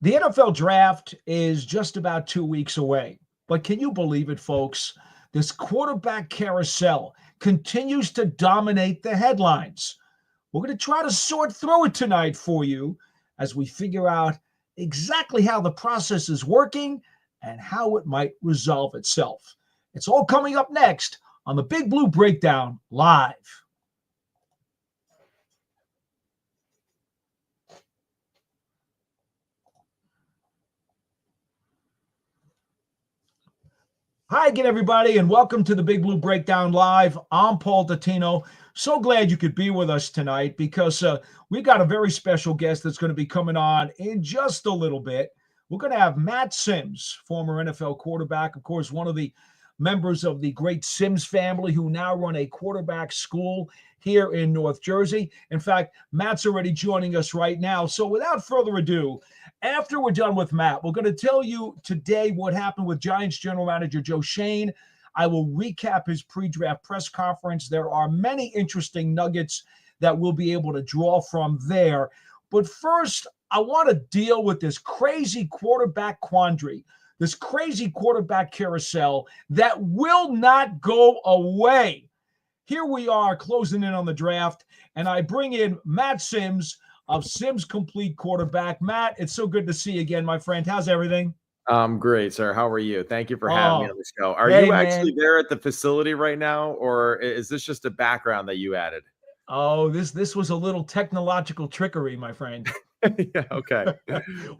The NFL draft is just about 2 weeks away. But can you believe it, folks? This quarterback carousel continues to dominate the headlines. We're going to try to sort through it tonight for you as we figure out exactly how the process is working and how it might resolve itself. It's all coming up next on the Big Blue Breakdown Live. Hi again, everybody, and welcome to the Big Blue Breakdown Live. I'm Paul Dottino. So glad you could be with us tonight because we've got a very special guest that's going to be coming on in just a little bit. We're going to have Matt Simms, former NFL quarterback, of course, one of the members of the great Simms family who now run a quarterback school here in North Jersey. In fact, Matt's already joining us right now. So without further ado, after we're done with Matt, we're going to tell you today what happened with Giants General Manager Joe Schoen. I will recap his pre-draft press conference. There are many interesting nuggets that we'll be able to draw from there. But first, I want to deal with this crazy quarterback quandary, this crazy quarterback carousel that will not go away. Here we are closing in on the draft, and I bring in Matt Simms of Simms Complete Quarterback. Matt, it's so good to see you again, my friend. How's everything? Great, sir. How are you? Thank you for having me on the show. Are hey, you actually man. there at the facility right now, or is this just a background that you added? Oh, this was a little technological trickery, my friend. Yeah, okay.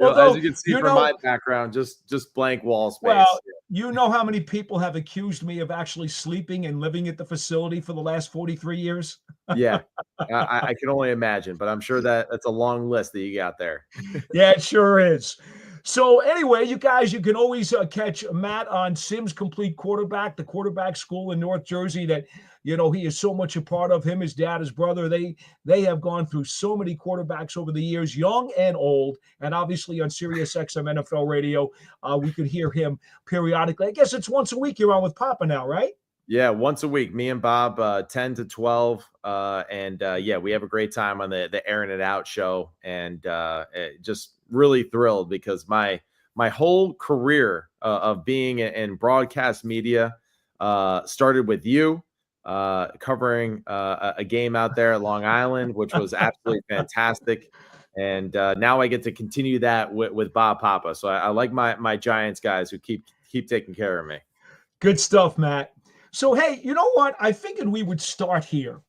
Although, as you can see from my background, just blank wall space. Well, you know how many people have accused me of actually sleeping and living at the facility for the last 43 years? Yeah, I can only imagine, but I'm sure that's a long list that you got there. Yeah, it sure is. So anyway, you guys, you can always catch Matt on Simms Complete Quarterback, the quarterback school in North Jersey that, you know, he is so much a part of. Him, his dad, his brother, they have gone through so many quarterbacks over the years, young and old, and obviously on Sirius XM NFL radio, we could hear him periodically. I guess it's once a week you're on with Papa now, right? Yeah, once a week, me and Bob, 10 to 12. Yeah, we have a great time on the Airing It Out show, and just really thrilled because my whole career of being in broadcast media started with you covering a game out there at Long Island, which was absolutely fantastic. And now I get to continue that with Bob Papa. So I like my Giants guys who keep taking care of me. Good stuff, Matt. So, hey, you know what? I figured we would start here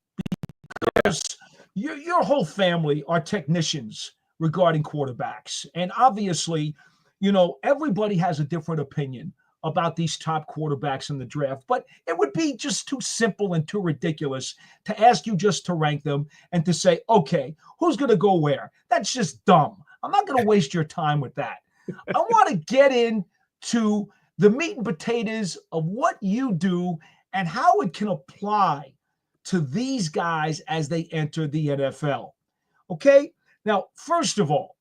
because your whole family are technicians regarding quarterbacks. And obviously, you know, everybody has a different opinion about these top quarterbacks in the draft. But it would be just too simple and too ridiculous to ask you just to rank them and to say, okay, who's going to go where? That's just dumb. I'm not going to waste your time with that. I want to get into the meat and potatoes of what you do and how it can apply to these guys as they enter the NFL. Okay? Now, first of all,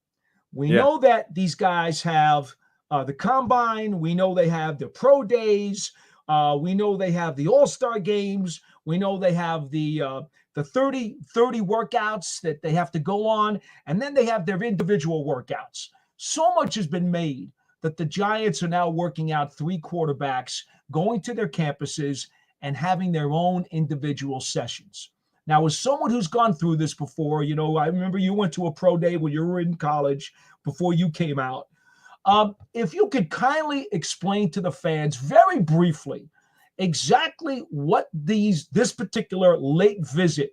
we know that these guys have the combine. We know they have the pro days. We know they have the all-star games. We know they have the 30 workouts that they have to go on. And then they have their individual workouts. So much has been made that the Giants are now working out 3 quarterbacks, going to their campuses and having their own individual sessions. Now, as someone who's gone through this before, you know, I remember you went to a pro day when you were in college before you came out. If you could kindly explain to the fans very briefly exactly what this particular late visit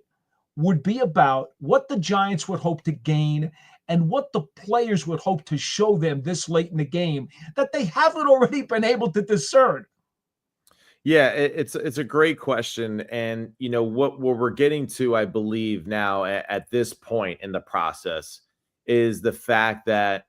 would be about, what the Giants would hope to gain, and what the players would hope to show them this late in the game that they haven't already been able to discern. Yeah, it's a great question. And, you know, what we're getting to, I believe now at this point in the process is the fact that,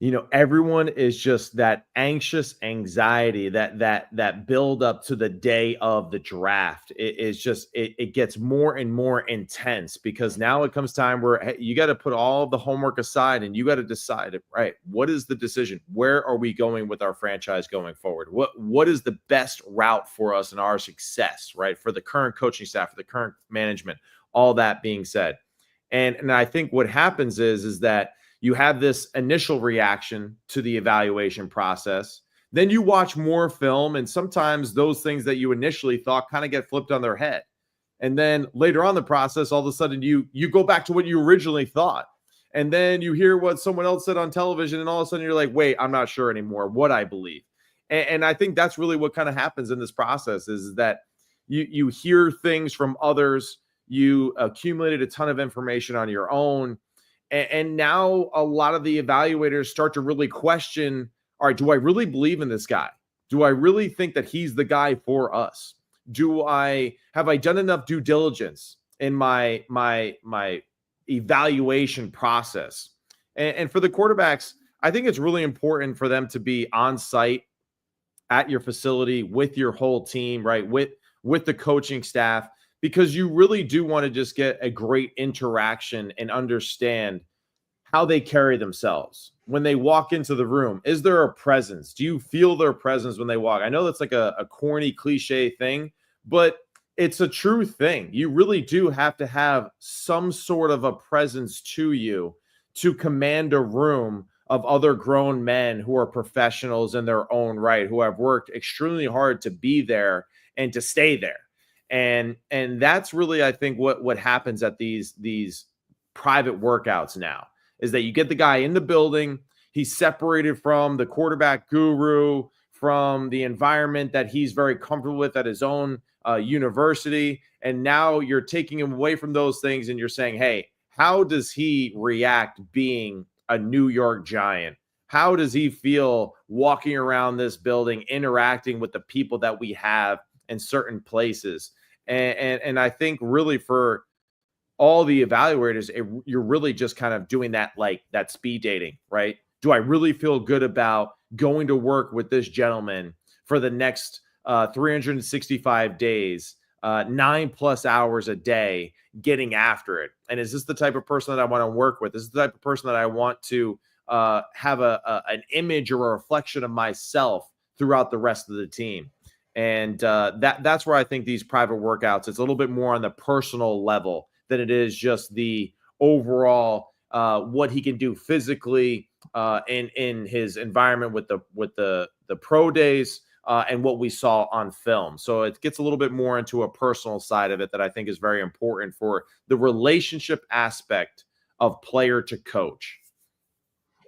you know, everyone is just that anxious anxiety, that build up to the day of the draft. It is just, it gets more and more intense because now it comes time where you got to put all of the homework aside and you got to decide, right, what is the decision? Where are we going with our franchise going forward? What is the best route for us and our success, right? For the current coaching staff, for the current management, all that being said. And I think what happens is that, you have this initial reaction to the evaluation process. Then you watch more film, and sometimes those things that you initially thought kind of get flipped on their head. And then later on in the process, all of a sudden you go back to what you originally thought. And then you hear what someone else said on television, and all of a sudden you're like, wait, I'm not sure anymore what I believe. And I think that's really what kind of happens in this process, is that you hear things from others, you accumulated a ton of information on your own, and now a lot of the evaluators start to really question, all right, do I really believe in this guy? Do I really think that he's the guy for us? Have I done enough due diligence in my evaluation process? And for the quarterbacks, I think it's really important for them to be on site at your facility with your whole team, right? With the coaching staff, because you really do want to just get a great interaction and understand how they carry themselves when they walk into the room. Is there a presence? Do you feel their presence when they walk? I know that's like a corny cliche thing, but it's a true thing. You really do have to have some sort of a presence to you to command a room of other grown men who are professionals in their own right, who have worked extremely hard to be there and to stay there. And that's really, I think, what happens at these private workouts now, is that you get the guy in the building, he's separated from the quarterback guru, from the environment that he's very comfortable with at his own university. And now you're taking him away from those things, and you're saying, hey, how does he react being a New York Giant? How does he feel walking around this building, interacting with the people that we have in certain places? And I think really for all the evaluators, you're really just kind of doing that, like that speed dating, right? Do I really feel good about going to work with this gentleman for the next 365 days, 9+ hours a day, getting after it? And is this the type of person that I want to work with? Is this the type of person that I want to have an image or a reflection of myself throughout the rest of the team? And that's where I think these private workouts, it's a little bit more on the personal level than it is just the overall what he can do physically in his environment with the pro days and what we saw on film. So it gets a little bit more into a personal side of it that I think is very important for the relationship aspect of player to coach.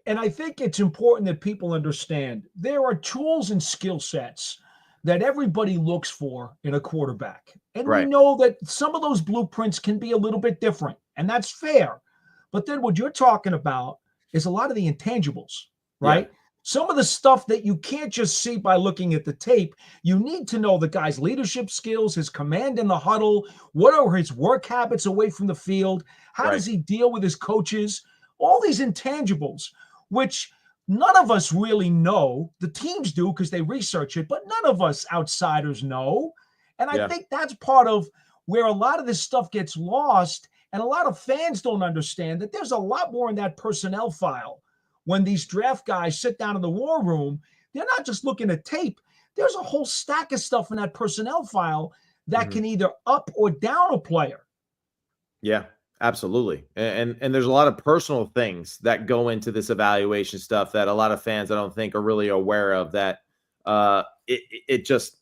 And I think it's important that people understand there are tools and skill sets that everybody looks for in a quarterback. And Right. we know that some of those blueprints can be a little bit different, and that's fair. But then what you're talking about is a lot of the intangibles, right? Yeah. Some of the stuff that you can't just see by looking at the tape. You need to know the guy's leadership skills, his command in the huddle, what are his work habits away from the field, how does he deal with his coaches, all these intangibles, which none of us really know. The teams do because they research it, but none of us outsiders know. And I think that's part of where a lot of this stuff gets lost. And a lot of fans don't understand that there's a lot more in that personnel file. When these draft guys sit down in the war room, they're not just looking at tape. There's a whole stack of stuff in that personnel file that can either up or down a player. Yeah. Absolutely. And there's a lot of personal things that go into this evaluation stuff that a lot of fans I don't think are really aware of, that it's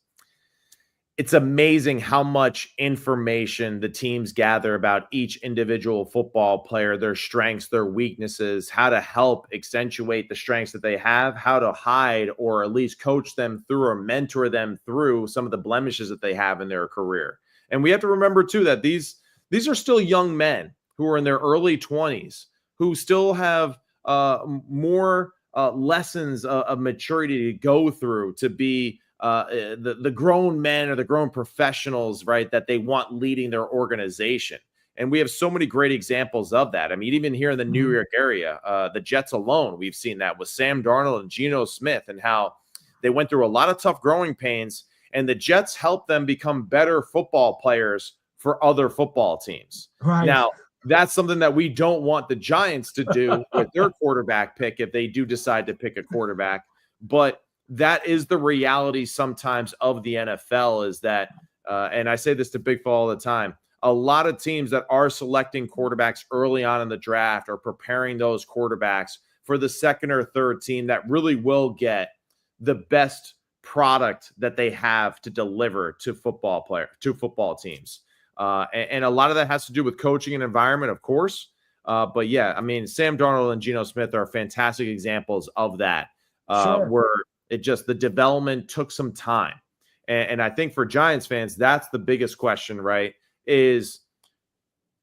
amazing how much information the teams gather about each individual football player, their strengths, their weaknesses, how to help accentuate the strengths that they have, how to hide or at least coach them through or mentor them through some of the blemishes that they have in their career. And we have to remember too that these are still young men who are in their early 20s, who still have more lessons of maturity to go through to be the grown men or the grown professionals, right, that they want leading their organization. And we have so many great examples of that. I mean, even here in the New York area, the Jets alone, we've seen that with Sam Darnold and Geno Smith, and how they went through a lot of tough growing pains, and the Jets helped them become better football players for other football teams. Right. Now, that's something that we don't want the Giants to do with their quarterback pick if they do decide to pick a quarterback. But that is the reality sometimes of the NFL, is that, and I say this to Big Fall all the time, a lot of teams that are selecting quarterbacks early on in the draft are preparing those quarterbacks for the second or third team that really will get the best product that they have to deliver to football teams. And a lot of that has to do with coaching and environment, of course. But yeah, I mean, Sam Darnold and Geno Smith are fantastic examples of that, where the development took some time. And I think for Giants fans, that's the biggest question, right? Is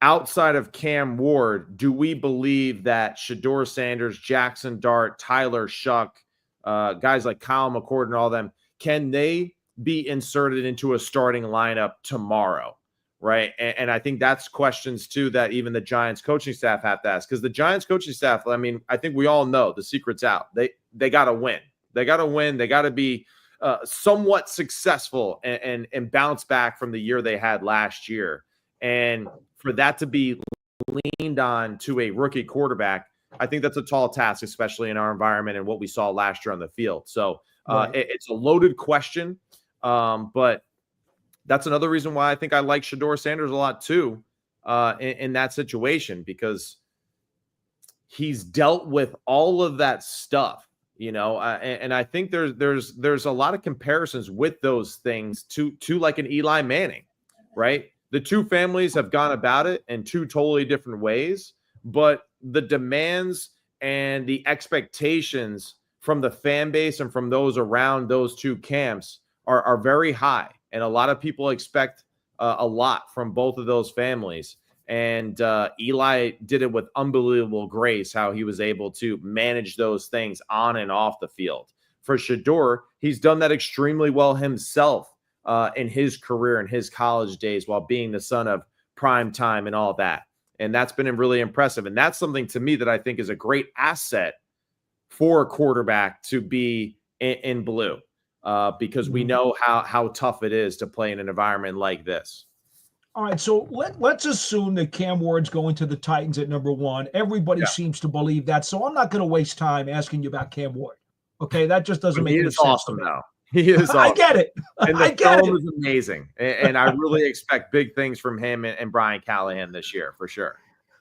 outside of Cam Ward, do we believe that Shedeur Sanders, Jackson Dart, Tyler Schough, guys like Kyle McCord and all them, can they be inserted into a starting lineup tomorrow? Right. And I think that's questions too that even the Giants coaching staff have to ask, because the Giants coaching staff, I mean, I think we all know the secret's out. They got to win. They got to win. They got to be somewhat successful and bounce back from the year they had last year. And for that to be leaned on to a rookie quarterback, I think that's a tall task, especially in our environment and what we saw last year on the field. So it's a loaded question, but that's another reason why I think I like Shedeur Sanders a lot too, in that situation, because he's dealt with all of that stuff, and I think there's a lot of comparisons with those things to like an Eli Manning, right? The two families have gone about it in two totally different ways, but the demands and the expectations from the fan base and from those around those two camps are very high. And a lot of people expect a lot from both of those families. And Eli did it with unbelievable grace, how he was able to manage those things on and off the field. For Shedeur, he's done that extremely well himself in his career, in his college days, while being the son of prime time and all that. And that's been really impressive. And that's something to me that I think is a great asset for a quarterback to be in blue. Because we know how tough it is to play in an environment like this. All right, so let's assume that Cam Ward's going to the Titans at number 1. Everybody seems to believe that, so I'm not going to waste time asking you about Cam Ward. Okay, that just doesn't make any sense. Awesome now. He is awesome. I get it. And the film is amazing, and I really expect big things from him and Brian Callahan this year for sure.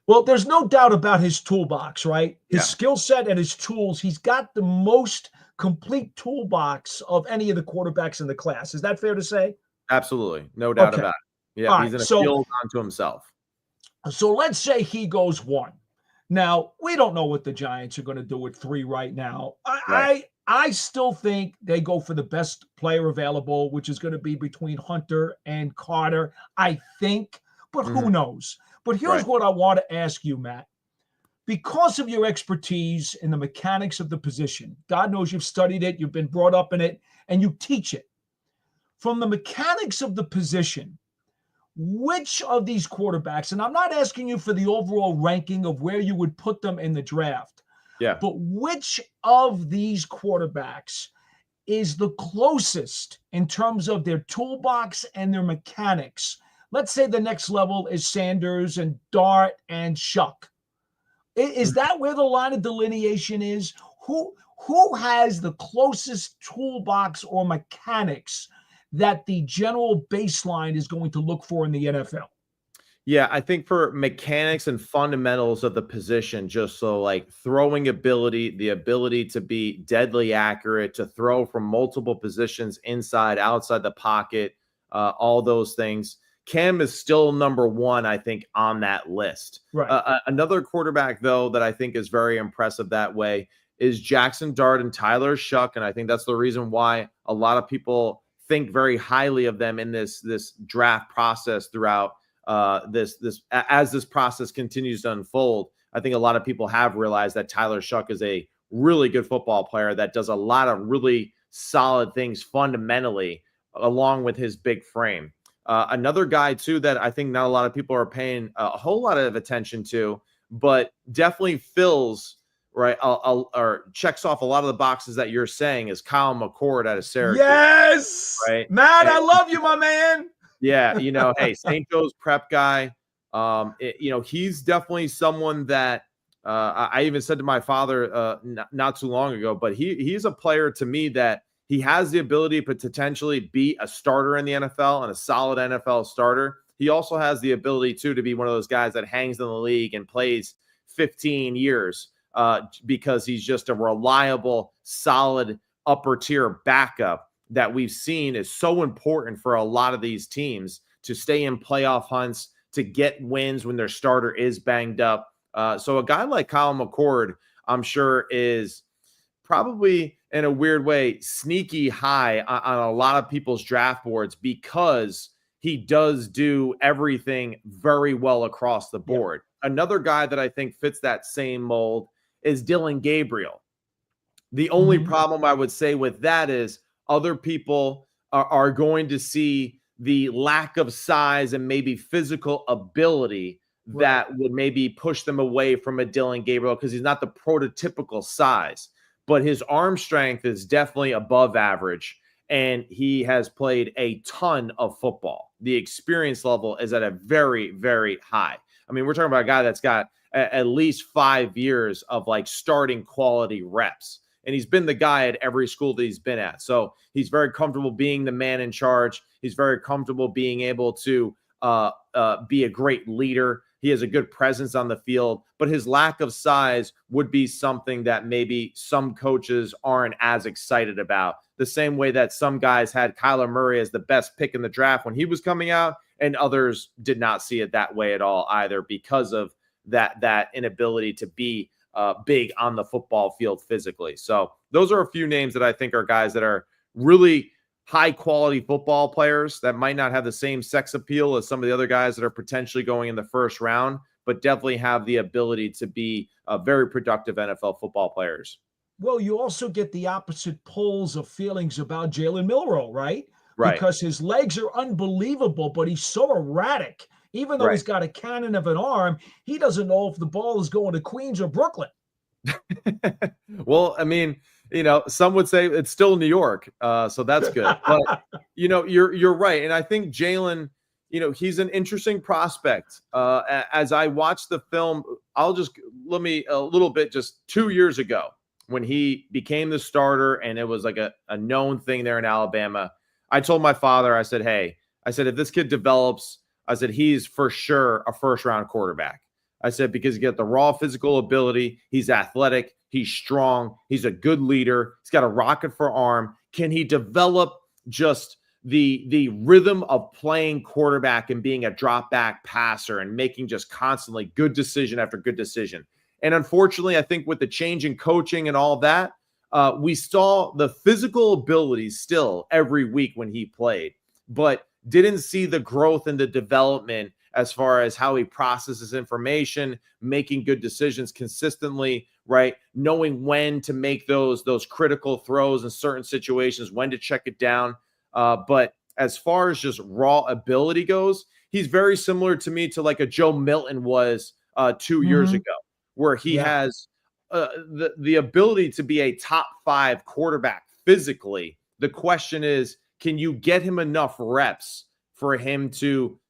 Well, there's no doubt about his toolbox, right? His skill set and his tools. He's got the most complete toolbox of any of the quarterbacks in the class. Is that fair to say? Absolutely. No doubt about it. Yeah, he's in a field unto himself. So let's say he goes 1. Now, we don't know what the Giants are going to do at 3 right now. I still think they go for the best player available, which is going to be between Hunter and Carter, I think. But who knows? But here's what I want to ask you, Matt. Because of your expertise in the mechanics of the position, God knows you've studied it, you've been brought up in it, and you teach it. From the mechanics of the position, which of these quarterbacks, and I'm not asking you for the overall ranking of where you would put them in the draft, but which of these quarterbacks is the closest in terms of their toolbox and their mechanics? Let's say the next level is Sanders and Dart and Schough. Is that where the line of delineation is? Who has the closest toolbox or mechanics that the general baseline is going to look for in the NFL? Yeah, I think for mechanics and fundamentals of the position, just so like throwing ability, the ability to be deadly accurate, to throw from multiple positions, inside, outside the pocket, all those things. Cam is still number 1, I think, on that list. Right. Another quarterback, though, that I think is very impressive that way is Jackson Dart and Tyler Schough, and I think that's the reason why a lot of people think very highly of them in this draft process throughout as this process continues to unfold. I think a lot of people have realized that Tyler Schough is a really good football player that does a lot of really solid things fundamentally, along with his big frame. Another guy, too, that I think not a lot of people are paying a whole lot of attention to, but definitely fills, right, or checks off a lot of the boxes that you're saying, is Kyle McCord out of Syracuse. Yes! Right? Matt, I love you, my man. Yeah, hey, St. Joe's prep guy. He's definitely someone that I even said to my father not too long ago, but he's a player to me that he has the ability to potentially be a starter in the NFL and a solid NFL starter. he also has the ability too to be one of those guys that hangs in the league and plays 15 years because he's just a reliable, solid upper tier backup that we've seen is so important for a lot of these teams to stay in playoff hunts, to get wins when their starter is banged up. So a guy like Kyle McCord, I'm sure, is probably in a weird way sneaky high on a lot of people's draft boards because he does do everything very well across the board. Another guy that I think fits that same mold is Dylan Gabriel. The only problem I would say with that is other people are going to see the lack of size and maybe physical ability that would maybe push them away from a Dylan Gabriel because he's not the prototypical size, but his arm strength is definitely above average, and he has played a ton of football. The experience level is at a very, very high. I mean, we're talking about a guy that's got at least 5 years of like starting quality reps. And he's been the guy at every school that he's been at. So he's very comfortable being the man in charge. He's very comfortable being able to be a great leader. He has a good presence on the field, but his lack of size would be something that maybe some coaches aren't as excited about. The same way that some guys had Kyler Murray as the best pick in the draft when he was coming out, and others did not see it that way at all either because of that inability to be big on the football field physically. So those are a few names that I think are guys that are really high quality football players that might not have the same sex appeal as some of the other guys that are potentially going in the first round, but definitely have the ability to be very productive NFL football players. Well, you also get the opposite poles of feelings about Jalen Milroe, right? Right. Because his legs are unbelievable, but he's so erratic. Even though he's got a cannon of an arm, he doesn't know if the ball is going to Queens or Brooklyn. Well, I mean, some would say it's still New York, so that's good. But you're right, and I think Jalin, he's an interesting prospect. As I watched the film, let me a little bit just 2 years ago when he became the starter, and it was like a known thing there in Alabama. I told my father, I said, "Hey, if this kid develops." I said, he's for sure a first-round quarterback. I said, because you get the raw physical ability. He's athletic. He's strong. He's a good leader. He's got a rocket for arm. Can he develop just the rhythm of playing quarterback and being a drop-back passer and making just constantly good decision after good decision? And unfortunately, I think with the change in coaching and all that, we saw the physical abilities still every week when he played, but didn't see the growth and the development as far as how he processes information, making good decisions consistently, right? Knowing when to make those critical throws in certain situations, when to check it down. But as far as just raw ability goes, he's very similar to me to like a Joe Milton was 2 years ago, where he has the ability to be a top 5 quarterback physically. The question is, can you get him enough reps for him to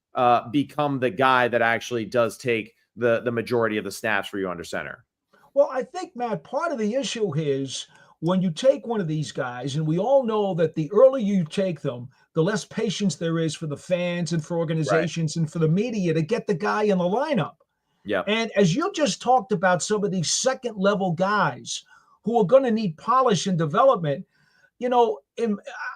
become the guy that actually does take the majority of the snaps for you under center? Well, I think, Matt, part of the issue is when you take one of these guys, and we all know that the earlier you take them, the less patience there is for the fans and for organizations and for the media to get the guy in the lineup. Yeah. And as you just talked about some of these second level guys who are going to need polish and development,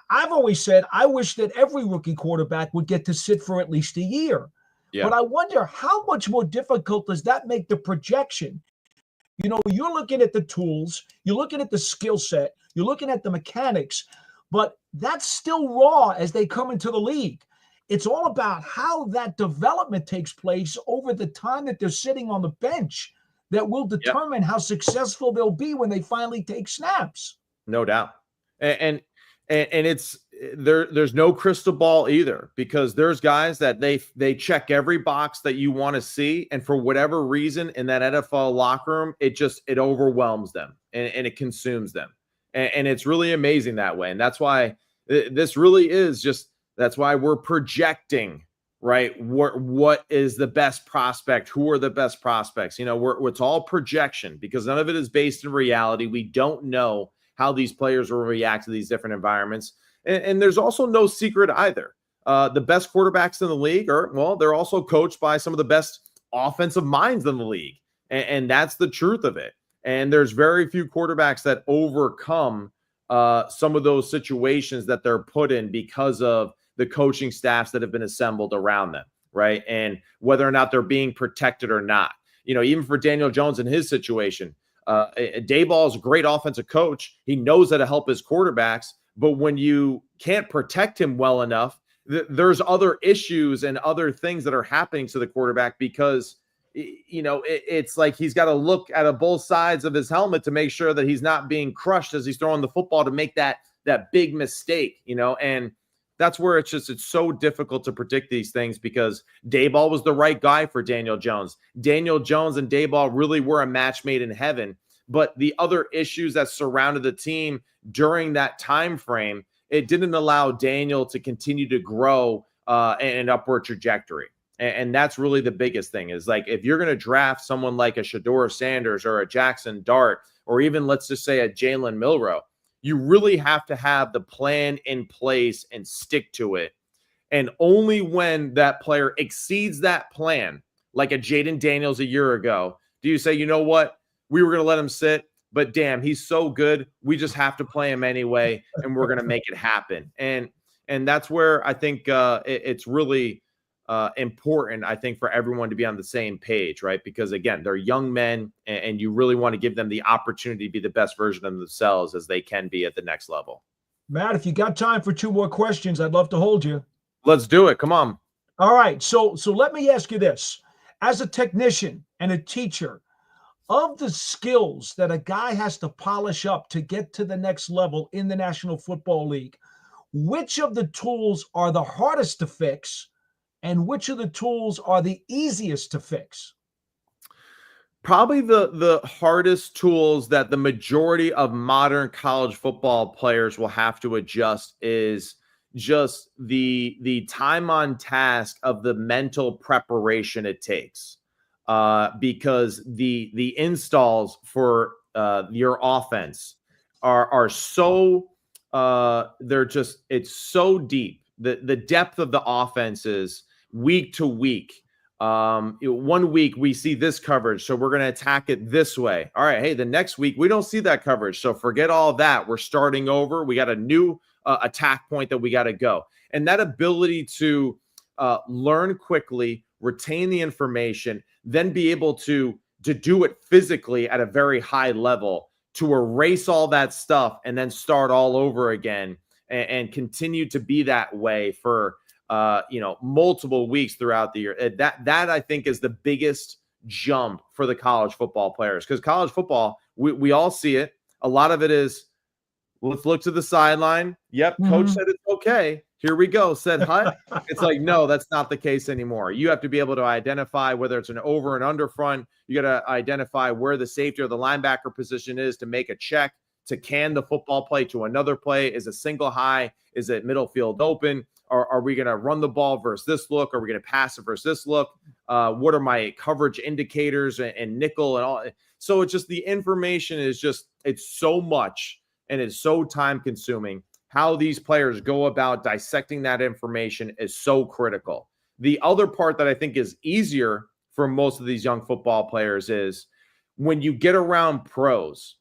I've always said I wish that every rookie quarterback would get to sit for at least a year. Yeah. But I wonder how much more difficult does that make the projection? You're looking at the tools, you're looking at the skill set, you're looking at the mechanics, but that's still raw as they come into the league. It's all about how that development takes place over the time that they're sitting on the bench that will determine how successful they'll be when they finally take snaps. No doubt. And it's there's no crystal ball either, because there's guys that they check every box that you want to see, and for whatever reason in that NFL locker room, it overwhelms them and it consumes them, and it's really amazing that way. And that's why this really is that's why we're projecting, right? What is the best prospect? Who are the best prospects? It's all projection because none of it is based in reality. We don't know how these players will react to these different environments. And there's also no secret either. the best quarterbacks in the league are, well, they're also coached by some of the best offensive minds in the league. And that's the truth of it. And there's very few quarterbacks that overcome some of those situations that they're put in because of the coaching staffs that have been assembled around them, right? And whether or not they're being protected or not. Even for Daniel Jones in his situation, Daboll is a great offensive coach. He knows how to help his quarterbacks, but when you can't protect him well enough, there's other issues and other things that are happening to the quarterback because, it's like he's got to look at both sides of his helmet to make sure that he's not being crushed as he's throwing the football to make that big mistake, and that's where it's so difficult to predict these things because Daboll was the right guy for Daniel Jones. Daniel Jones and Daboll really were a match made in heaven, but the other issues that surrounded the team during that time frame, it didn't allow Daniel to continue to grow in an upward trajectory. And that's really the biggest thing is like, if you're going to draft someone like a Shedeur Sanders or a Jackson Dart, or even let's just say a Jalen Milroe, you really have to have the plan in place and stick to it. And only when that player exceeds that plan, like a Jaden Daniels a year ago, do you say, you know what, we were going to let him sit, but damn, he's so good. We just have to play him anyway, and we're going to make it happen. And that's where I think it's really important, I think, for everyone to be on the same page, right? Because again, they're young men and you really want to give them the opportunity to be the best version of themselves as they can be at the next level. Matt, if you got time for 2 more questions, I'd love to hold you. Let's do it. Come on. All right. So let me ask you this. As a technician and a teacher, of the skills that a guy has to polish up to get to the next level in the National Football League, which of the tools are the hardest to fix and which of the tools are the easiest to fix? Probably the hardest tools that the majority of modern college football players will have to adjust is just the time on task of the mental preparation it takes. Because the installs for your offense are so it's so deep. The depth of the offense is week to week. 1 week we see this coverage, so we're going to attack it this way. All right, hey, the next week we don't see that coverage, so forget all that. We're starting over. We got a new attack point that we got to go, and that ability to learn quickly, retain the information, then be able to do it physically at a very high level, to erase all that stuff and then start all over again and continue to be that way for multiple weeks throughout the year. That I think is the biggest jump for the college football players, because college football, we all see it. A lot of it is, let's look to the sideline. Yep, coach said it's okay. Here we go, said Hut. It's like, no, that's not the case anymore. You have to be able to identify whether it's an over and under front. You got to identify where the safety or the linebacker position is to make a check, to can the football play to another play. Is a single high? Is it middle field open? Or are we going to run the ball versus this look? Are we going to pass it versus this look? What are my coverage indicators and nickel and all? So it's just the information is just, it's so much and it's so time consuming. How these players go about dissecting that information is so critical. The other part that I think is easier for most of these young football players is when you get around pros,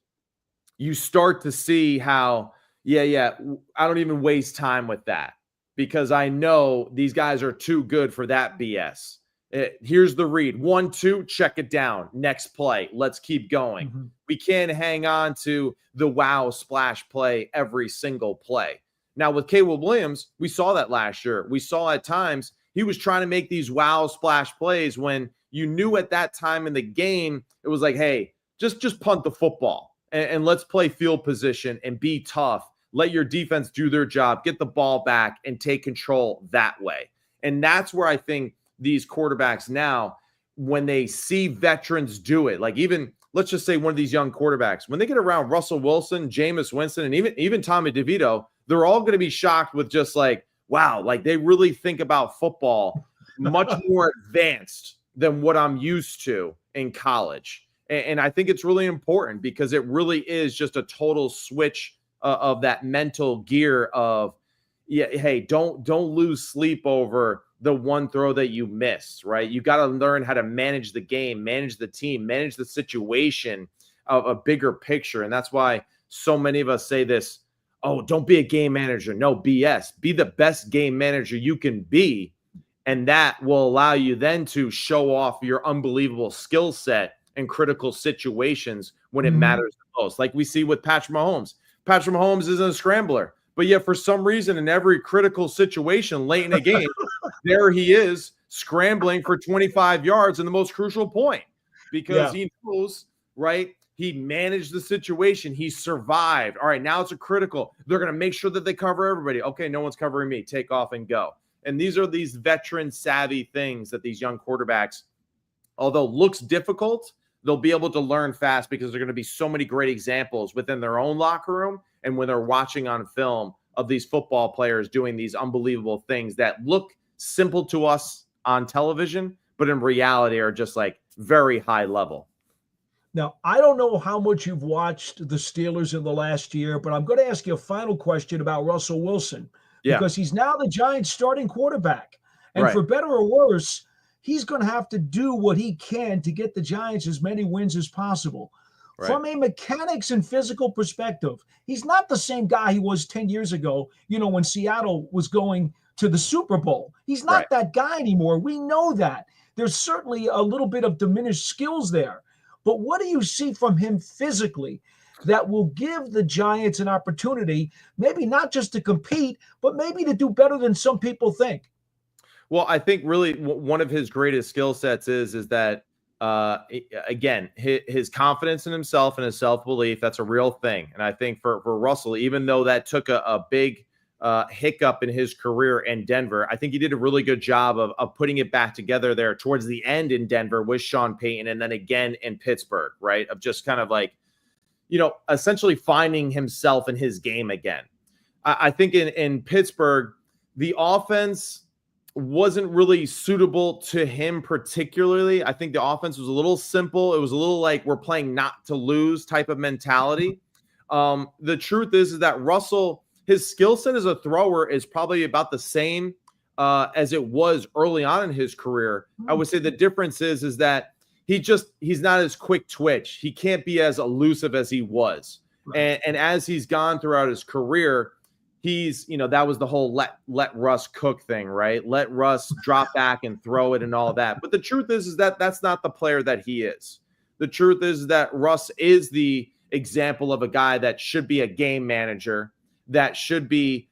you start to see how, I don't even waste time with that because I know these guys are too good for that BS. Here's the read. 1, 2, check it down. Next play. Let's keep going. Mm-hmm. We can't hang on to the wow splash play every single play. Now with Caleb Williams, we saw that last year. We saw at times he was trying to make these wow splash plays when you knew at that time in the game, it was like, hey, just punt the football and let's play field position and be tough. Let your defense do their job, get the ball back and take control that way. And that's where I think these quarterbacks now, when they see veterans do it, like even, let's just say one of these young quarterbacks, when they get around Russell Wilson, Jameis Winston, and even Tommy DeVito, they're all going to be shocked with just like, wow, like they really think about football much more advanced than what I'm used to in college. And I think it's really important because it really is just a total switch of that mental gear of, yeah, hey, don't lose sleep over the one throw that you missed, right? You got to learn how to manage the game, manage the team, manage the situation of a bigger picture. And that's why so many of us say this, oh, don't be a game manager. No, BS. Be the best game manager you can be. And that will allow you then to show off your unbelievable skill set in critical situations when it matters the most. Like we see with Patrick Mahomes. Patrick Mahomes isn't a scrambler, but yet for some reason in every critical situation late in a game, there he is scrambling for 25 yards in the most crucial point because he knows, right? He managed the situation. He survived. All right, now it's a critical. They're going to make sure that they cover everybody. Okay, no one's covering me. Take off and go. And these are these veteran savvy things that these young quarterbacks, although looks difficult, they'll be able to learn fast because there are going to be so many great examples within their own locker room and when they're watching on film of these football players doing these unbelievable things that look simple to us on television, but in reality are just like very high level. Now, I don't know how much you've watched the Steelers in the last year, but I'm going to ask you a final question about Russell Wilson because he's now the Giants starting quarterback. And for better or worse, he's going to have to do what he can to get the Giants as many wins as possible. From a mechanics and physical perspective, he's not the same guy he was 10 years ago, when Seattle was going to the Super Bowl. He's not that guy anymore. We know that. There's certainly a little bit of diminished skills there. But what do you see from him physically that will give the Giants an opportunity, maybe not just to compete, but maybe to do better than some people think? Well, I think really one of his greatest skill sets is that, again, his confidence in himself and his self-belief, that's a real thing. And I think for Russell, even though that took a big hiccup in his career in Denver, I think he did a really good job of putting it back together there towards the end in Denver with Sean Payton and then again in Pittsburgh, right? Of just kind of like, essentially finding himself in his game again. I think in Pittsburgh, the offense wasn't really suitable to him particularly. I think the offense was a little simple. It was a little like we're playing not to lose type of mentality. The truth is that Russell, his skill set as a thrower is probably about the same as it was early on in his career. I would say the difference is that he's not as quick twitch. He can't be as elusive as he was. And as he's gone throughout his career, he's, that was the whole let Russ cook thing, right? Let Russ drop back and throw it and all that. But the truth is that that's not the player that he is. The truth is that Russ is the example of a guy that should be a game manager, that should be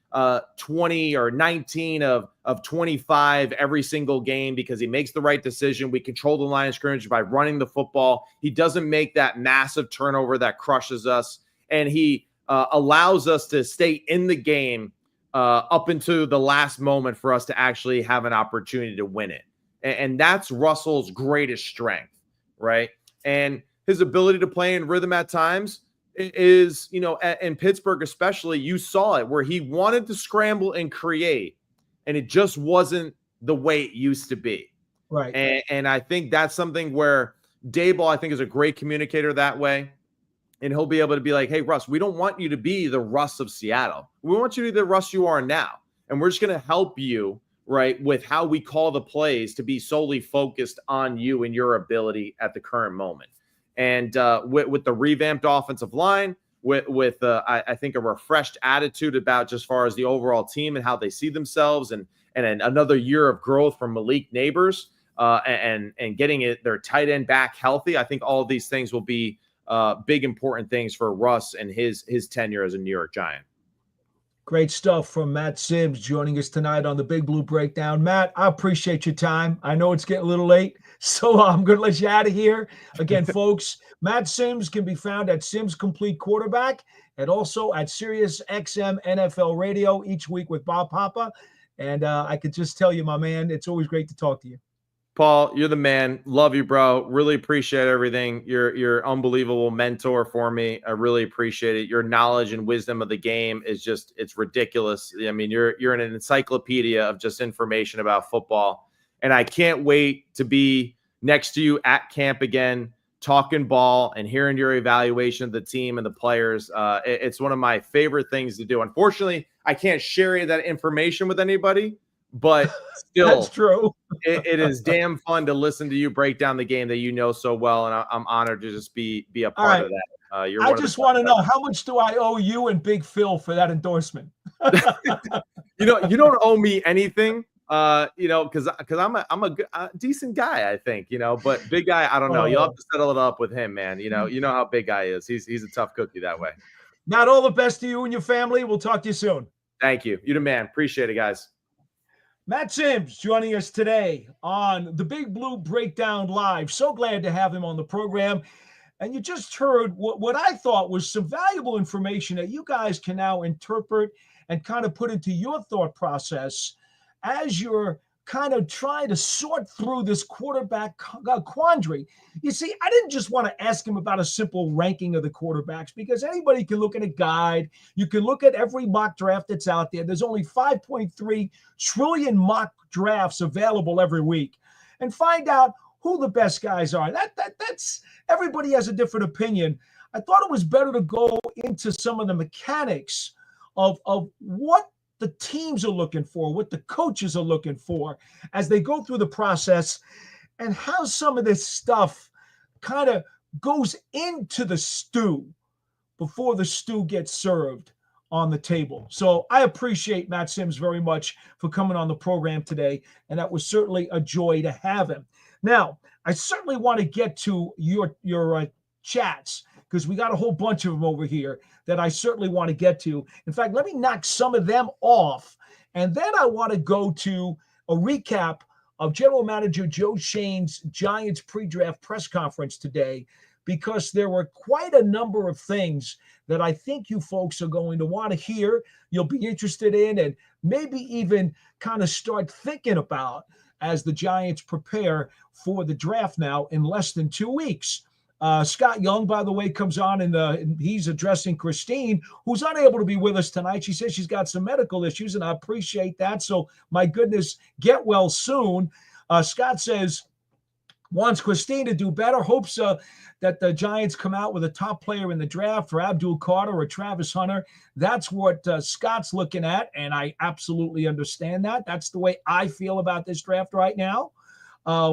20 or 19 of 25 every single game because he makes the right decision. We control the line of scrimmage by running the football. He doesn't make that massive turnover that crushes us. And he allows us to stay in the game up into the last moment for us to actually have an opportunity to win it. And that's Russell's greatest strength, right? And his ability to play in rhythm at times is, in Pittsburgh especially, you saw it where he wanted to scramble and create, and it just wasn't the way it used to be. Right. And I think that's something where Daboll, I think, is a great communicator that way. And he'll be able to be like, hey, Russ, we don't want you to be the Russ of Seattle. We want you to be the Russ you are now. And we're just going to help you, right, with how we call the plays to be solely focused on you and your ability at the current moment. And with the revamped offensive line, with I think a refreshed attitude about just far as the overall team and how they see themselves, and another year of growth from Malik Neighbors and getting their tight end back healthy, I think all of these things will be big important things for Russ and his tenure as a New York Giant. Great stuff from Matt Sims joining us tonight on the Big Blue Breakdown. Matt, I appreciate your time. I know it's getting a little late, so I'm going to let you out of here. Again, folks, Matt Sims can be found at Sims Complete Quarterback and also at Sirius XM NFL Radio each week with Bob Papa. And I could just tell you, my man, it's always great to talk to you. Paul, you're the man. Love you, bro. Really appreciate everything. You're unbelievable mentor for me. I really appreciate it. Your knowledge and wisdom of the game is it's ridiculous. I mean, you're an encyclopedia of just information about football. And I can't wait to be next to you at camp again, talking ball and hearing your evaluation of the team and the players. It's one of my favorite things to do. Unfortunately, I can't share that information with anybody, but still, That's true. it is damn fun to listen to you break down the game that you know so well, and I'm honored to just be a part of that. You're I just want to know, how much do I owe you and Big Phil for that endorsement? You don't owe me anything. Because I'm a decent guy, I think, but Big Guy, I don't know. You'll have to settle it up with him, man. You know how Big Guy is. He's a tough cookie that way. Not all the best to you and your family. We'll talk to you soon. Thank you. You're the man. Appreciate it, guys. Matt Sims joining us today on the Big Blue Breakdown Live. So glad to have him on the program. And you just heard what I thought was some valuable information that you guys can now interpret and kind of put into your thought process as you're kind of trying to sort through this quarterback quandary. You see, I didn't just want to ask him about a simple ranking of the quarterbacks, because anybody can look at a guide. You can look at every mock draft that's out there. There's only 5.3 trillion mock drafts available every week, and find out who the best guys are. That's everybody has a different opinion. I thought it was better to go into some of the mechanics of what the teams are looking for, what the coaches are looking for as they go through the process, and how some of this stuff kind of goes into the stew before the stew gets served on the table. So I appreciate Matt Sims very much for coming on the program today, and that was certainly a joy to have him. Now, I certainly want to get to your chats, because we got a whole bunch of them over here that I certainly want to get to. In fact, let me knock some of them off, and then I want to go to a recap of General Manager Joe Schoen's Giants pre-draft press conference today, because there were quite a number of things that I think you folks are going to want to hear, you'll be interested in, and maybe even kind of start thinking about as the Giants prepare for the draft now in less than 2 weeks. Scott Young, by the way, comes on and he's addressing Christine, who's unable to be with us tonight. She says she's got some medical issues, and I appreciate that. So, my goodness, get well soon. Scott says, wants Christine to do better, hopes that the Giants come out with a top player in the draft for Abdul Carter or Travis Hunter. That's what Scott's looking at, and I absolutely understand that. That's the way I feel about this draft right now.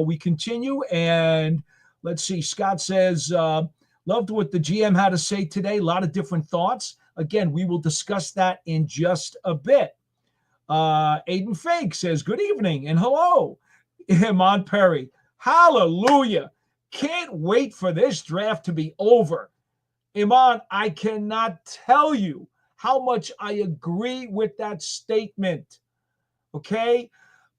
We continue, and let's see. Scott says, loved what the GM had to say today. A lot of different thoughts. Again, we will discuss that in just a bit. Aiden Fake says, good evening and hello. Iman Perry, hallelujah. Can't wait for this draft to be over. Iman, I cannot tell you how much I agree with that statement. Okay?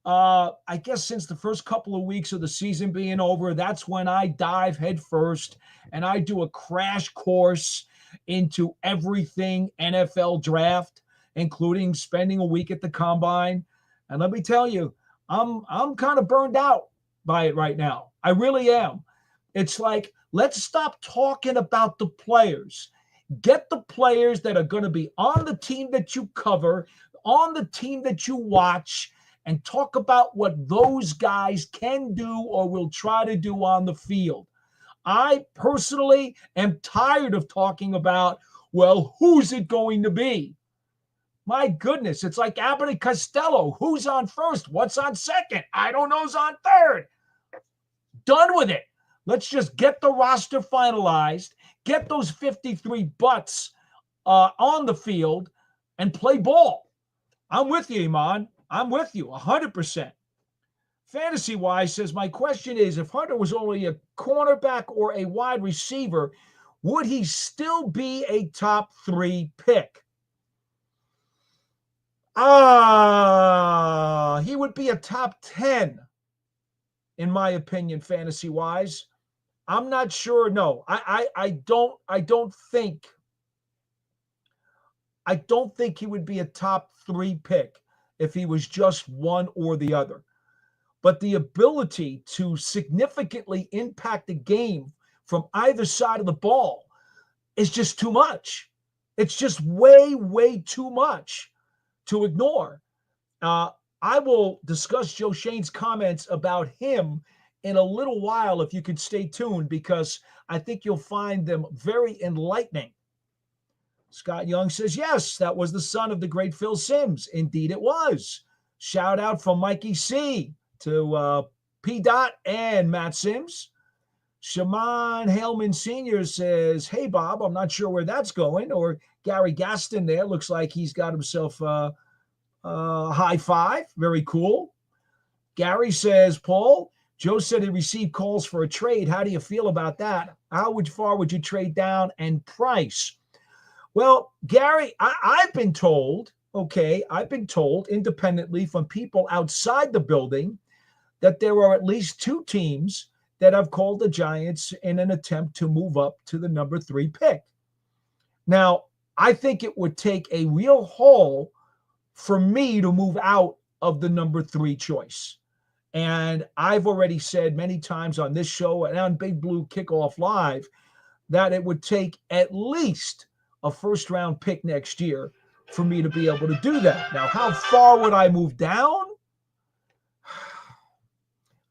I guess since the first couple of weeks of the season being over, that's when I dive headfirst and I do a crash course into everything NFL draft, including spending a week at the combine. And let me tell you, I'm kind of burned out by it right now. I really am. It's like, let's stop talking about the players. Get the players that are going to be on the team that you cover, on the team that you watch, and talk about what those guys can do or will try to do on the field. I personally am tired of talking about, well, who's it going to be? My goodness, it's like Abbott and Costello. Who's on first? What's on second? I don't know who's on third. Done with it. Let's just get the roster finalized, get those 53 butts on the field, and play ball. I'm with you, Iman. I'm with you 100%. Fantasy-wise says, my question is, if Hunter was only a cornerback or a wide receiver, would he still be a top 3 pick? He would be a top 10, in my opinion, fantasy-wise. I'm not sure. No, I don't think he would be a top 3 pick if he was just one or the other. But the ability to significantly impact the game from either side of the ball is just too much. It's just way, way too much to ignore. I will discuss Joe Schoen's comments about him in a little while if you could stay tuned, because I think you'll find them very enlightening. Scott Young says, yes, that was the son of the great Phil Simms. Indeed, it was. Shout out from Mikey C to P. Dot and Matt Sims. Shaman Haleman Sr. says, hey, Bob, I'm not sure where that's going. Or Gary Gaston there. Looks like he's got himself a high five. Very cool. Gary says, Paul, Joe said he received calls for a trade. How do you feel about that? How far would you trade down and price? Well, Gary, I've been told independently from people outside the building that there are at least two teams that have called the Giants in an attempt to move up to the number 3 pick. Now, I think it would take a real haul for me to move out of the number 3 choice. And I've already said many times on this show and on Big Blue Kickoff Live that it would take at least a first-round pick next year for me to be able to do that. Now, how far would I move down?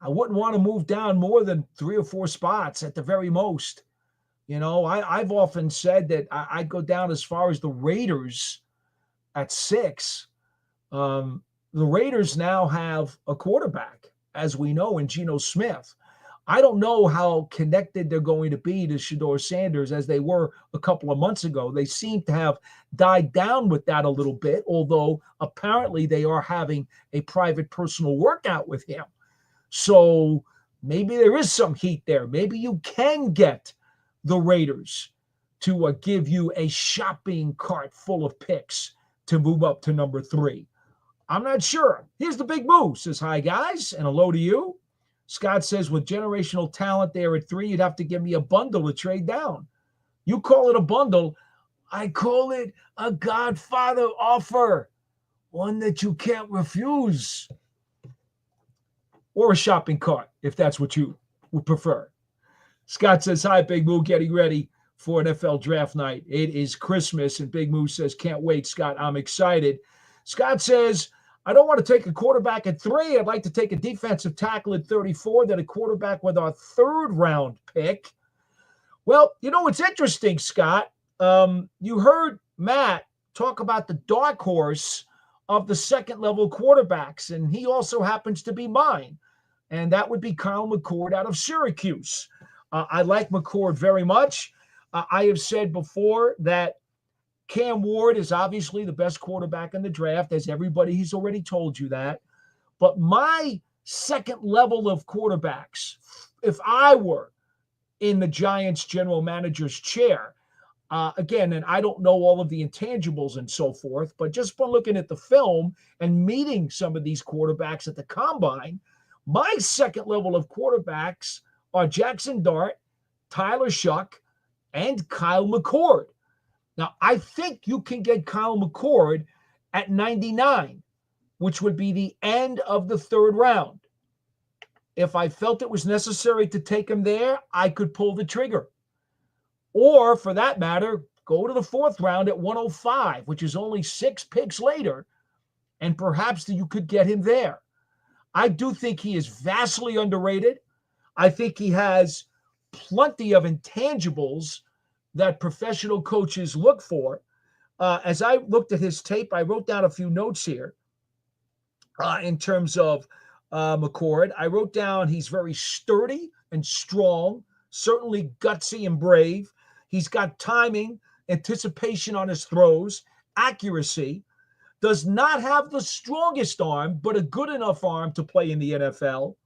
I wouldn't want to move down more than 3 or 4 spots at the very most. You know, I've often said that I'd go down as far as the Raiders at 6. The Raiders now have a quarterback, as we know, in Geno Smith. I don't know how connected they're going to be to Shedeur Sanders as they were a couple of months ago. They seem to have died down with that a little bit, although apparently they are having a private personal workout with him. So maybe there is some heat there. Maybe you can get the Raiders to give you a shopping cart full of picks to move up to number 3. I'm not sure. Here's the Big Boo. Says, hi, guys, and hello to you. Scott says, with generational talent there at 3, you'd have to give me a bundle to trade down. You call it a bundle. I call it a Godfather offer, one that you can't refuse. Or a shopping cart, if that's what you would prefer. Scott says, hi, Big Moo, getting ready for NFL draft night. It is Christmas, and Big Moo says, can't wait, Scott. I'm excited. Scott says, I don't want to take a quarterback at 3. I'd like to take a defensive tackle at 34, then a quarterback with our 3rd round pick. Well, you know, it's interesting, Scott. You heard Matt talk about the dark horse of the second-level quarterbacks, and he also happens to be mine, and that would be Kyle McCord out of Syracuse. I like McCord very much. I have said before that Cam Ward is obviously the best quarterback in the draft, as everybody has already told you that. But my second level of quarterbacks, if I were in the Giants general manager's chair, again, and I don't know all of the intangibles and so forth, but just by looking at the film and meeting some of these quarterbacks at the combine, my second level of quarterbacks are Jackson Dart, Tyler Shuck, and Kyle McCord. Now, I think you can get Kyle McCord at 99, which would be the end of the 3rd round. If I felt it was necessary to take him there, I could pull the trigger. Or, for that matter, go to the 4th round at 105, which is only 6 picks later, and perhaps you could get him there. I do think he is vastly underrated. I think he has plenty of intangibles that professional coaches look for. As I looked at his tape, I wrote down a few notes here in terms of McCord. I wrote down he's very sturdy and strong, certainly gutsy and brave. He's got timing, anticipation on his throws, accuracy, does not have the strongest arm, but a good enough arm to play in the NFL.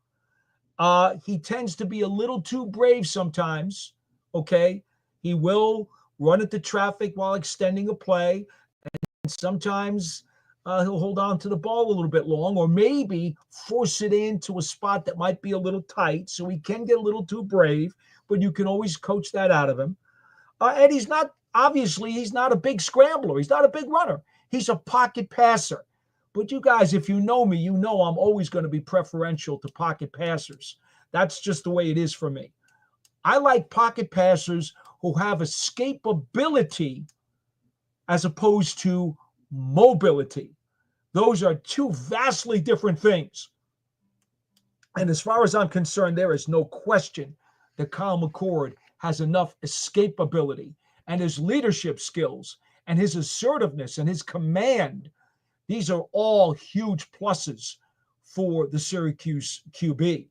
He tends to be a little too brave sometimes, okay? He will run into traffic while extending a play, and sometimes he'll hold on to the ball a little bit long, or maybe force it into a spot that might be a little tight, so he can get a little too brave, but you can always coach that out of him. And he's not a big scrambler. He's not a big runner. He's a pocket passer. But you guys, if you know me, you know I'm always going to be preferential to pocket passers. That's just the way it is for me. I like pocket passers who have escapability as opposed to mobility. Those are two vastly different things. And as far as I'm concerned, there is no question that Kyle McCord has enough escapability and his leadership skills and his assertiveness and his command. These are all huge pluses for the Syracuse QB.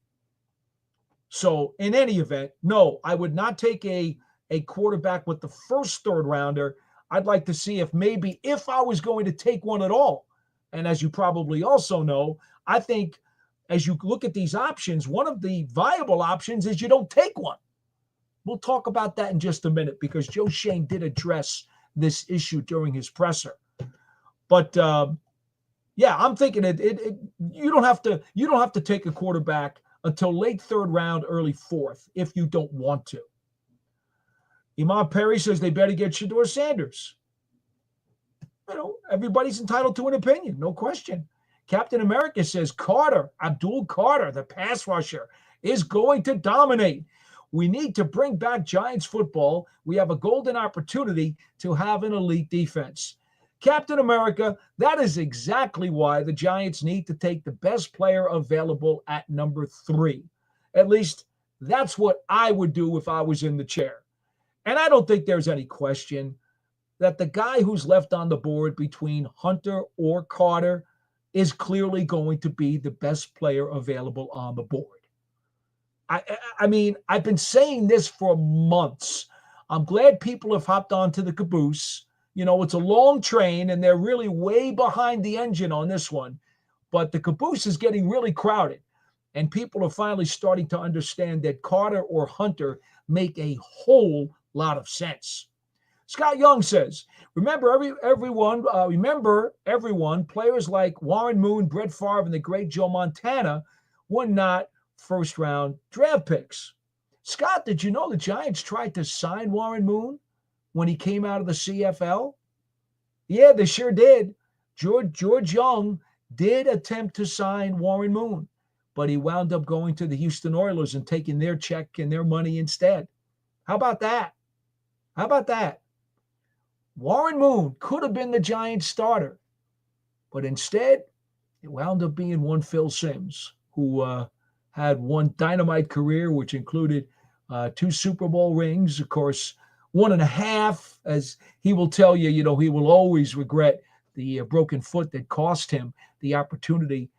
So in any event, no, I would not take a quarterback with the first third rounder. I'd like to see if I was going to take one at all. And as you probably also know, I think as you look at these options, one of the viable options is you don't take one. We'll talk about that in just a minute because Joe Schoen did address this issue during his presser. But yeah, I'm thinking you don't have to take a quarterback until late third round, early fourth, if you don't want to. Iman Perry says they better get Shedeur Sanders. Everybody's entitled to an opinion, no question. Captain America says Abdul Carter, the pass rusher, is going to dominate. We need to bring back Giants football. We have a golden opportunity to have an elite defense. Captain America, that is exactly why the Giants need to take the best player available at number 3. At least that's what I would do if I was in the chair. And I don't think there's any question that the guy who's left on the board between Hunter or Carter is clearly going to be the best player available on the board. I mean, I've been saying this for months. I'm glad people have hopped onto the caboose. It's a long train, and they're really way behind the engine on this one. But the caboose is getting really crowded, and people are finally starting to understand that Carter or Hunter make a whole lot of sense. Scott Young says, remember everyone, players like Warren Moon, Brett Favre, and the great Joe Montana were not first-round draft picks. Scott, did you know the Giants tried to sign Warren Moon when he came out of the CFL? Yeah, they sure did. George Young did attempt to sign Warren Moon, but he wound up going to the Houston Oilers and taking their check and their money instead. How about that? Warren Moon could have been the Giants starter, but instead it wound up being one Phil Simms, who had one dynamite career, which included 2 Super Bowl rings, of course, 1.5, as he will tell you, he will always regret the broken foot that cost him the opportunity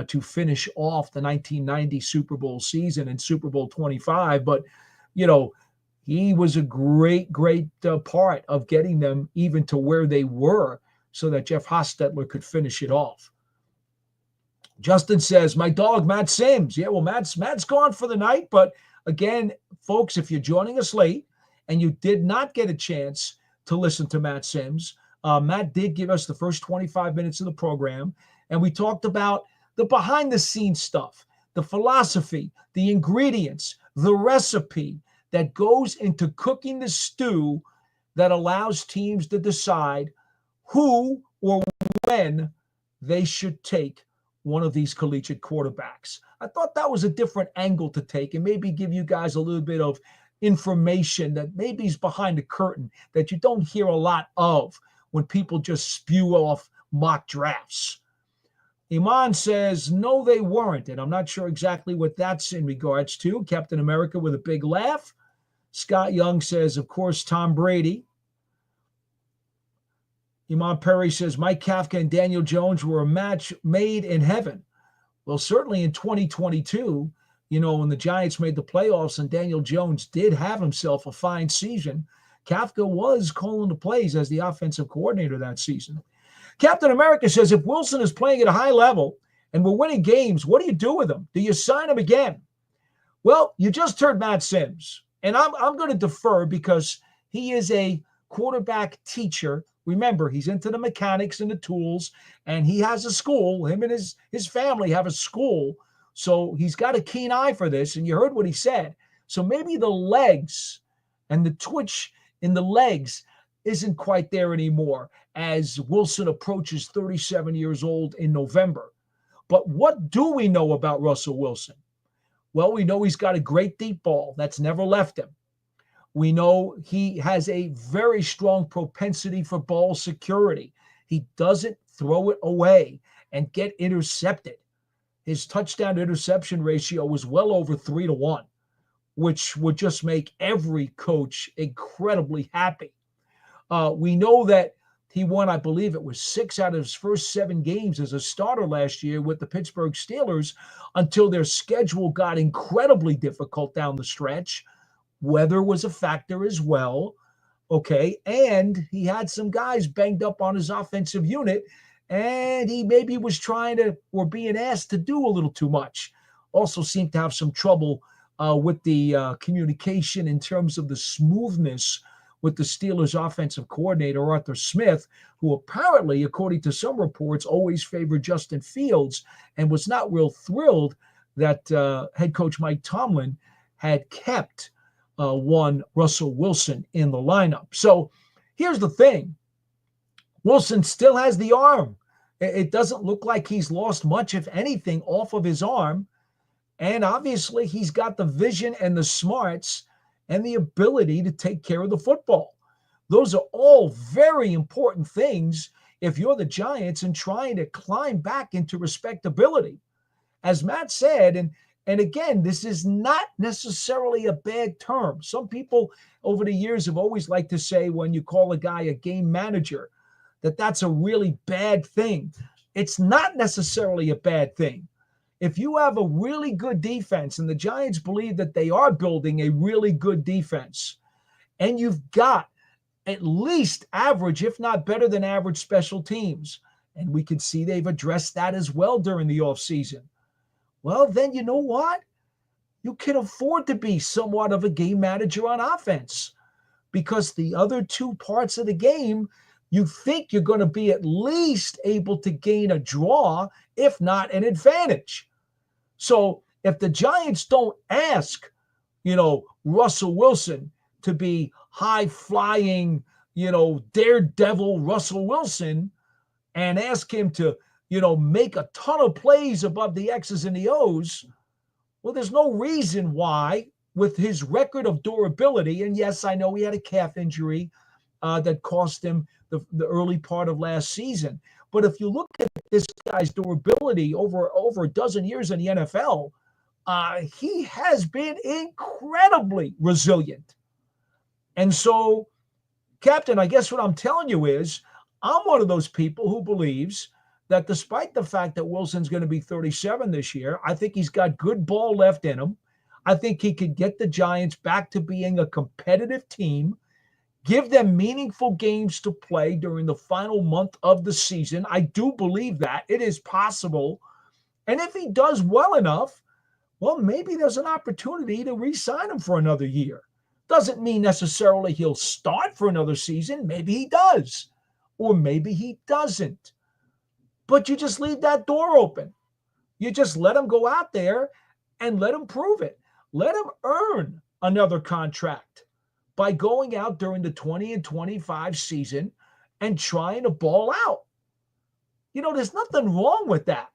to finish off the 1990 Super Bowl season and Super Bowl 25. But, he was a great part of getting them even to where they were so that Jeff Hostetler could finish it off. Justin says, my dog, Matt Sims. Yeah, well, Matt's gone for the night. But again, folks, if you're joining us late and you did not get a chance to listen to Matt Sims, Matt did give us the first 25 minutes of the program. And we talked about the behind-the-scenes stuff, the philosophy, the ingredients, the recipe that goes into cooking the stew that allows teams to decide who or when they should take one of these collegiate quarterbacks. I thought that was a different angle to take and maybe give you guys a little bit of information that maybe is behind the curtain that you don't hear a lot of when people just spew off mock drafts. Iman says, no, they weren't. And I'm not sure exactly what that's in regards to. Captain America with a big laugh. Scott Young says, of course, Tom Brady. Iman Perry says, Mike Kafka and Daniel Jones were a match made in heaven. Well, certainly in 2022, when the Giants made the playoffs and Daniel Jones did have himself a fine season, Kafka was calling the plays as the offensive coordinator that season. Captain America says, if Wilson is playing at a high level and we're winning games, what do you do with him? Do you sign him again? Well, you just heard Matt Sims, and I'm going to defer because he is a quarterback teacher. Remember, he's into the mechanics and the tools, and he has a school. Him and his family have a school, so he's got a keen eye for this, and you heard what he said. So maybe the legs and the twitch in the legs isn't quite there anymore as Wilson approaches 37 years old in November. But what do we know about Russell Wilson? Well, we know he's got a great deep ball that's never left him. We know he has a very strong propensity for ball security. He doesn't throw it away and get intercepted. his touchdown to interception ratio was well over 3-1, which would just make every coach incredibly happy. We know that he won, I believe it was 6 out of his first 7 games as a starter last year with the Pittsburgh Steelers until their schedule got incredibly difficult down the stretch. Weather was a factor as well. Okay. And he had some guys banged up on his offensive unit, and he maybe was trying to, or being asked to do a little too much. Also seemed to have some trouble with the communication in terms of the smoothness with the Steelers offensive coordinator, Arthur Smith, who apparently, according to some reports, always favored Justin Fields and was not real thrilled that head coach Mike Tomlin had kept one Russell Wilson in the lineup. So here's the thing. Wilson still has the arm. It doesn't look like he's lost much, if anything, off of his arm. And obviously he's got the vision and the smarts and the ability to take care of the football. Those are all very important things if you're the Giants and trying to climb back into respectability. As Matt said, and again, this is not necessarily a bad term. Some people over the years have always liked to say when you call a guy a game manager, that that's a really bad thing. It's not necessarily a bad thing. If you have a really good defense, and the Giants believe that they are building a really good defense, and you've got at least average, if not better than average, special teams, and we can see they've addressed that as well during the offseason, well, then you know what? You can afford to be somewhat of a game manager on offense, because the other 2 parts of the game, you think you're going to be at least able to gain a draw, if not an advantage. So if the Giants don't ask, Russell Wilson to be high-flying, daredevil Russell Wilson, and ask him to, make a ton of plays above the X's and the O's, well, there's no reason why, with his record of durability, and yes, I know he had a calf injury that cost him the early part of last season. But if you look at this guy's durability over a dozen years in the NFL, he has been incredibly resilient. And so, Captain, I guess what I'm telling you is I'm one of those people who believes that despite the fact that Wilson's going to be 37 this year, I think he's got good ball left in him. I think he could get the Giants back to being a competitive team, give them meaningful games to play during the final month of the season. I do believe that. It is possible. And if he does well enough, well, maybe there's an opportunity to re-sign him for another year. Doesn't mean necessarily he'll start for another season. Maybe he does. Or maybe he doesn't. But you just leave that door open. You just let him go out there and let him prove it. Let him earn another contract by going out during the 20 and 25 season and trying to ball out. There's nothing wrong with that.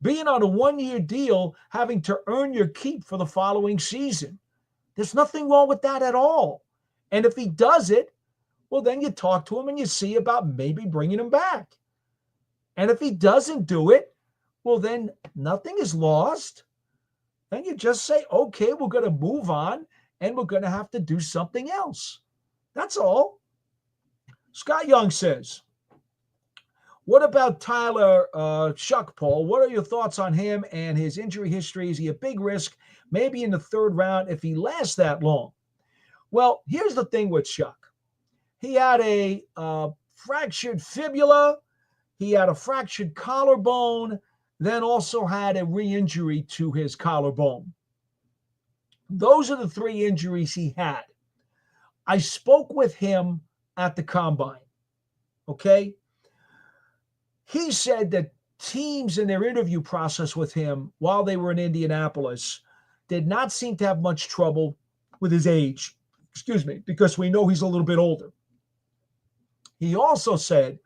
Being on a 1-year deal, having to earn your keep for the following season. There's nothing wrong with that at all. And if he does it, well, then you talk to him and you see about maybe bringing him back. And if he doesn't do it, well, then nothing is lost. Then you just say, okay, we're going to move on, and we're going to have to do something else. That's all. Scott Young says, what about Tyler Schough, Paul? What are your thoughts on him and his injury history? Is he a big risk, maybe in the 3rd round, if he lasts that long? Well, here's the thing with Schough. He had a fractured fibula. He had a fractured collarbone, then also had a re-injury to his collarbone. Those are the 3 injuries he had. I spoke with him at the Combine, okay? He said that teams in their interview process with him while they were in Indianapolis did not seem to have much trouble with his age, because we know he's a little bit older. He also said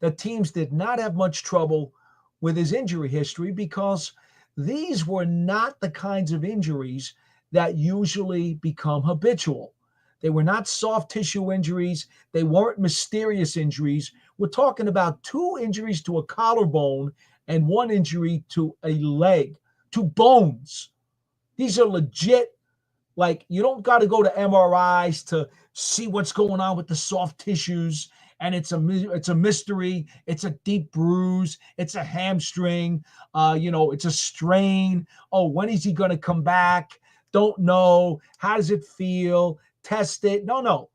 that teams did not have much trouble with his injury history because these were not the kinds of injuries that usually become habitual. They were not soft tissue injuries. They weren't mysterious injuries. We're talking about 2 injuries to a collarbone and one injury to a leg, to bones. These are legit. Like, you don't got to go to MRIs to see what's going on with the soft tissues. And it's a mystery. It's a deep bruise. It's a hamstring. It's a strain. Oh, when is he going to come back? Don't know. How does it feel? Test it. No.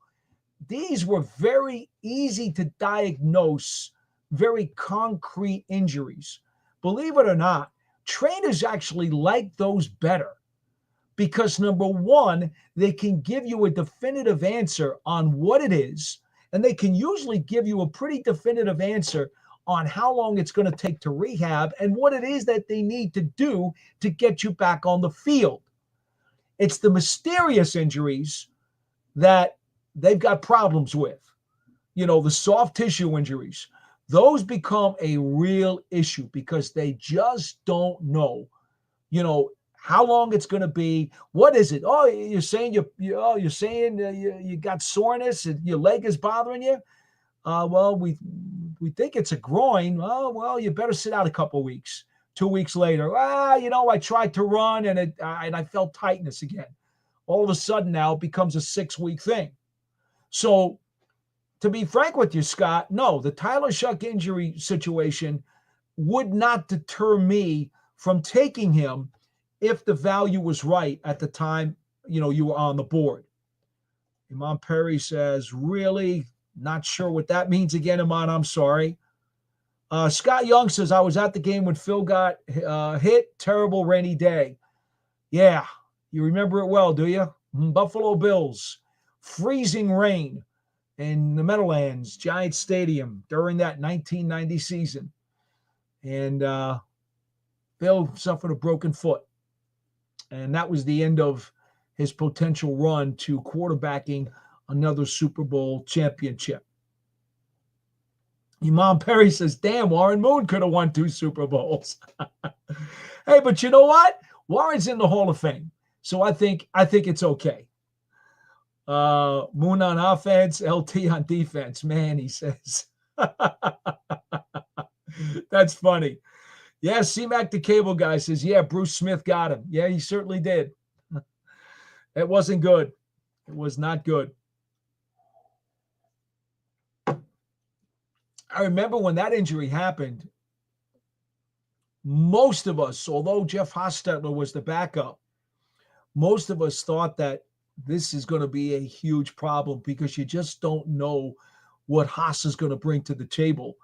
These were very easy to diagnose, very concrete injuries. Believe it or not, trainers actually like those better because, number one, they can give you a definitive answer on what it is, and they can usually give you a pretty definitive answer on how long it's going to take to rehab and what it is that they need to do to get you back on the field. It's the mysterious injuries that they've got problems with. The soft tissue injuries, those become a real issue because they just don't know, how long it's going to be. What is it? Oh, you're saying you got soreness and your leg is bothering you. Well, we think it's a groin. Oh, well, you better sit out a couple of weeks. 2 weeks later, I tried to run and I felt tightness again. All of a sudden now it becomes a 6-week thing. So, to be frank with you, Scott, no, the Tyler Schough injury situation would not deter me from taking him if the value was right at the time, you were on the board. Imam Perry says, really? Not sure what that means again, Iman. I'm sorry. Scott Young says, I was at the game when Phil got hit. Terrible rainy day. Yeah, you remember it well, do you? Buffalo Bills. Freezing rain in the Meadowlands, Giants Stadium during that 1990 season. And Phil suffered a broken foot. And that was the end of his potential run to quarterbacking another Super Bowl championship. Imam Perry says, damn, Warren Moon could have won 2 Super Bowls. Hey, but you know what? Warren's in the Hall of Fame. So I think it's okay. Moon on offense, LT on defense. Man, he says. That's funny. Yeah, C-Mac the cable guy says, yeah, Bruce Smith got him. Yeah, he certainly did. It wasn't good. It was not good. I remember when that injury happened, most of us, although Jeff Hostetler was the backup, most of us thought that this is going to be a huge problem because you just don't know what Haas is going to bring to the table.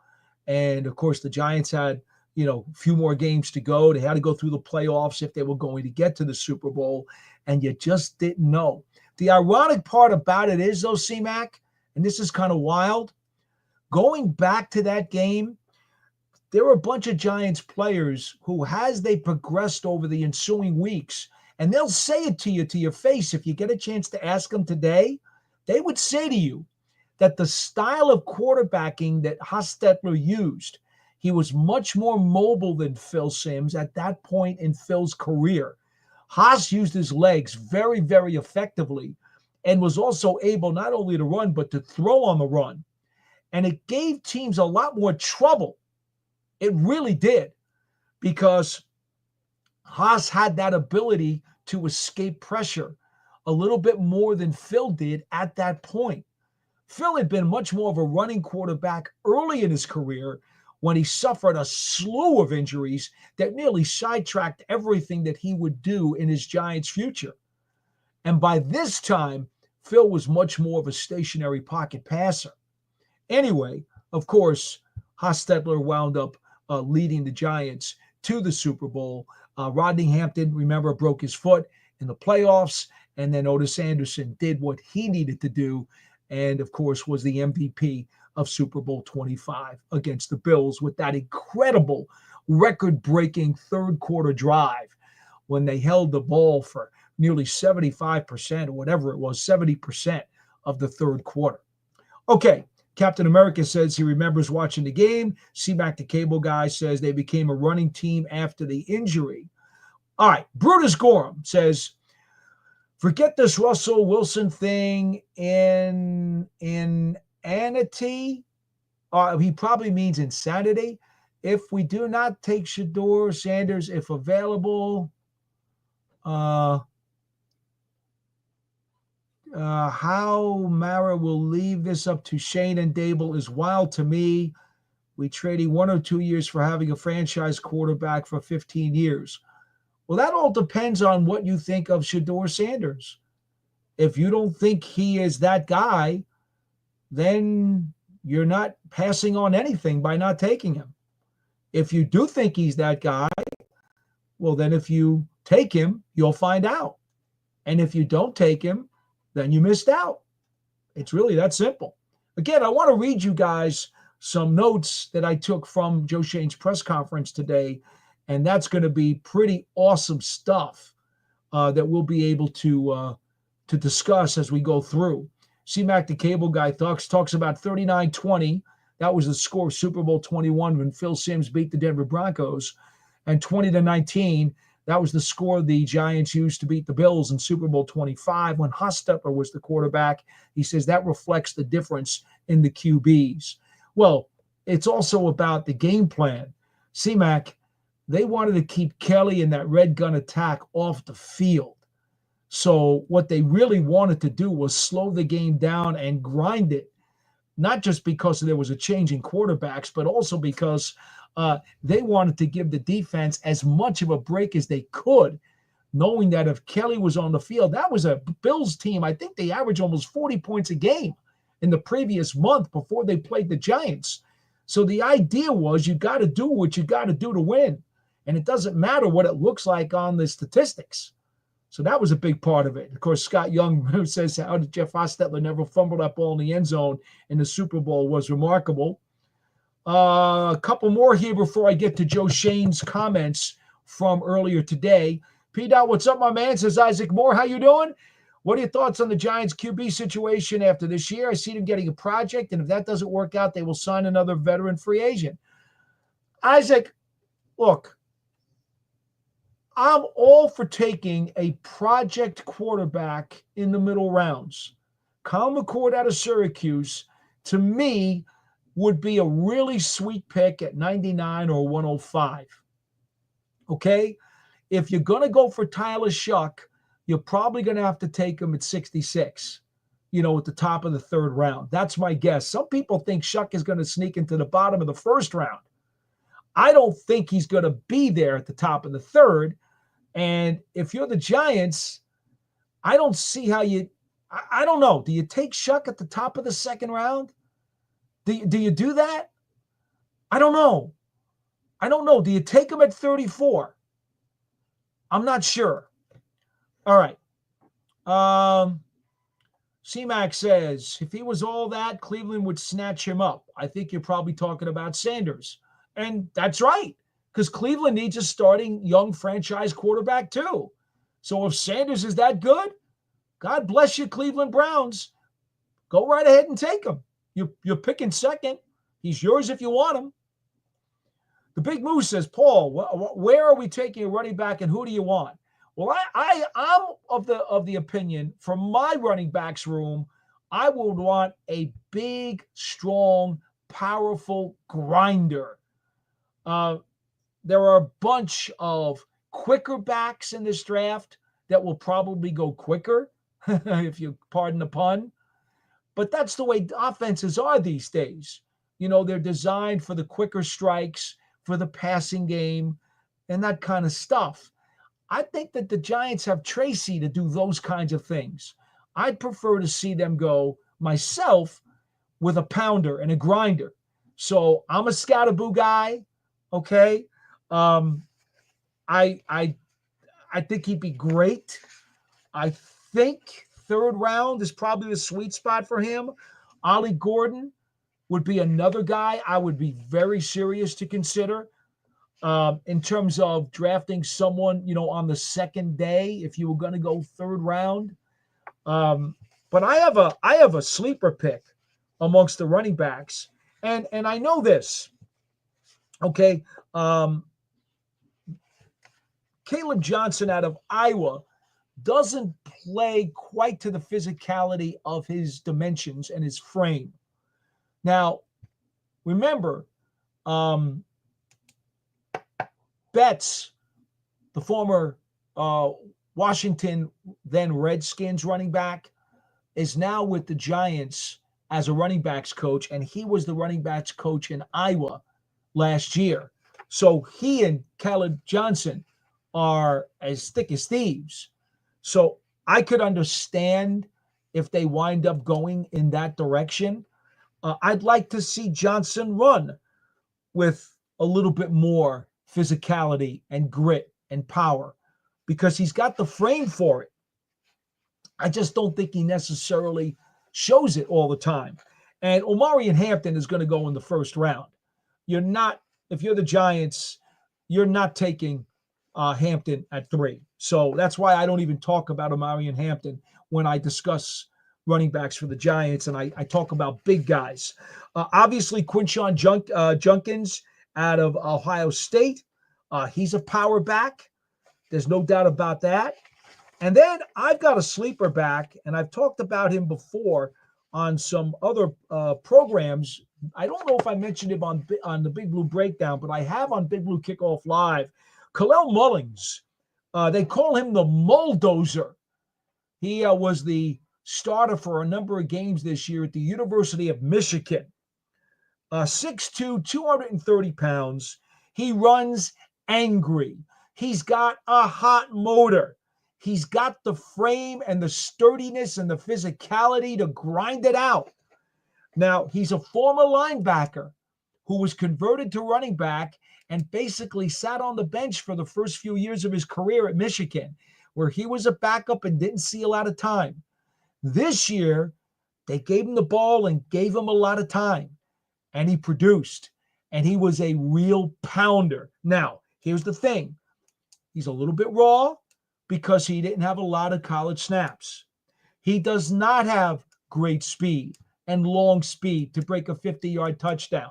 And, of course, the Giants had, a few more games to go. They had to go through the playoffs if they were going to get to the Super Bowl, and you just didn't know. The ironic part about it is, though, C-Mac, and this is kind of wild, going back to that game, there were a bunch of Giants players who, as they progressed over the ensuing weeks, and they'll say it to you to your face if you get a chance to ask them today, they would say to you that the style of quarterbacking that Hostetler used, he was much more mobile than Phil Simms at that point in Phil's career. Haas used his legs very, very effectively and was also able not only to run, but to throw on the run. And it gave teams a lot more trouble. It really did, because Haas had that ability to escape pressure a little bit more than Phil did at that point. Phil had been much more of a running quarterback early in his career when he suffered a slew of injuries that nearly sidetracked everything that he would do in his Giants future. And by this time, Phil was much more of a stationary pocket passer. Anyway, of course, Hostetler wound up leading the Giants to the Super Bowl. Rodney Hampton, remember, broke his foot in the playoffs, and then Otis Anderson did what he needed to do, and, of course, was the MVP of Super Bowl 25 against the Bills with that incredible record-breaking third-quarter drive when they held the ball for nearly 75% or whatever it was, 70% of the third quarter. Okay, Captain America says he remembers watching the game. C-Mac the cable guy says they became a running team after the injury. All right, Brutus Gorham says, forget this Russell Wilson thing in insanity. He probably means insanity. if we do not take Shedeur Sanders, if available, how Mara will leave this up to Shane and Dable is wild to me. We trading 1 or 2 years for having a franchise quarterback for 15 years. Well, that all depends on what you think of Shedeur Sanders. If you don't think he is that guy, then you're not passing on anything by not taking him. If you do think he's that guy, well, then if you take him, you'll find out. And if you don't take him, then you missed out. It's really that simple. Again, I want to read you guys some notes that I took from Joe Schoen's press conference today, and that's going to be pretty awesome stuff that we'll be able to discuss as we go through. C-Mac, the cable guy, talks about 39-20. That was the score of Super Bowl 21 when Phil Simms beat the Denver Broncos. And 20-19, that was the score the Giants used to beat the Bills in Super Bowl 25 when Hostetler was the quarterback. He says that reflects the difference in the QBs. Well, it's also about the game plan. C-Mac, they wanted to keep Kelly and that red gun attack off the field. So what they really wanted to do was slow the game down and grind it, not just because there was a change in quarterbacks, but also because they wanted to give the defense as much of a break as they could, knowing that if Kelly was on the field, that was a Bills team. I think they averaged almost 40 points a game in the previous month before they played the Giants. So the idea was you got to do what you got to do to win. And it doesn't matter what it looks like on the statistics. So that was a big part of it. Of course, Scott Young says, how did Jeff Hostetler never fumble that ball in the end zone in the Super Bowl was remarkable. A couple more here before I get to Joe Schoen's comments from earlier today. P-Dot, what's up, my man? Says Isaac Moore. How you doing? What are your thoughts on the Giants QB situation after this year? I see them getting a project, and if that doesn't work out, they will sign another veteran free agent. Isaac, look, I'm all for taking a project quarterback in the middle rounds. Kyle McCord out of Syracuse, to me, would be a really sweet pick at 99 or 105. Okay? If you're going to go for Tyler Schough, you're probably going to have to take him at 66, at the top of the third round. That's my guess. Some people think Schough is going to sneak into the bottom of the first round. I don't think he's going to be there at the top of the third. And if you're the Giants, I don't see how I don't know. Do you take Schough at the top of the second round? Do you do that? I don't know. Do you take him at 34? I'm not sure. All right. C-Mac says, if he was all that, Cleveland would snatch him up. I think you're probably talking about Sanders. And that's right, because Cleveland needs a starting young franchise quarterback too. So if Sanders is that good, God bless you, Cleveland Browns. Go right ahead and take him. You're picking second. He's yours if you want him. The Big Moose says, Paul, where are we taking a running back and who do you want? Well, I'm of the opinion, from my running backs room, I would want a big, strong, powerful grinder. There are a bunch of quicker backs in this draft that will probably go quicker, if you pardon the pun. But that's the way offenses are these days. They're designed for the quicker strikes, for the passing game, and that kind of stuff. I think that the Giants have Tracy to do those kinds of things. I'd prefer to see them go, myself, with a pounder and a grinder. So I'm a Scatterboo guy, okay? I think he'd be great. I think third round is probably the sweet spot for him. Ollie Gordon would be another guy I would be very serious to consider in terms of drafting someone, on the second day if you were going to go third round. But I have a sleeper pick amongst the running backs, and I know this. Okay, Caleb Johnson out of Iowa doesn't play quite to the physicality of his dimensions and his frame. Now, remember, Betts, the former Washington then Redskins running back, is now with the Giants as a running backs coach, and he was the running backs coach in Iowa last year. So he and Caleb Johnson are as thick as thieves. So I could understand if they wind up going in that direction. I'd like to see Johnson run with a little bit more physicality and grit and power because he's got the frame for it. I just don't think he necessarily shows it all the time. And Omarion Hampton is going to go in the first round. If you're the Giants, you're not taking Hampton at 3. So that's why I don't even talk about Omarion Hampton when I discuss running backs for the Giants, and I talk about big guys. Obviously, Quinshawn Junkins out of Ohio State. He's a power back. There's no doubt about that. And then I've got a sleeper back, and I've talked about him before on some other programs. I don't know if I mentioned him on the Big Blue Breakdown, but I have on Big Blue Kickoff Live. Kalel Mullings. They call him the Mulldozer. He was the starter for a number of games this year at the University of Michigan. 6'2", 230 pounds. He runs angry. He's got a hot motor. He's got the frame and the sturdiness and the physicality to grind it out. Now, he's a former linebacker who was converted to running back and basically sat on the bench for the first few years of his career at Michigan, where he was a backup and didn't see a lot of time. This year, they gave him the ball and gave him a lot of time, and he produced, and he was a real pounder. Now, here's the thing. He's a little bit raw because he didn't have a lot of college snaps. He does not have great speed and long speed to break a 50-yard touchdown.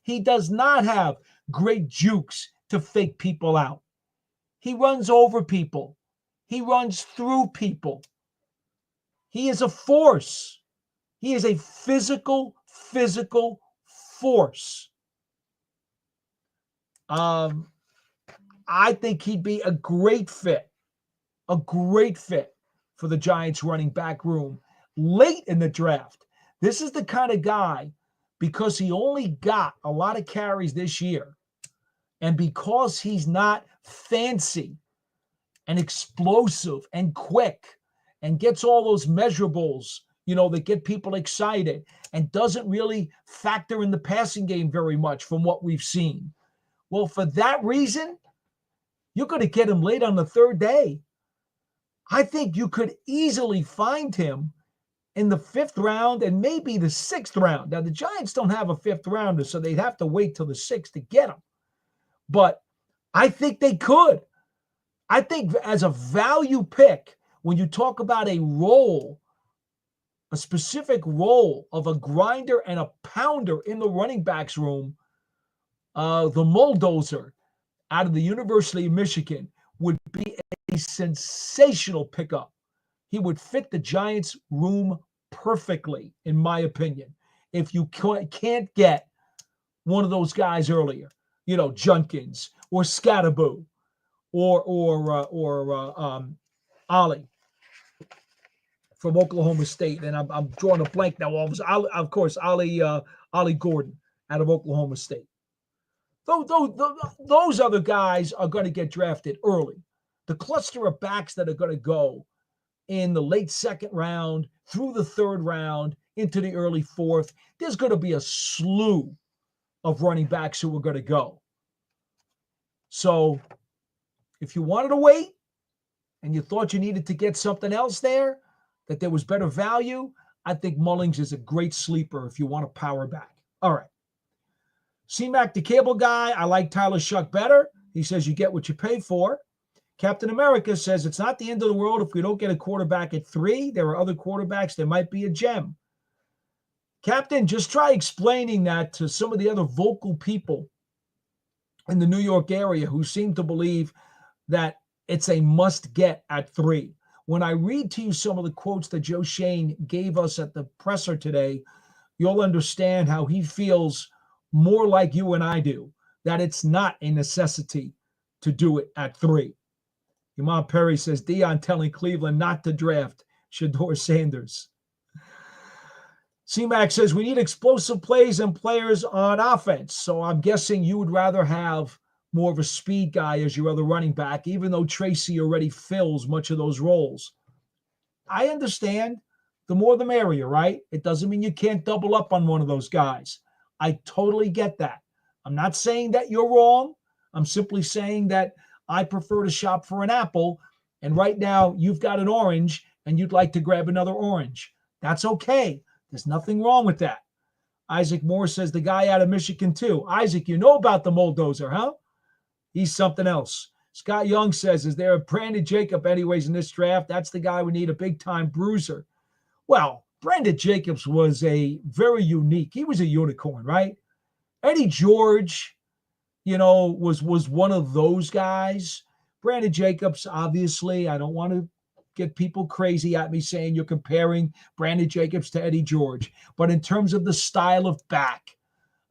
He does not have great jukes to fake people out. He runs over people. He runs through people. He is a force. He is a physical force. I think he'd be a great fit for the Giants running back room late in the draft. This is the kind of guy, because he only got a lot of carries this year, and because he's not fancy and explosive and quick and gets all those measurables, that get people excited and doesn't really factor in the passing game very much from what we've seen. Well, for that reason, you're going to get him late on the third day. I think you could easily find him in the 5th round and maybe the 6th round. Now, the Giants don't have a 5th rounder, so they'd have to wait till the 6th to get him. But I think they could. I think as a value pick, when you talk about a specific role of a grinder and a pounder in the running backs room, the Mulldozer out of the University of Michigan would be a sensational pickup. He would fit the Giants room perfectly, in my opinion. If you can't get one of those guys earlier, Junkins or Thibodeau or Ali from Oklahoma State, and I'm drawing a blank now. Of course, Ali Gordon out of Oklahoma State. Those other guys are going to get drafted early. The cluster of backs that are going to go in the late 2nd round through the 3rd round into the early 4th, there's going to be a slew of running backs who are going to go. So if you wanted to wait and you thought you needed to get something else there, that there was better value, I think Mullings is a great sleeper if you want to power back. All right. C-Mac, the cable guy, I like Tyler Shuck better. He says you get what you pay for. Captain America says it's not the end of the world if we don't get a quarterback at 3. There are other quarterbacks. There might be a gem. Captain, just try explaining that to some of the other vocal people in the New York area who seem to believe that it's a must-get at 3. When I read to you some of the quotes that Joe Schoen gave us at the presser today, you'll understand how he feels more like you and I do, that it's not a necessity to do it at 3. Imam Perry says, Dion telling Cleveland not to draft Shedeur Sanders. C-Mac says, we need explosive plays and players on offense. So I'm guessing you would rather have more of a speed guy as your other running back, even though Tracy already fills much of those roles. I understand. The more the merrier, right? It doesn't mean you can't double up on one of those guys. I totally get that. I'm not saying that you're wrong. I'm simply saying that I prefer to shop for an apple, and right now you've got an orange and you'd like to grab another orange. That's okay. There's nothing wrong with that. Isaac Moore says the guy out of Michigan too. Isaac, you know about the Bulldozer, huh? He's something else. Scott Young says, is there a Brandon Jacob anyways in this draft? That's the guy we need, a big-time bruiser. Well, Brandon Jacobs was a very unique. He was a unicorn, right? Eddie George, was one of those guys. Brandon Jacobs, obviously, I don't want to get people crazy at me saying you're comparing Brandon Jacobs to Eddie George. But in terms of the style of back,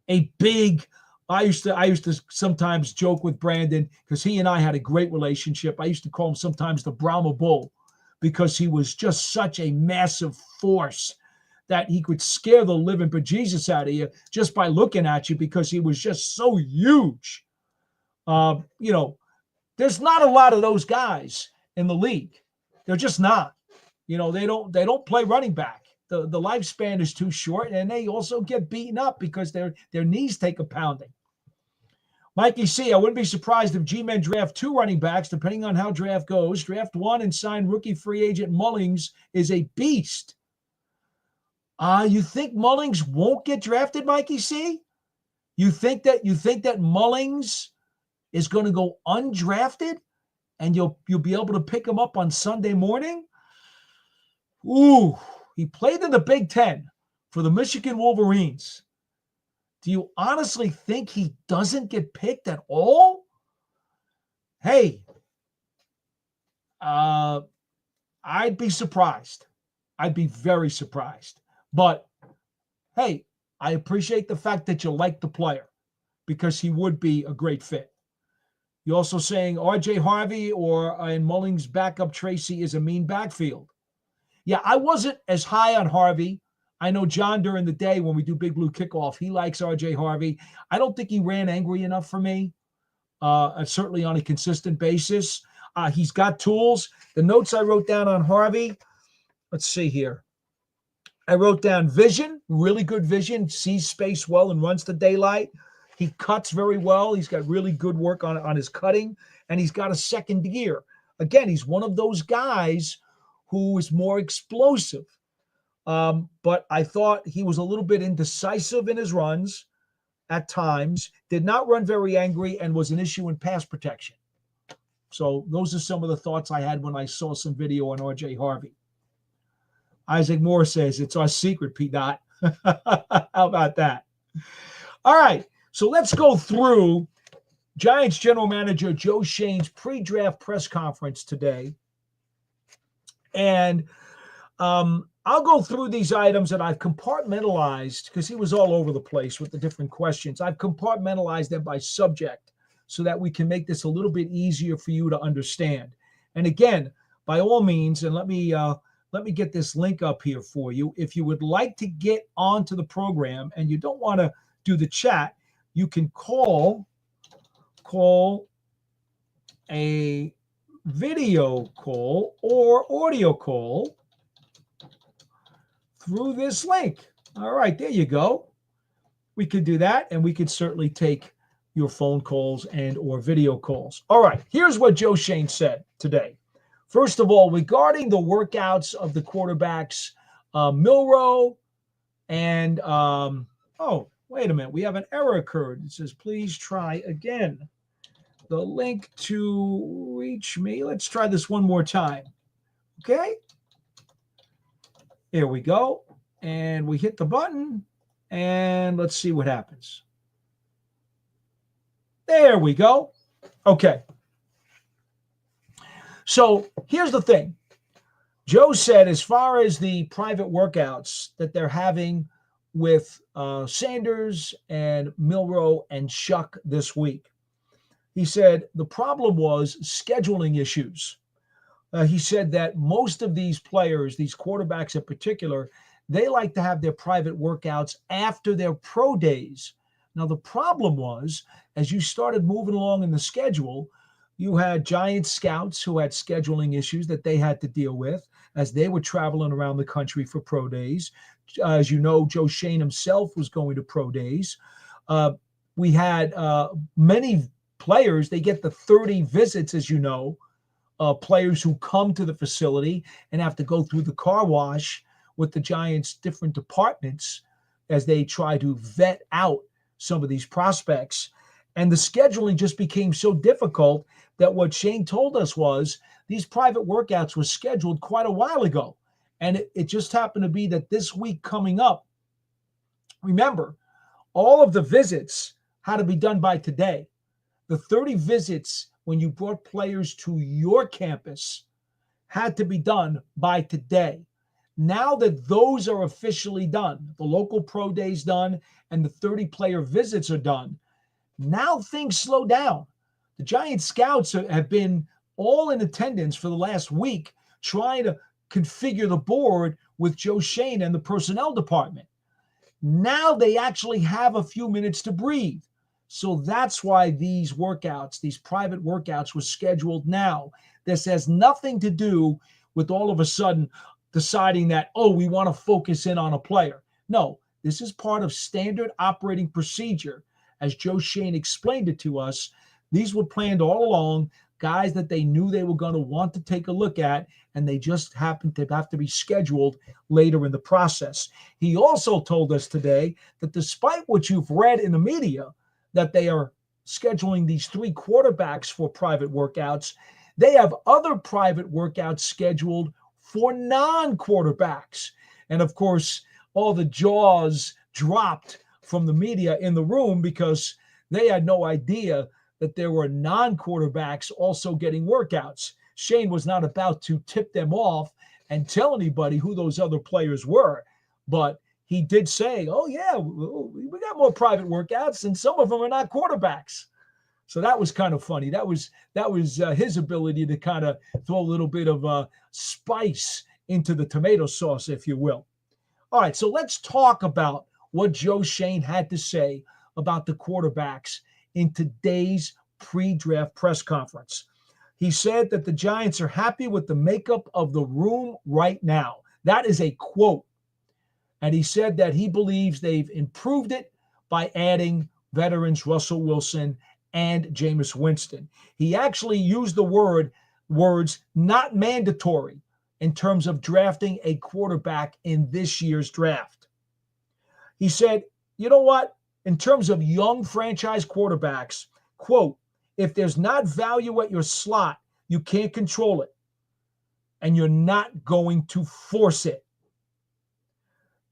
a big, I used to sometimes joke with Brandon because he and I had a great relationship. I used to call him sometimes the Brahma Bull because he was just such a massive force that he could scare the living bejesus out of you just by looking at you because he was just so huge. There's not a lot of those guys in the league. They're just not. They don't play running back. The lifespan is too short, and they also get beaten up because their knees take a pounding. Mikey C, I wouldn't be surprised if G-Men draft 2 running backs, depending on how draft goes. Draft 1 and sign rookie free agent Mullings is a beast. You think Mullings won't get drafted, Mikey C? You think that Mullings is going to go undrafted and you'll be able to pick him up on Sunday morning? Ooh, he played in the Big Ten for the Michigan Wolverines. Do you honestly think he doesn't get picked at all? Hey, I'd be surprised. I'd be very surprised. But, hey, I appreciate the fact that you like the player because he would be a great fit. You're also saying R.J. Harvey and Mullings' backup Tracy is a mean backfield. Yeah, I wasn't as high on Harvey. I know John during the day when we do Big Blue Kickoff, he likes R.J. Harvey. I don't think he ran angry enough for me, certainly on a consistent basis. He's got tools. The notes I wrote down on Harvey, let's see here. I wrote down vision, really good vision, sees space well and runs to daylight. He cuts very well. He's got really good work on his cutting, and he's got a second gear. Again, he's one of those guys who is more explosive. But I thought he was a little bit indecisive in his runs at times, did not run very angry, and was an issue in pass protection. So those are some of the thoughts I had when I saw some video on R.J. Harvey. Isaac Moore says, it's our secret, P-Dot. How about that? All right, so let's go through Giants general manager Joe Schoen's pre-draft press conference today. And I'll go through these items that I've compartmentalized because he was all over the place with the different questions. I've compartmentalized them by subject so that we can make this a little bit easier for you to understand. And again, by all means, and let me get this link up here for you. If you would like to get onto the program and you don't want to do the chat, you can call a video call or audio call through this link. All right, there you go. We could do that, and we could certainly take your phone calls and or video calls. All right, here's what Joe Schoen said today. First of all, regarding the workouts of the quarterbacks, Milroe and, oh, wait a minute. We have an error occurred. It says, please try again. The link to reach me. Let's try this one more time. Okay. Here we go. And we hit the button. And let's see what happens. There we go. Okay. So here's the thing. Joe said as far as the private workouts that they're having with Sanders and Milroe and Schough this week, He said the problem was scheduling issues. He said that most of these players, these quarterbacks in particular, they like to have their private workouts after their pro days. Now, the problem was, as you started moving along in the schedule, you had Giants scouts who had scheduling issues that they had to deal with as they were traveling around the country for pro days. As you know, Joe Schoen himself was going to pro days. We had many players, they get the 30 visits, as you know, players who come to the facility and have to go through the car wash with the Giants' different departments as they try to vet out some of these prospects. And the scheduling just became so difficult that what Shane told us was these private workouts were scheduled quite a while ago. And it just happened to be that this week coming up, remember, all of the visits had to be done by today. The 30 visits when you brought players to your campus had to be done by today. Now that those are officially done, the local pro days done, and the 30 player visits are done, now things slow down. The Giant scouts have been all in attendance for the last week trying to configure the board with Joe Schoen and the personnel department. Now they actually have a few minutes to breathe. So that's why these workouts, these private workouts, were scheduled now. This has nothing to do with all of a sudden deciding that, oh, we want to focus in on a player. No, this is part of standard operating procedure. As Joe Schoen explained it to us, these were planned all along, guys that they knew they were going to want to take a look at, and they just happened to have to be scheduled later in the process. He also told us today that despite what you've read in the media, that they are scheduling these 3 quarterbacks for private workouts, they have other private workouts scheduled for non-quarterbacks. And of course, all the jaws dropped from the media in the room because they had no idea that there were non-quarterbacks also getting workouts. Shane was not about to tip them off and tell anybody who those other players were, but he did say, oh yeah, we got more private workouts and some of them are not quarterbacks. So that was kind of funny. That was his ability to kind of throw a little bit of spice into the tomato sauce, if you will. All right, so let's talk about what Joe Schoen had to say about the quarterbacks in today's pre-draft press conference. He said that the Giants are happy with the makeup of the room right now. That is a quote. And he said that he believes they've improved it by adding veterans Russell Wilson and Jameis Winston. He actually used the words not mandatory in terms of drafting a quarterback in this year's draft. He said, you know what? In terms of young franchise quarterbacks, quote, if there's not value at your slot, you can't control it. And you're not going to force it.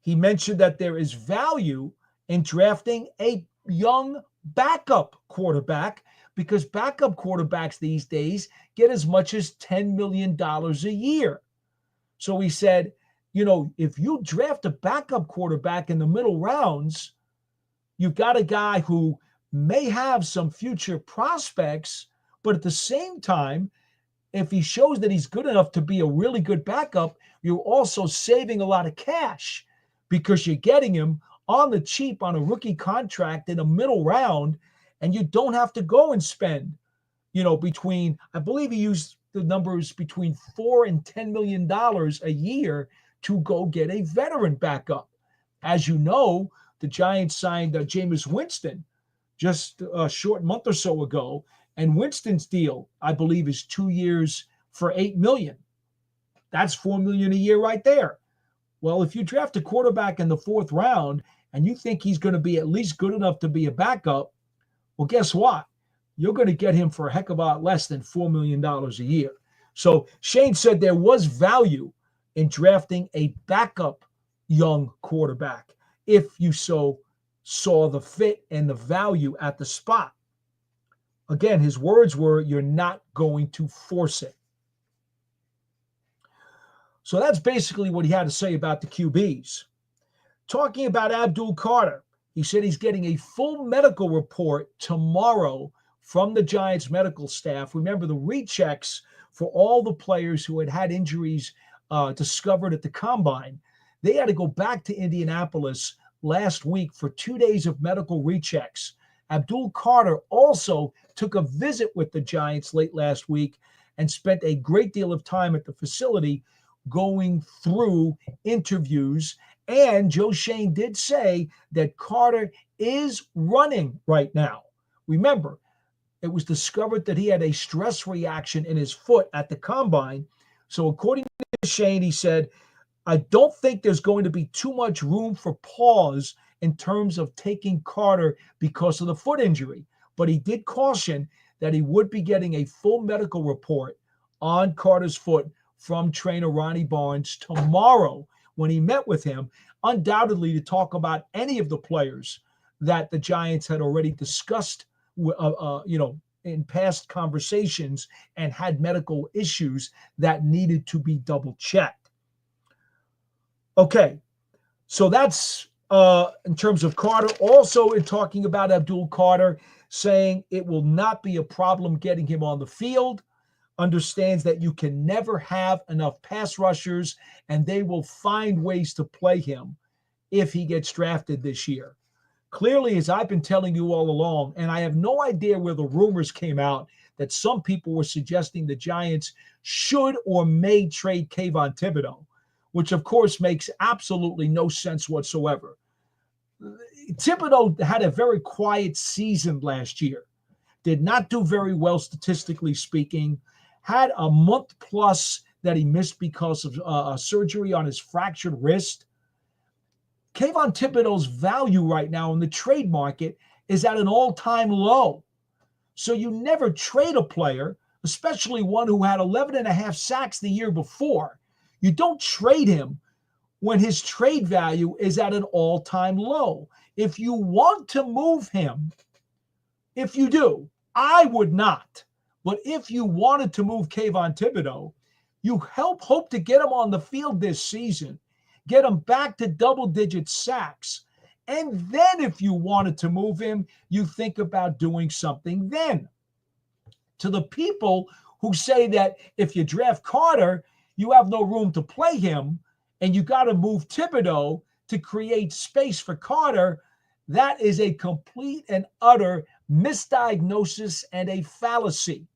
He mentioned that there is value in drafting a young backup quarterback because backup quarterbacks these days get as much as $10 million a year. So he said, you know, if you draft a backup quarterback in the middle rounds, you've got a guy who may have some future prospects, but at the same time, if he shows that he's good enough to be a really good backup, you're also saving a lot of cash because you're getting him on the cheap on a rookie contract in a middle round, and you don't have to go and spend, between, I believe he used the numbers between $4 and $10 million a year to go get a veteran backup. As you know, the Giants signed Jameis Winston just a short month or so ago, and Winston's deal, I believe, is 2 years for $8 million. That's $4 million a year right there. Well, if you draft a quarterback in the 4th round and you think he's going to be at least good enough to be a backup, well, guess what? You're going to get him for a heck of a lot less than $4 million a year. So Shane said there was value in drafting a backup young quarterback if you so saw the fit and the value at the spot. Again, his words were, you're not going to force it. So that's basically what he had to say about the QBs. Talking about Abdul Carter, he said he's getting a full medical report tomorrow from the Giants medical staff. Remember, the rechecks for all the players who had injuries discovered at the combine, they had to go back to Indianapolis last week for 2 days of medical rechecks. Abdul Carter also took a visit with the Giants late last week and spent a great deal of time at the facility going through interviews. And Joe Schoen did say that Carter is running right now. Remember, it was discovered that he had a stress reaction in his foot at the combine. So according to Schoen, he said, I don't think there's going to be too much room for pause in terms of taking Carter because of the foot injury. But he did caution that he would be getting a full medical report on Carter's foot from trainer Ronnie Barnes tomorrow when he met with him, undoubtedly to talk about any of the players that the Giants had already discussed, in past conversations and had medical issues that needed to be double checked. Okay, so that's in terms of Carter. Also, in talking about Abdul Carter, saying it will not be a problem getting him on the field, understands that you can never have enough pass rushers, and they will find ways to play him if he gets drafted this year. Clearly, as I've been telling you all along, and I have no idea where the rumors came out that some people were suggesting the Giants should or may trade Kayvon Thibodeau, which of course makes absolutely no sense whatsoever. Thibodeau had a very quiet season last year, did not do very well statistically speaking, had a month plus that he missed because of surgery on his fractured wrist. Kayvon Thibodeau's value right now in the trade market is at an all-time low. So you never trade a player, especially one who had 11 and a half sacks the year before. You don't trade him when his trade value is at an all-time low. If you want to move him, if you do, I would not. But if you wanted to move Kayvon Thibodeau, you hope to get him on the field this season, get him back to double-digit sacks. And then if you wanted to move him, you think about doing something then. To the people who say that if you draft Carter, you have no room to play him, and you got to move Thibodeau to create space for Carter, that is a complete and utter misdiagnosis and a fallacy.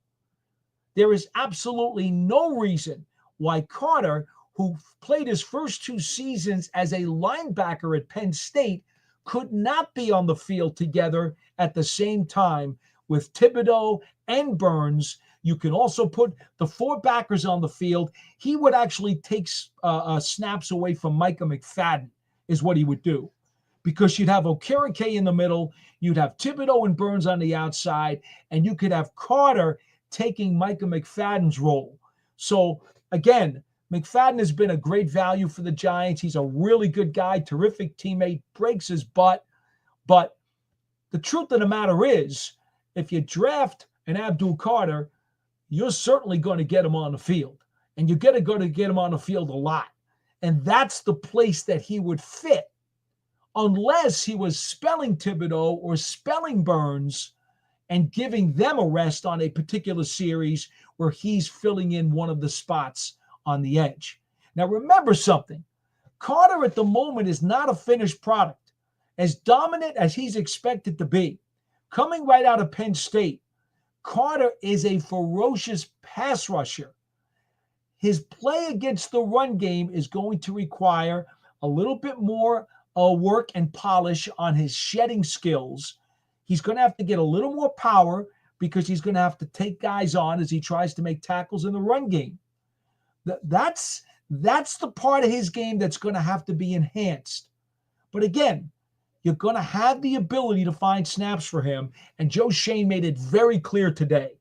There is absolutely no reason why Carter, who played his first 2 seasons as a linebacker at Penn State, could not be on the field together at the same time with Thibodeau and Burns. You can also put the 4 backers on the field. He would actually take snaps away from Micah McFadden, is what he would do. Because you'd have Okereke in the middle, you'd have Thibodeau and Burns on the outside, and you could have Carter taking Micah McFadden's role. So, again, McFadden has been a great value for the Giants. He's a really good guy, terrific teammate, breaks his butt. But the truth of the matter is, if you draft an Abdul Carter, you're certainly going to get him on the field. And you're going to get him on the field a lot. And that's the place that he would fit, unless he was spelling Thibodeau or spelling Burns and giving them a rest on a particular series where he's filling in one of the spots on the edge. Now, remember something. Carter at the moment is not a finished product. As dominant as he's expected to be, coming right out of Penn State, Carter is a ferocious pass rusher. His play against the run game is going to require a little bit more work and polish on his shedding skills. He's going to have to get a little more power because he's going to have to take guys on as he tries to make tackles in the run game. That's the part of his game that's going to have to be enhanced. But again, you're going to have the ability to find snaps for him. And Joe Schoen made it very clear today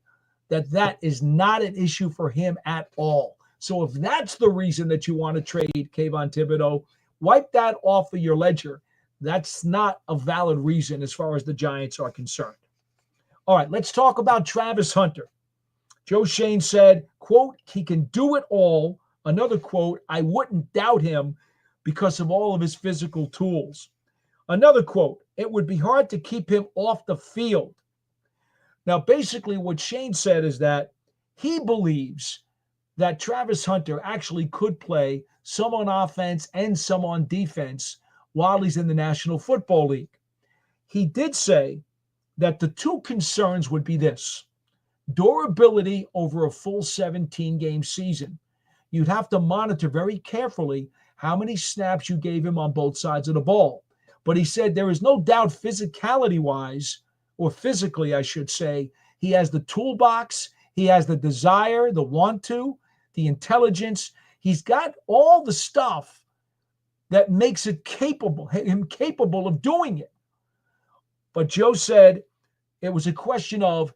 that that is not an issue for him at all. So if that's the reason that you want to trade Kayvon Thibodeau, wipe that off of your ledger. That's not a valid reason as far as the Giants are concerned. All right, let's talk about Travis Hunter. Joe Schoen said, quote, he can do it all. Another quote, I wouldn't doubt him because of all of his physical tools. Another quote, it would be hard to keep him off the field. Now, basically, what Shane said is that he believes that Travis Hunter actually could play some on offense and some on defense while he's in the National Football League. He did say that the two concerns would be this: durability over a full 17-game season. You'd have to monitor very carefully how many snaps you gave him on both sides of the ball. But he said there is no doubt physicality-wise, or physically, I should say, he has the toolbox, he has the desire, the want to, the intelligence. He's got all the stuff that makes him capable of doing it. But Joe said it was a question of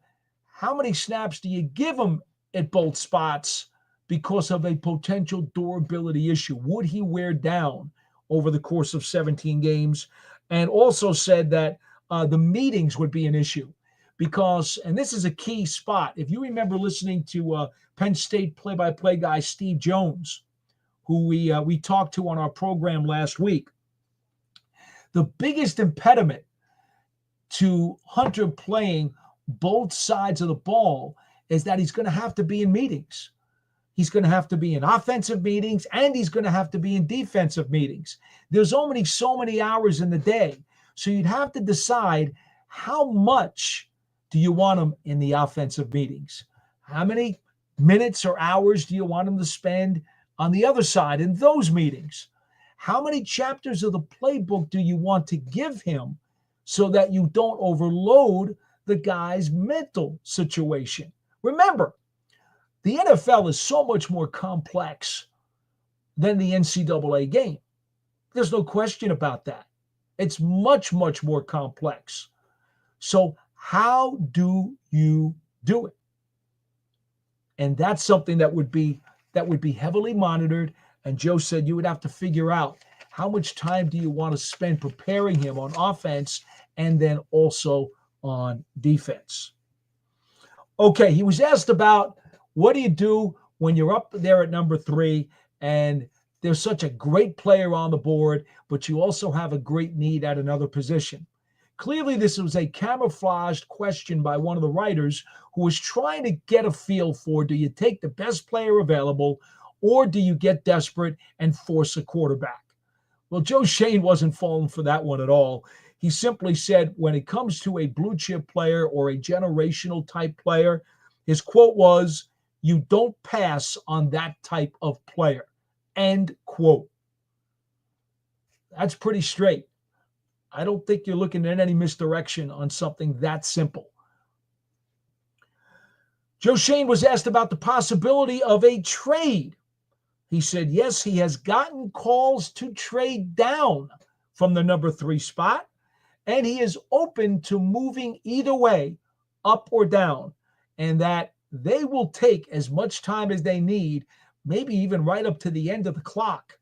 how many snaps do you give him at both spots because of a potential durability issue? Would he wear down over the course of 17 games? And also said that the meetings would be an issue because, and this is a key spot, if you remember listening to Penn State play-by-play guy Steve Jones, who we talked to on our program last week, the biggest impediment to Hunter playing both sides of the ball is that he's going to have to be in meetings. He's going to have to be in offensive meetings and he's going to have to be in defensive meetings. There's only so many hours in the day. So you'd have to decide how much do you want him in the offensive meetings? How many minutes or hours do you want him to spend on the other side in those meetings? How many chapters of the playbook do you want to give him so that you don't overload the guy's mental situation? Remember, the NFL is so much more complex than the NCAA game. There's no question about that. It's much, much more complex. So how do you do it? And that's something that would be heavily monitored. And Joe said you would have to figure out how much time do you want to spend preparing him on offense and then also on defense. Okay, he was asked about what do you do when you're up there at number 3 and there's such a great player on the board, but you also have a great need at another position. Clearly, this was a camouflaged question by one of the writers who was trying to get a feel for, do you take the best player available or do you get desperate and force a quarterback? Well, Joe Schoen wasn't falling for that one at all. He simply said when it comes to a blue chip player or a generational type player, his quote was, "You don't pass on that type of player." End quote. That's pretty straight. I don't think you're looking at any misdirection on something that simple. Joe Schoen was asked about the possibility of a trade. He said, yes, he has gotten calls to trade down from the number 3 spot, and he is open to moving either way, up or down, and that they will take as much time as they need, maybe even right up to the end of the clock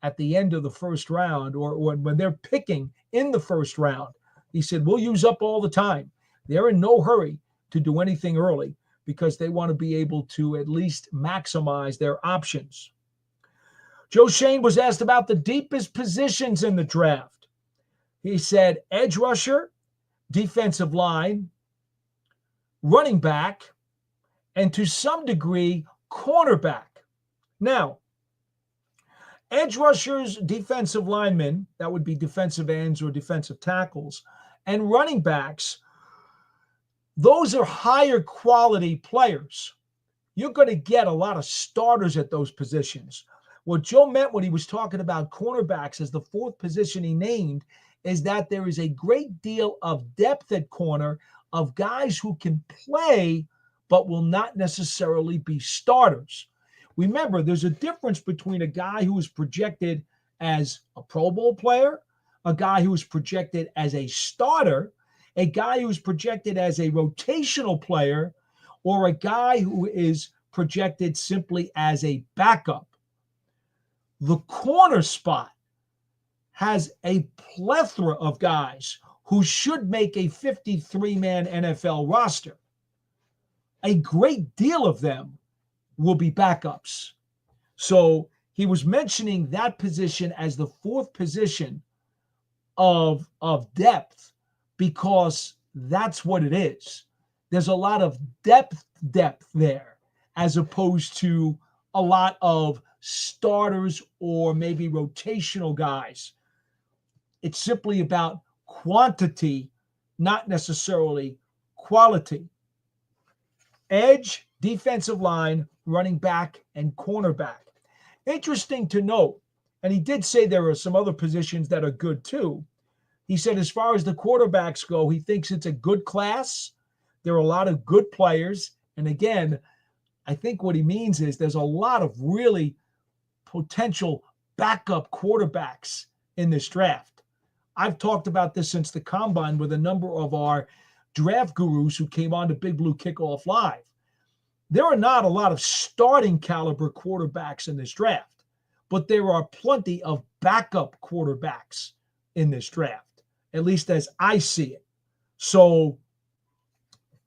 at the end of the first round or when they're picking in the first round. He said, we'll use up all the time. They're in no hurry to do anything early because they want to be able to at least maximize their options. Joe Schoen was asked about the deepest positions in the draft. He said edge rusher, defensive line, running back, and to some degree, cornerback. Now, edge rushers, defensive linemen, that would be defensive ends or defensive tackles, and running backs, those are higher quality players. You're going to get a lot of starters at those positions. What Joe meant when he was talking about cornerbacks as the 4th position he named is that there is a great deal of depth at corner of guys who can play but will not necessarily be starters. Remember, there's a difference between a guy who is projected as a Pro Bowl player, a guy who is projected as a starter, a guy who is projected as a rotational player, or a guy who is projected simply as a backup. The corner spot has a plethora of guys who should make a 53-man NFL roster. A great deal of them will be backups. So he was mentioning that position as the 4th position of depth because that's what it is. there's a lot of depth there, as opposed to a lot of starters or maybe rotational guys. It's simply about quantity, not necessarily quality. Edge, defensive line, running back, and cornerback. Interesting to note, and he did say there are some other positions that are good too. He said as far as the quarterbacks go, he thinks it's a good class. There are a lot of good players. And again, I think what he means is there's a lot of really potential backup quarterbacks in this draft. I've talked about this since the combine with a number of our draft gurus who came on to Big Blue Kickoff Live. There are not a lot of starting caliber quarterbacks in this draft, but there are plenty of backup quarterbacks in this draft, at least as I see it. So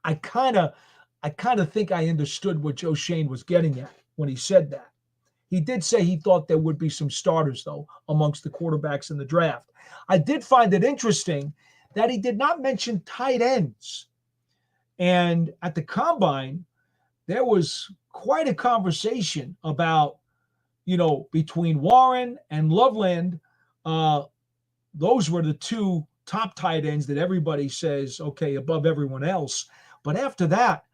I kind of think I understood what Joe Schoen was getting at when he said that. He did say he thought there would be some starters, though, amongst the quarterbacks in the draft. I did find it interesting that he did not mention tight ends. And at the combine, there was quite a conversation about, between Warren and Loveland. Those were the two top tight ends that everybody says, okay, above everyone else. But after that,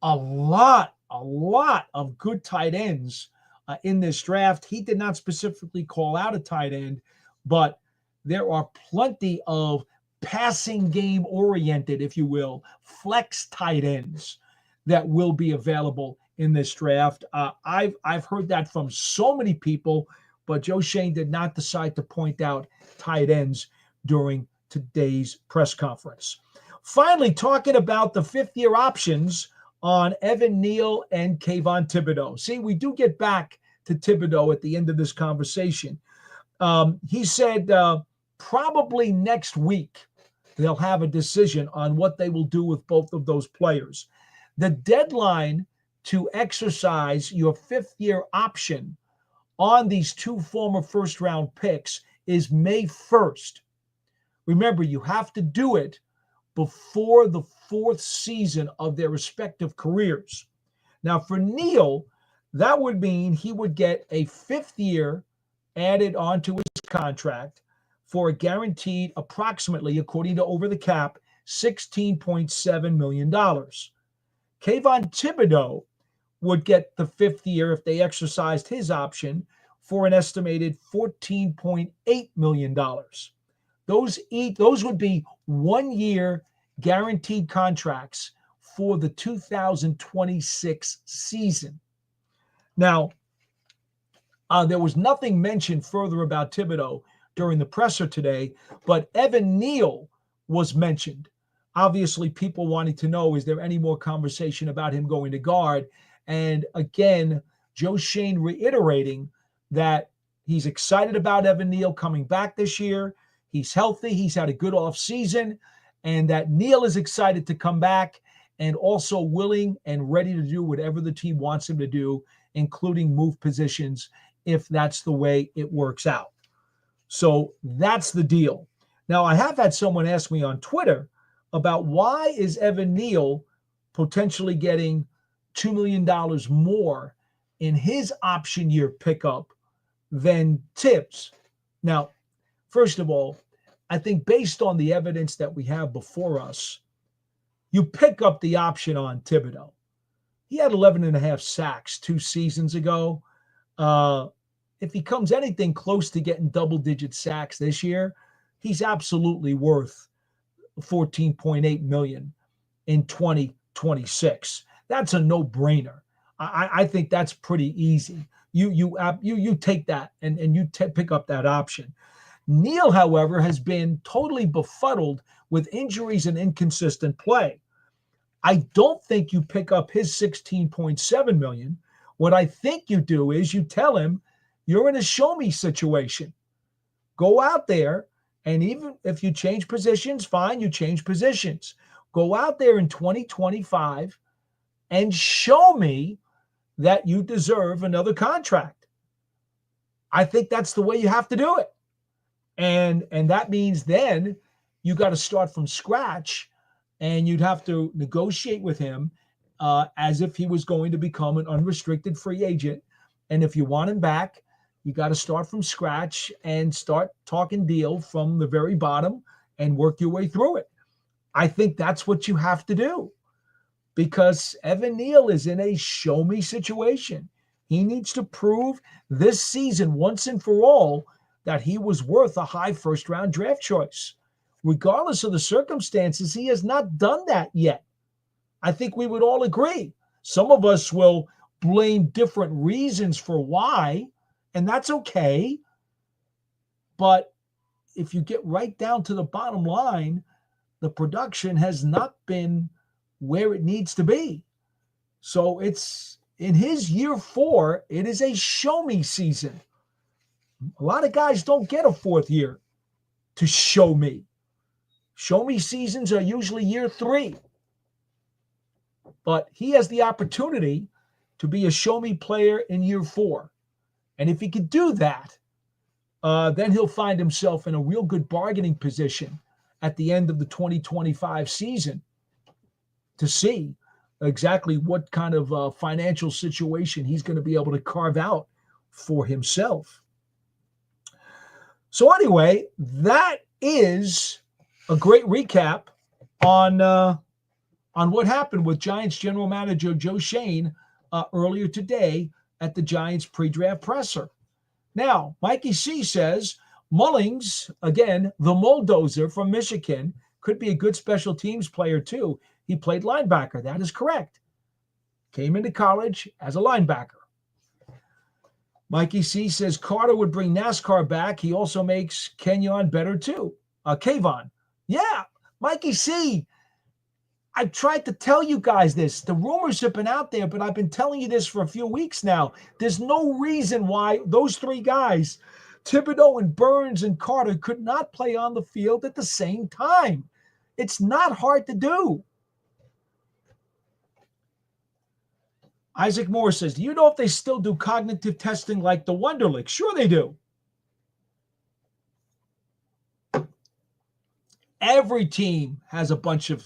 a lot of good tight ends in this draft. He did not specifically call out a tight end, but there are plenty of passing game oriented, if you will, flex tight ends that will be available in this draft. I've heard that from so many people, but Joe Schoen did not decide to point out tight ends during today's press conference. Finally, talking about the fifth-year options on Evan Neal and Kayvon Thibodeau. See, we do get back to Thibodeau at the end of this conversation. He said probably next week they'll have a decision on what they will do with both of those players. The deadline to exercise your fifth-year option on these two former first-round picks is May 1st. Remember, you have to do it before the fourth season of their respective careers. Now, for Neal, that would mean he would get a fifth year added onto his contract for a guaranteed approximately, according to Over the Cap, $16.7 million. Kayvon Thibodeau would get the fifth year if they exercised his option for an estimated $14.8 million. Those would be 1 year guaranteed contracts for the 2026 season. Now, there was nothing mentioned further about Thibodeau during the presser today, but Evan Neal was mentioned. Obviously, people wanting to know, is there any more conversation about him going to guard? And again, Joe Schoen reiterating that he's excited about Evan Neal coming back this year. He's healthy. He's had a good offseason, and that Neal is excited to come back and also willing and ready to do whatever the team wants him to do, including move positions if that's the way it works out. So that's the deal. Now, I have had someone ask me on Twitter about why is Evan Neal potentially getting $2 million more in his option year pickup than Tibbs. Now, first of all, I think based on the evidence that we have before us, you pick up the option on Thibodeau. He had 11 and a half sacks 2 seasons ago. If he comes anything close to getting double-digit sacks this year, he's absolutely worth $14.8 million in 2026. That's a no-brainer. I think that's pretty easy. You take that and you pick up that option. Neal, however, has been totally befuddled with injuries and inconsistent play. I don't think you pick up his $16.7 million. What I think you do is you tell him you're in a show-me situation. Go out there, and even if you change positions, fine, you change positions. Go out there in 2025 and show me that you deserve another contract. I think that's the way you have to do it. And that means then you got to start from scratch and you'd have to negotiate with him as if he was going to become an unrestricted free agent. And if you want him back, you got to start from scratch and start talking deal from the very bottom and work your way through it. I think that's what you have to do, because Evan Neal is in a show-me situation. He needs to prove this season once and for all that he was worth a high first-round draft choice. Regardless of the circumstances, he has not done that yet. I think we would all agree. Some of us will blame different reasons for why, and that's okay. But if you get right down to the bottom line, the production has not been where it needs to be. So it's in his year 4, it is a show-me season. A lot of guys don't get a 4th year to show me. Show-me seasons are usually year 3. But he has the opportunity to be a show-me player in year 4. And if he could do that, then he'll find himself in a real good bargaining position at the end of the 2025 season to see exactly what kind of financial situation he's going to be able to carve out for himself. So anyway, that is a great recap on what happened with Giants general manager Joe Schoen earlier today at the Giants pre-draft presser. Now, Mikey C says, Mullings, again, the Bulldozer from Michigan, could be a good special teams player too. He played linebacker. That is correct. Came into college as a linebacker. Mikey C says Carter would bring NASCAR back. He also makes Kenyon better too. Kayvon. Yeah, Mikey C. I've tried to tell you guys this. The rumors have been out there, but I've been telling you this for a few weeks now. There's no reason why those 3 guys, Thibodeau and Burns and Carter, could not play on the field at the same time. It's not hard to do. Isaac Moore says, do you know if they still do cognitive testing like the Wonderlic? Sure they do. Every team has a bunch of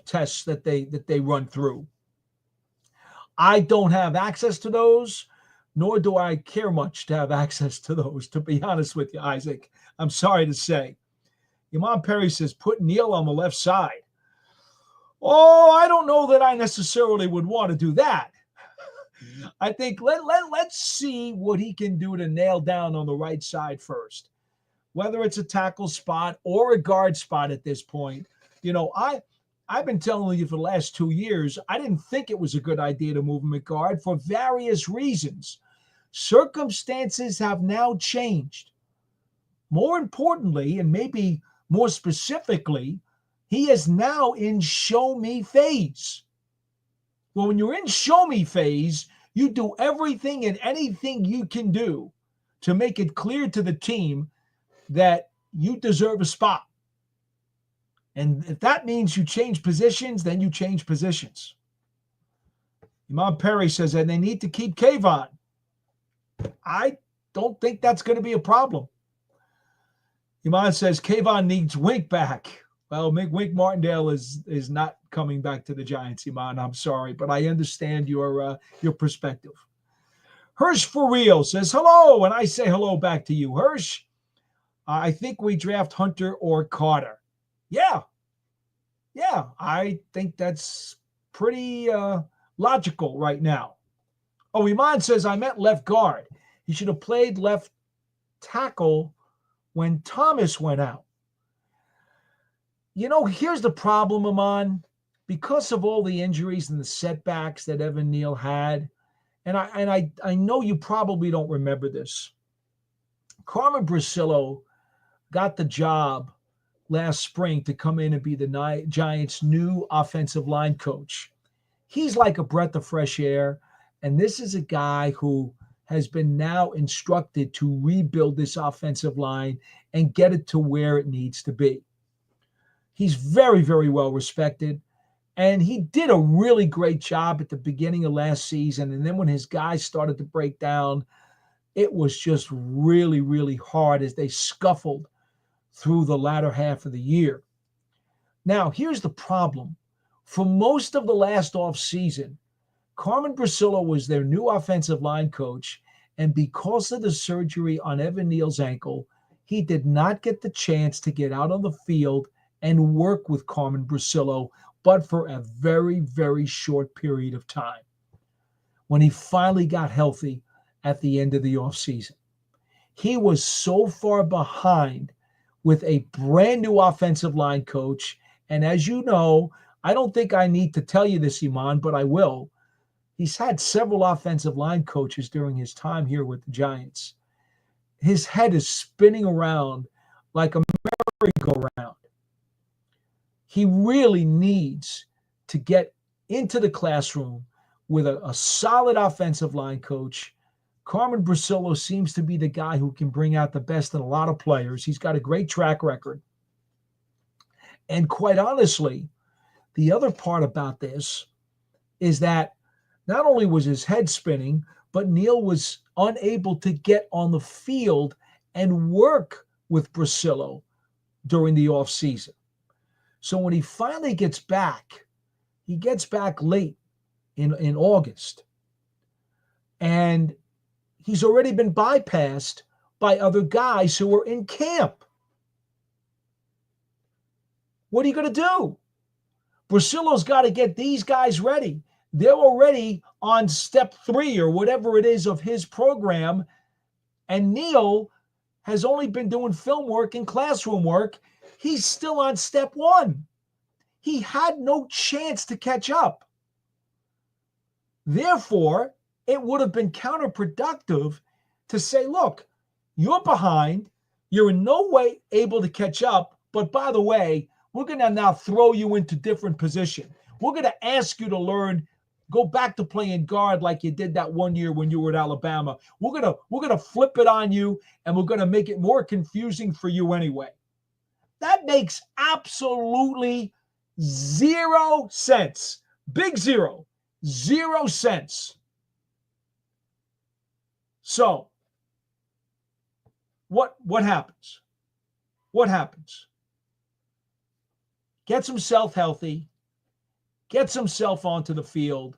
tests that they run through. I don't have access to those, nor do I care much to have access to those, to be honest with you, Isaac. I'm sorry to say. Imam Perry says, put Neal on the left side. Oh, I don't know that I necessarily would want to do that. I think let's see what he can do to nail down on the right side first. Whether it's a tackle spot or a guard spot at this point. You know, I've been telling you for the last 2 years, I didn't think it was a good idea to move him at guard for various reasons. Circumstances have now changed. More importantly, and maybe more specifically, he is now in show-me phase. Well, when you're in show-me phase, you do everything and anything you can do to make it clear to the team that you deserve a spot. And if that means you change positions, then you change positions. Imam Perry says, and they need to keep Kayvon. I don't think that's going to be a problem. Imam says, Kayvon needs Wink back. Well, Wink Martindale is not coming back to the Giants, Iman. I'm sorry, but I understand your perspective. Hirsch for real says hello, and I say hello back to you, Hirsch. I think we draft Hunter or Carter. Yeah, I think that's pretty logical right now. Oh, Iman says I meant left guard. He should have played left tackle when Thomas went out. You know, here's the problem, Iman. Because of all the injuries and the setbacks that Evan Neal had, and I know you probably don't remember this. Carmen Brasillo got the job last spring to come in and be the Giants' new offensive line coach. He's like a breath of fresh air, and this is a guy who has been now instructed to rebuild this offensive line and get it to where it needs to be. He's very, very well respected, and he did a really great job at the beginning of last season, and then when his guys started to break down, it was just really, really hard as they scuffled through the latter half of the year. Now, here's the problem. For most of the last offseason, Carmen Brasillo was their new offensive line coach, and because of the surgery on Evan Neal's ankle, he did not get the chance to get out on the field and work with Carmen Brasillo, but for a very, very short period of time when he finally got healthy at the end of the offseason. He was so far behind with a brand new offensive line coach. And as you know, I don't think I need to tell you this, Iman, but I will. He's had several offensive line coaches during his time here with the Giants. His head is spinning around like a merry-go-round. He really needs to get into the classroom with a solid offensive line coach. Carmen Brasillo seems to be the guy who can bring out the best in a lot of players. He's got a great track record. And quite honestly, the other part about this is that not only was his head spinning, but Neal was unable to get on the field and work with Brasillo during the offseason. So when he finally gets back, he gets back late in August. And he's already been bypassed by other guys who are in camp. What are you going to do? Brasillo's got to get these guys ready. They're already on step 3 or whatever it is of his program. And Neal has only been doing film work and classroom work. He's still on step 1. He had no chance to catch up. Therefore, it would have been counterproductive to say, look, you're behind. You're in no way able to catch up. But by the way, we're going to now throw you into different position. We're going to ask you to learn, go back to playing guard like you did that one year when you were at Alabama. We're going to flip it on you, and we're going to make it more confusing for you anyway. That makes absolutely 0 sense. Big zero. 0 sense. So, what happens? What happens? Gets himself healthy, gets himself onto the field.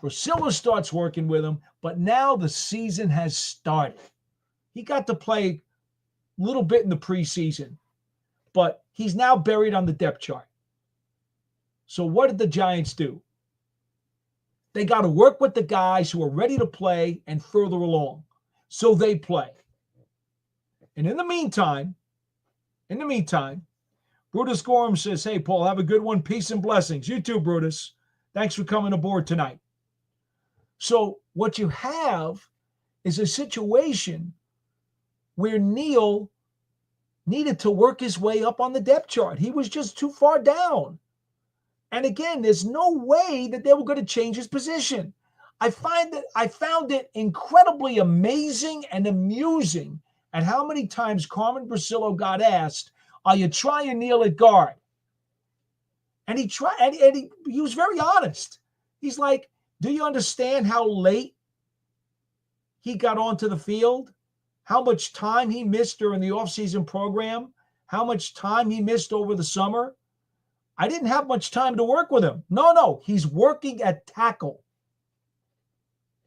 Brasillo starts working with him, but now the season has started. He got to play a little bit in the preseason, but he's now buried on the depth chart. So what did the Giants do? They got to work with the guys who are ready to play and further along. So they play. And in the meantime, Brutus Gorham says, hey, Paul, have a good one. Peace and blessings. You too, Brutus. Thanks for coming aboard tonight. So what you have is a situation where Neal needed to work his way up on the depth chart. He was just too far down. And again, there's no way that they were going to change his position. I found it incredibly amazing and amusing at how many times Carmen Brasillo got asked, are you trying Neal at guard? And he tried, and he was very honest. He's like, do you understand how late he got onto the field? How much time he missed during the offseason program? How much time he missed over the summer? I didn't have much time to work with him. No, he's working at tackle.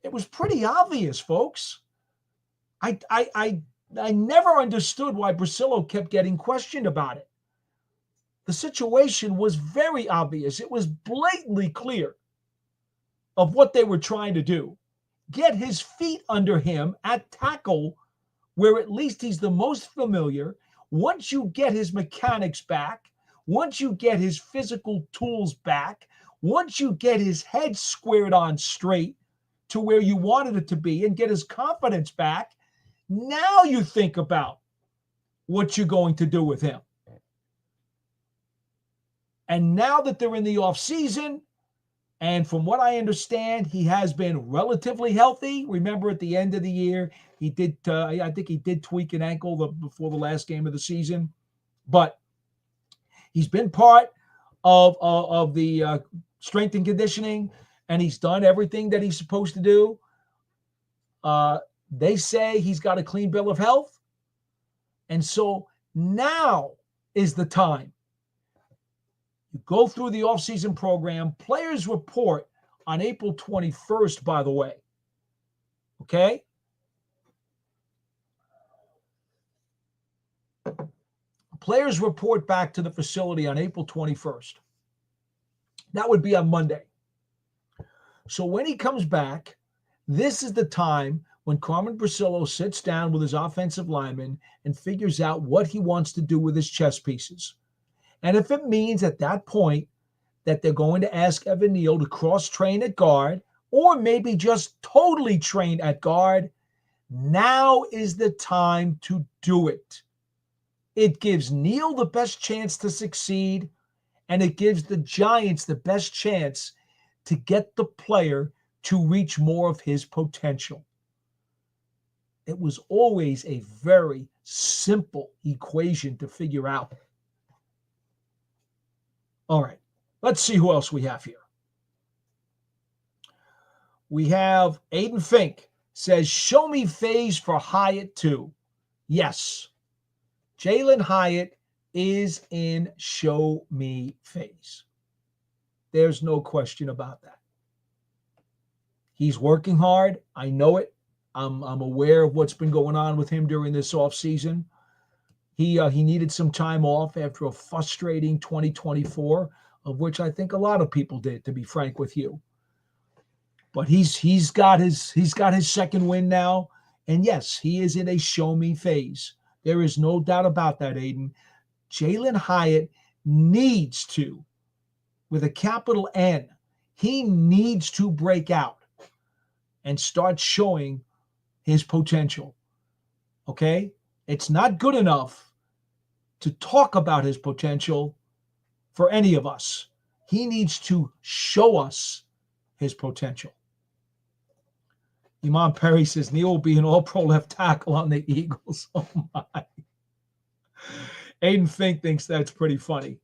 It was pretty obvious, folks. I never understood why Brasillo kept getting questioned about it. The situation was very obvious. It was blatantly clear of what they were trying to do. Get his feet under him at tackle, where at least he's the most familiar. Once you get his mechanics back, once you get his physical tools back, once you get his head squared on straight to where you wanted it to be and get his confidence back, now you think about what you're going to do with him. And now that they're in the offseason, and from what I understand, he has been relatively healthy. Remember, at the end of the year, he did, I think he did tweak an ankle before the last game of the season. But he's been part of the strength and conditioning, and he's done everything that he's supposed to do. They say he's got a clean bill of health. And so now is the time. You go through the offseason program. Players report on April 21st, by the way. Okay? Players report back to the facility on April 21st. That would be on Monday. So when he comes back, this is the time when Carmen Brasillo sits down with his offensive lineman and figures out what he wants to do with his chess pieces. And if it means at that point that they're going to ask Evan Neal to cross-train at guard, or maybe just totally train at guard, now is the time to do it. It gives Neal the best chance to succeed, and it gives the Giants the best chance to get the player to reach more of his potential. It was always a very simple equation to figure out. All right, let's see who else we have here. We have Aiden Fink says, show me phase for Hyatt too. Yes, Jalin Hyatt is in show me phase. There's no question about that. He's working hard. I know it. I'm aware of what's been going on with him during this offseason. He needed some time off after a frustrating 2024, of which I think a lot of people did, to be frank with you. But he's got his second win now, and yes, he is in a show me phase. There is no doubt about that, Aiden. Jalin Hyatt needs to, with a capital N, he needs to break out and start showing his potential. Okay? It's not good enough to talk about his potential for any of us. He needs to show us his potential. Iman Perry says Neal will be an all-pro left tackle on the Eagles. Oh, my. Aiden Fink thinks that's pretty funny.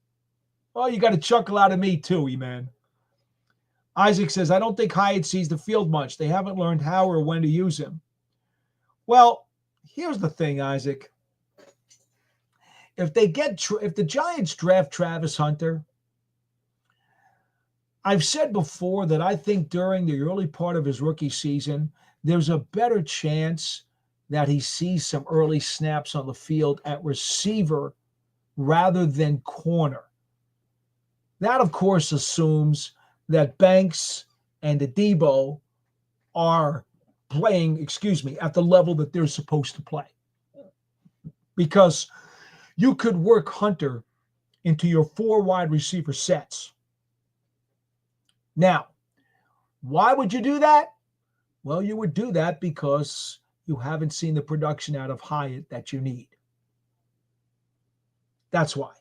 Well, you got to chuckle out of me too, man. Isaac says, I don't think Hyatt sees the field much. They haven't learned how or when to use him. Well, here's the thing, Isaac. If the Giants draft Travis Hunter, I've said before that I think during the early part of his rookie season, there's a better chance that he sees some early snaps on the field at receiver rather than corner. That, of course, assumes that Banks and Thibodeau are playing, at the level that they're supposed to play. Because you could work Hunter into your 4 wide receiver sets. Now, why would you do that? Well, you would do that because you haven't seen the production out of Hyatt that you need. That's why.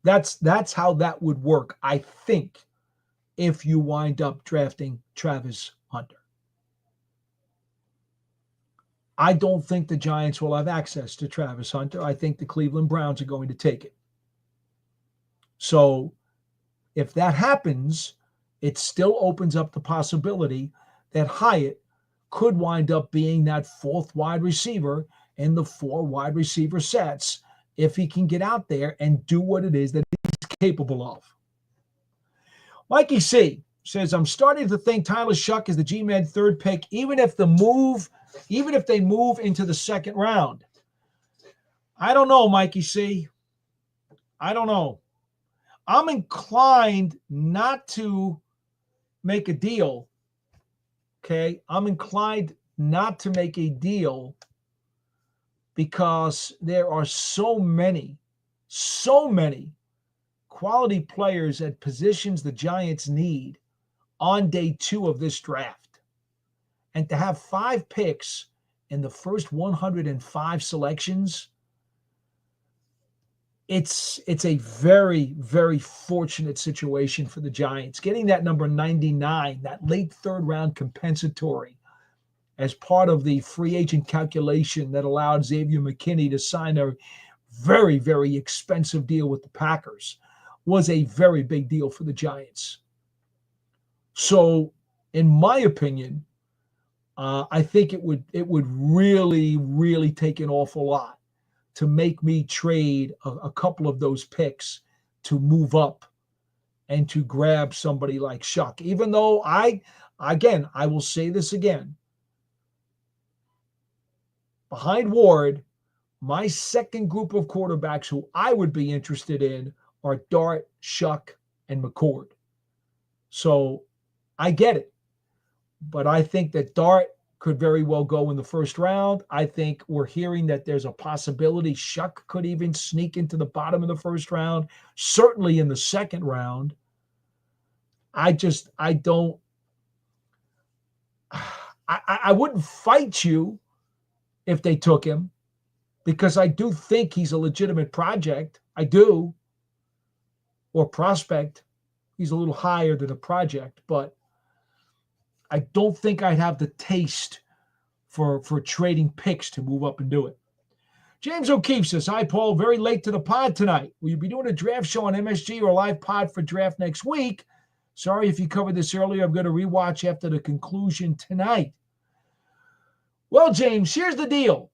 That's how that would work, I think, if you wind up drafting Travis Hunter. I don't think the Giants will have access to Travis Hunter. I think the Cleveland Browns are going to take it. So if that happens, it still opens up the possibility that Hyatt could wind up being that 4th wide receiver in the 4 wide receiver sets if he can get out there and do what it is that he's capable of. Mikey C says, I'm starting to think Tyler Schough is the G-Man 3rd pick, even if they move into the 2nd round. I don't know, Mikey C. I don't know. I'm inclined not to make a deal. Okay? I'm inclined not to make a deal because there are so many quality players at positions the Giants need on day 2 of this draft. And to have 5 picks in the first 105 selections, it's a very, very fortunate situation for the Giants. Getting that number 99, that late 3rd round compensatory, as part of the free agent calculation that allowed Xavier McKinney to sign a very, very expensive deal with the Packers, was a very big deal for the Giants. So, in my opinion, I think it would really, really take an awful lot to make me trade a couple of those picks to move up and to grab somebody like Schough. Even though I will say this again. Behind Ward, my second group of quarterbacks who I would be interested in are Dart, Schough, and McCord. So I get it. But I think that Dart could very well go in the first round. I think we're hearing that there's a possibility Schough could even sneak into the bottom of the first round, certainly in the second round. I wouldn't fight you if they took him, because I do think he's a legitimate project. I do. Or prospect. He's a little higher than a project, but I don't think I'd have the taste for trading picks to move up and do it. James O'Keefe says, hi, Paul. Very late to the pod tonight. Will you be doing a draft show on MSG or a live pod for draft next week? Sorry if you covered this earlier. I'm going to rewatch after the conclusion tonight. Well, James, here's the deal.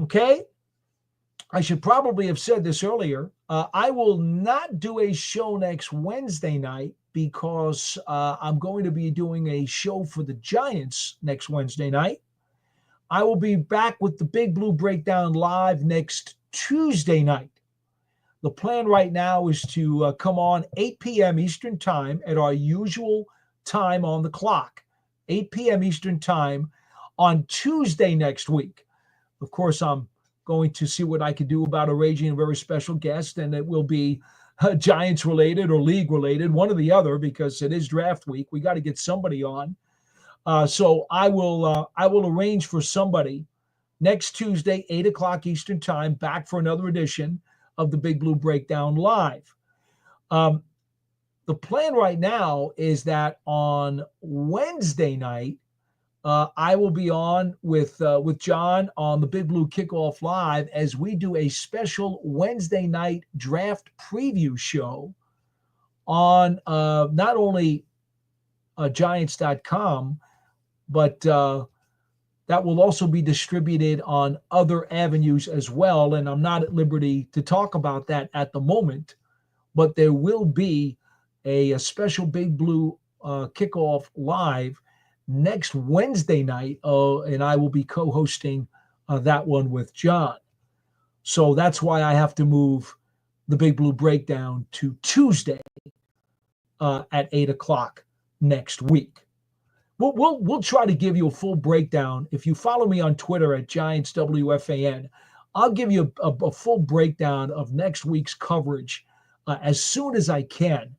Okay? I should probably have said this earlier. I will not do a show next Wednesday night because I'm going to be doing a show for the Giants next Wednesday night. I will be back with the Big Blue Breakdown live next Tuesday night. The plan right now is to come on 8 p.m. Eastern Time at our usual time on the clock, 8 p.m. Eastern Time on Tuesday next week. Of course, I'm going to see what I can do about arranging a very special guest, and it will be Giants related or league related, one or the other, because it is draft week. We got to get somebody on. So I will arrange for somebody next Tuesday, 8 o'clock Eastern Time, back for another edition of the Big Blue Breakdown Live. The plan right now is that on Wednesday night, I will be on with John on the Big Blue Kickoff Live as we do a special Wednesday night draft preview show on not only Giants.com, but that will also be distributed on other avenues as well. And I'm not at liberty to talk about that at the moment, but there will be a special Big Blue Kickoff Live next Wednesday night, and I will be co-hosting that one with John. So that's why I have to move the Big Blue Breakdown to Tuesday at 8 o'clock next week. We'll try to give you a full breakdown. If you follow me on Twitter at GiantsWFAN, I'll give you a full breakdown of next week's coverage as soon as I can,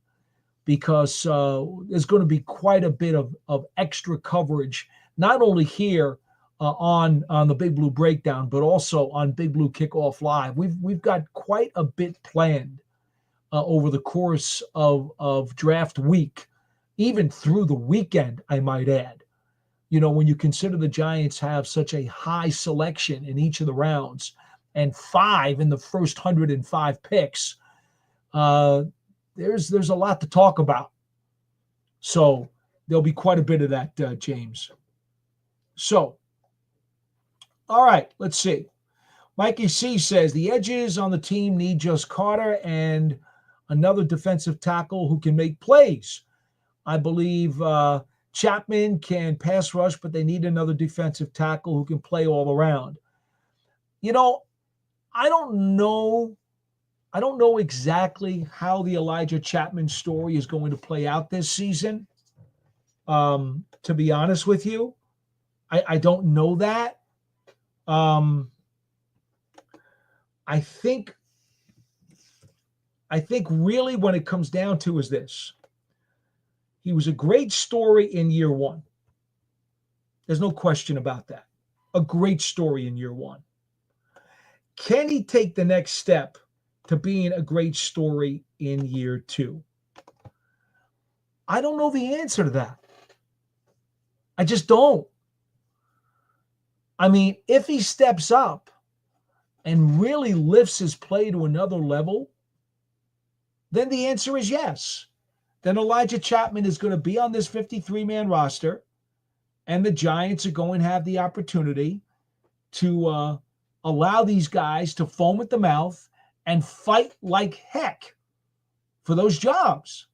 because there's going to be quite a bit of extra coverage, not only here on the Big Blue Breakdown, but also on Big Blue Kickoff Live. We've got quite a bit planned over the course of draft week, even through the weekend, I might add. You know, when you consider the Giants have such a high selection in each of the rounds and 5 in the first 105 picks, there's a lot to talk about. So there'll be quite a bit of that, James. So, all right, let's see. Mikey C says the edges on the team need just Carter and another defensive tackle who can make plays. I believe Chapman can pass rush, but they need another defensive tackle who can play all around. You know, I don't know exactly how the Elijah Chapman story is going to play out this season. To be honest with you, I don't know that. I think really when it comes down to is this. He was a great story in year one. There's no question about that. A great story in year one. Can he take the next step to being a great story in year two? I don't know the answer to that. I just don't. I mean, if he steps up and really lifts his play to another level, then the answer is yes. Then Elijah Chapman is going to be on this 53-man roster, and the Giants are going to have the opportunity to allow these guys to foam at the mouth and fight like heck for those jobs.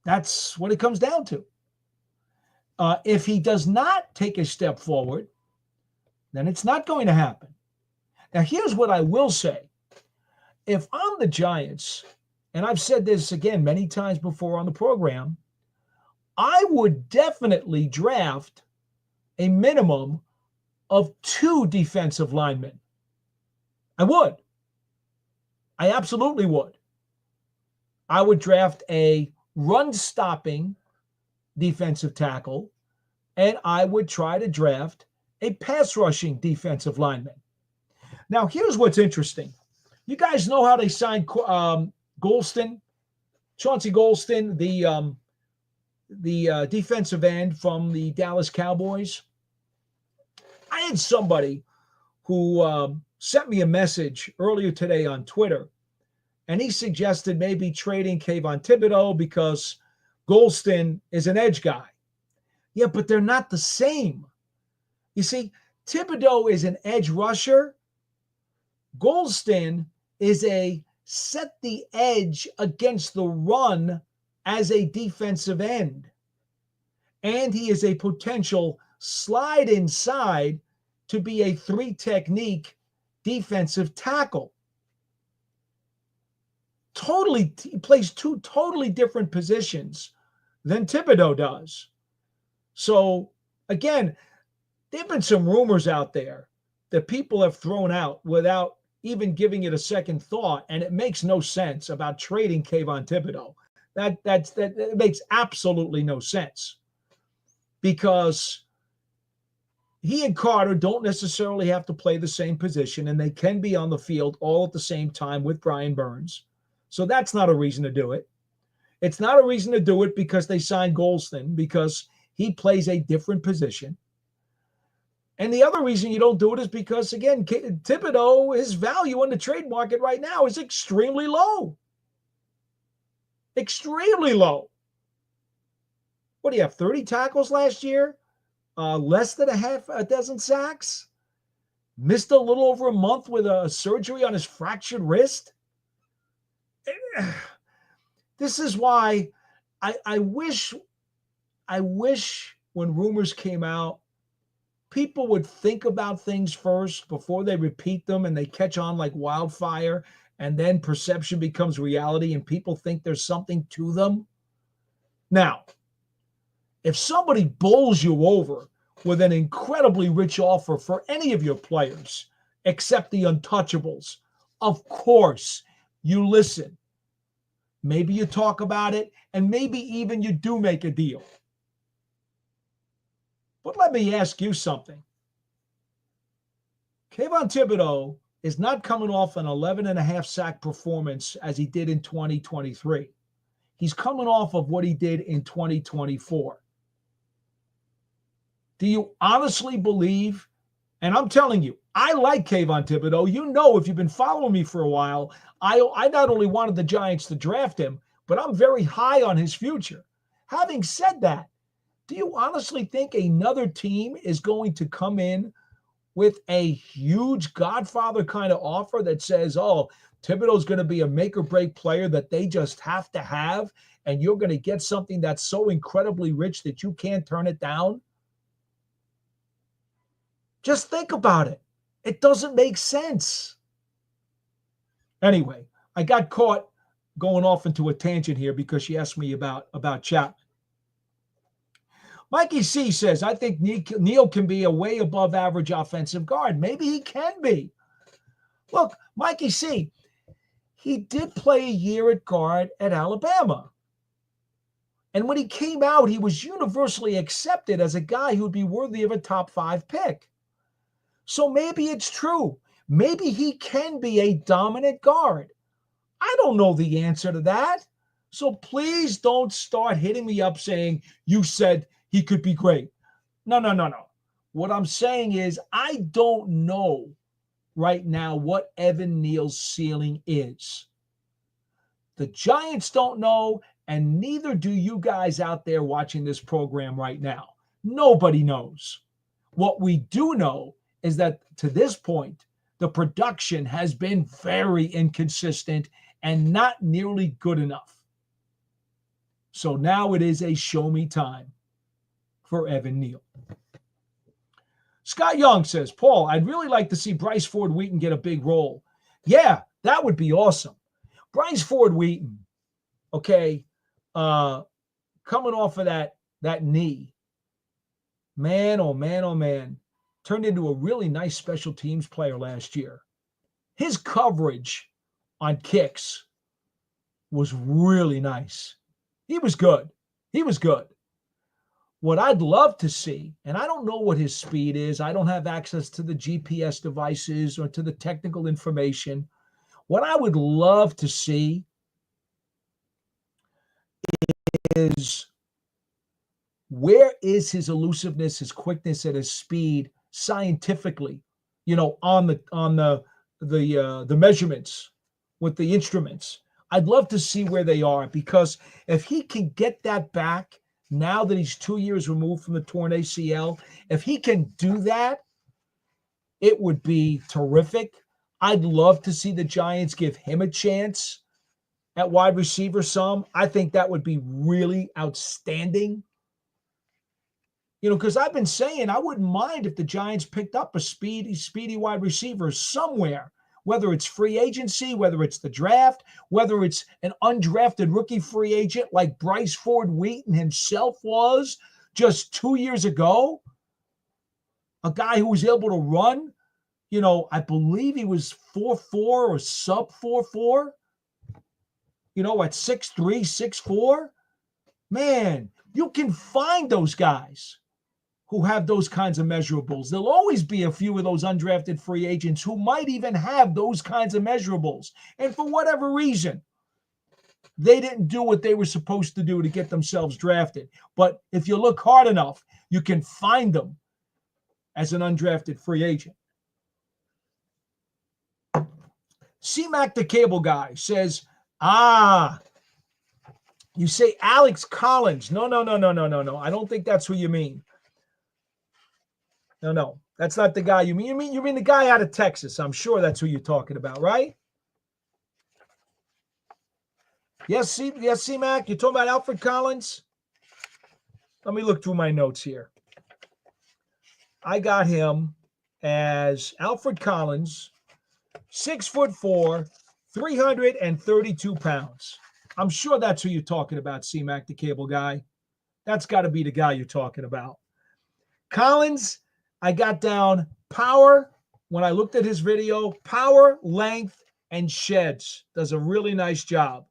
That's what it comes down to. If he does not take a step forward, then it's not going to happen. Now, here's what I will say. If I'm the Giants, and I've said this again many times before on the program, I would definitely draft a minimum of 2 defensive linemen. I would. I absolutely would. I would draft a run-stopping defensive tackle, and I would try to draft a pass-rushing defensive lineman. Now, here's what's interesting. You guys know how they signed Golston, Chauncey Golston, the defensive end from the Dallas Cowboys? I had somebody who sent me a message earlier today on Twitter, and he suggested maybe trading Kayvon Thibodeau because Golston is an edge guy. Yeah, but they're not the same. You see, Thibodeau is an edge rusher. Golston is a set the edge against the run as a defensive end. And he is a potential slide inside to be a 3-technique defensive tackle. He plays 2 totally different positions than Thibodeau does. So, again, there have been some rumors out there that people have thrown out without even giving it a second thought, and it makes no sense about trading Kayvon Thibodeau. That makes absolutely no sense, because he and Carter don't necessarily have to play the same position, and they can be on the field all at the same time with Brian Burns. So that's not a reason to do it. It's not a reason to do it because they signed Golston, because he plays a different position. And the other reason you don't do it is because, again, Thibodeau, his value in the trade market right now is extremely low. Extremely low. What do you have, 30 tackles last year? Less than a dozen sacks? Missed a little over a month with a surgery on his fractured wrist? This is why I wish when rumors came out, people would think about things first before they repeat them, and they catch on like wildfire, and then perception becomes reality and people think there's something to them. Now, if somebody bowls you over with an incredibly rich offer for any of your players, except the untouchables, of course you listen. Maybe you talk about it, and maybe even you do make a deal. But let me ask you something. Kayvon Thibodeau is not coming off an 11.5 sack performance as he did in 2023. He's coming off of what he did in 2024. Do you honestly believe, and I'm telling you, I like Kayvon Thibodeau. You know, if you've been following me for a while, I not only wanted the Giants to draft him, but I'm very high on his future. Having said that, do you honestly think another team is going to come in with a huge Godfather kind of offer that says, oh, Thibodeau's going to be a make or break player that they just have to have, and you're going to get something that's so incredibly rich that you can't turn it down? Just think about it. It doesn't make sense. Anyway, I got caught going off into a tangent here because she asked me about Chapman. Mikey C says, I think Neal can be a way above average offensive guard. Maybe he can be. Look, Mikey C, he did play a year at guard at Alabama. And when he came out, he was universally accepted as a guy who would be worthy of a top 5 pick. So maybe it's true. Maybe he can be a dominant guard. I don't know the answer to that. So please don't start hitting me up saying you said he could be great. No. What I'm saying is I don't know right now what Evan Neal's ceiling is. The Giants don't know, and neither do you guys out there watching this program right now. Nobody knows. What we do know is that to this point, the production has been very inconsistent and not nearly good enough. So now it is a show me time for Evan Neal. Scott Young says, Paul, I'd really like to see Bryce Ford Wheaton get a big role. Yeah, that would be awesome. Bryce Ford Wheaton, okay, coming off of that knee, man, oh man, oh man, turned into a really nice special teams player last year. His coverage on kicks was really nice. He was good. He was good. What I'd love to see, and I don't know what his speed is. I don't have access to the GPS devices or to the technical information. What I would love to see is, where is his elusiveness, his quickness, and his speed scientifically, on the measurements with the instruments. I'd love to see where they are, because if he can get that back now that he's 2 years removed from the torn ACL, if he can do that, it would be terrific. I'd love to see the Giants give him a chance at wide receiver some. I think that would be really outstanding. Because I've been saying I wouldn't mind if the Giants picked up a speedy wide receiver somewhere, whether it's free agency, whether it's the draft, whether it's an undrafted rookie free agent like Bryce Ford Wheaton himself was just 2 years ago. A guy who was able to run, I believe he was 4.4 or sub 4.4, at 6'3", 6'4". Man, you can find those guys who have those kinds of measurables. There'll always be a few of those undrafted free agents who might even have those kinds of measurables. And for whatever reason, they didn't do what they were supposed to do to get themselves drafted. But if you look hard enough, you can find them as an undrafted free agent. C-Mac the Cable Guy says, you say Alex Collins. No. I don't think that's who you mean. No, that's not the guy you mean. You mean the guy out of Texas. I'm sure that's who you're talking about, right? Yes, C-Mac, you're talking about Alfred Collins? Let me look through my notes here. I got him as Alfred Collins, 6'4", 332 pounds. I'm sure that's who you're talking about, C-Mac, the Cable Guy. That's got to be the guy you're talking about. Collins, I got down power when I looked at his video, power, length, and sheds. Does a really nice job.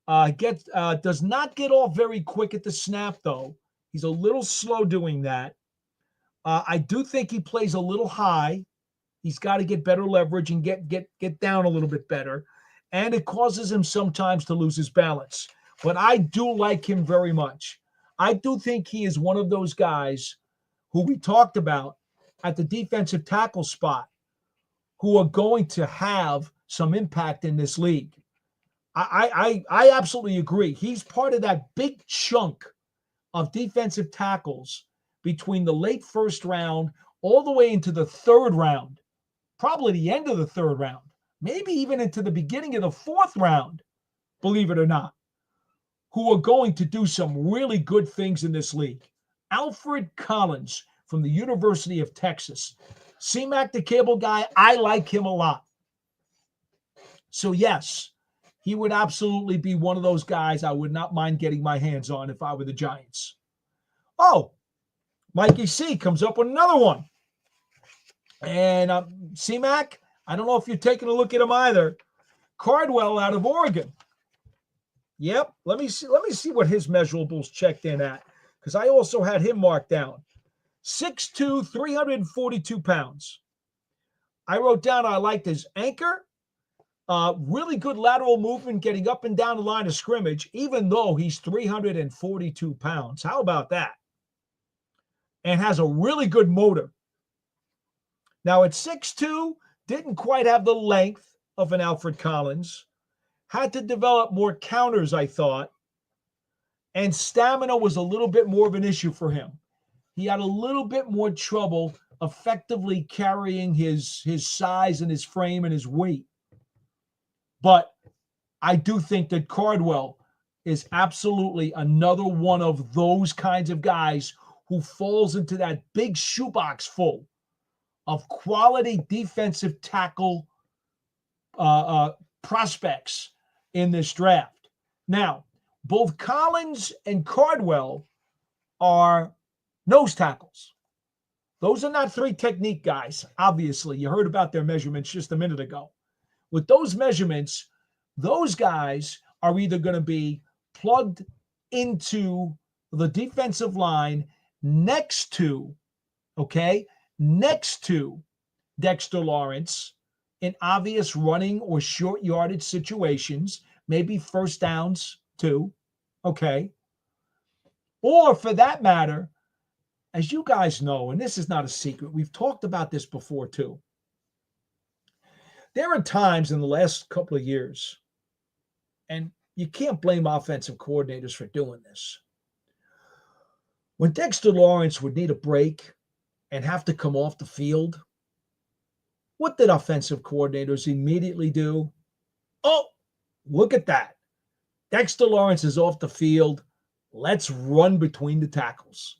Does not get off very quick at the snap, though. He's a little slow doing that. I do think he plays a little high. He's got to get better leverage and get down a little bit better. And it causes him sometimes to lose his balance. But I do like him very much. I do think he is one of those guys who we talked about at the defensive tackle spot who are going to have some impact in this league. I absolutely agree. He's part of that big chunk of defensive tackles between the late first round all the way into the third round, probably the end of the third round, maybe even into the beginning of the fourth round, believe it or not, who are going to do some really good things in this league. Alfred Collins from the University of Texas. C-Mac, the Cable Guy, I like him a lot. So yes, he would absolutely be one of those guys I would not mind getting my hands on if I were the Giants. Oh, Mikey C comes up with another one. And C-Mac, I don't know if you're taking a look at him either. Cardwell out of Oregon. Yep. Let me see what his measurables checked in at, because I also had him marked down. 6'2", 342 pounds. I wrote down I liked his anchor. Really good lateral movement, getting up and down the line of scrimmage, even though he's 342 pounds. How about that? And has a really good motor. Now at 6'2", didn't quite have the length of an Alfred Collins. Had to develop more counters, I thought. And stamina was a little bit more of an issue for him. He had a little bit more trouble effectively carrying his size and his frame and his weight. But I do think that Cardwell is absolutely another one of those kinds of guys who falls into that big shoebox full of quality defensive tackle prospects in this draft. Now, both Collins and Cardwell are nose tackles. Those are not three technique guys, obviously. You heard about their measurements just a minute ago. With those measurements, those guys are either going to be plugged into the defensive line next to Dexter Lawrence in obvious running or short yardage situations, maybe first downs too, okay? Or for that matter, as you guys know, and this is not a secret, we've talked about this before too. There are times in the last couple of years, and you can't blame offensive coordinators for doing this, when Dexter Lawrence would need a break and have to come off the field, what did offensive coordinators immediately do? Oh, look at that. Dexter Lawrence is off the field. Let's run between the tackles.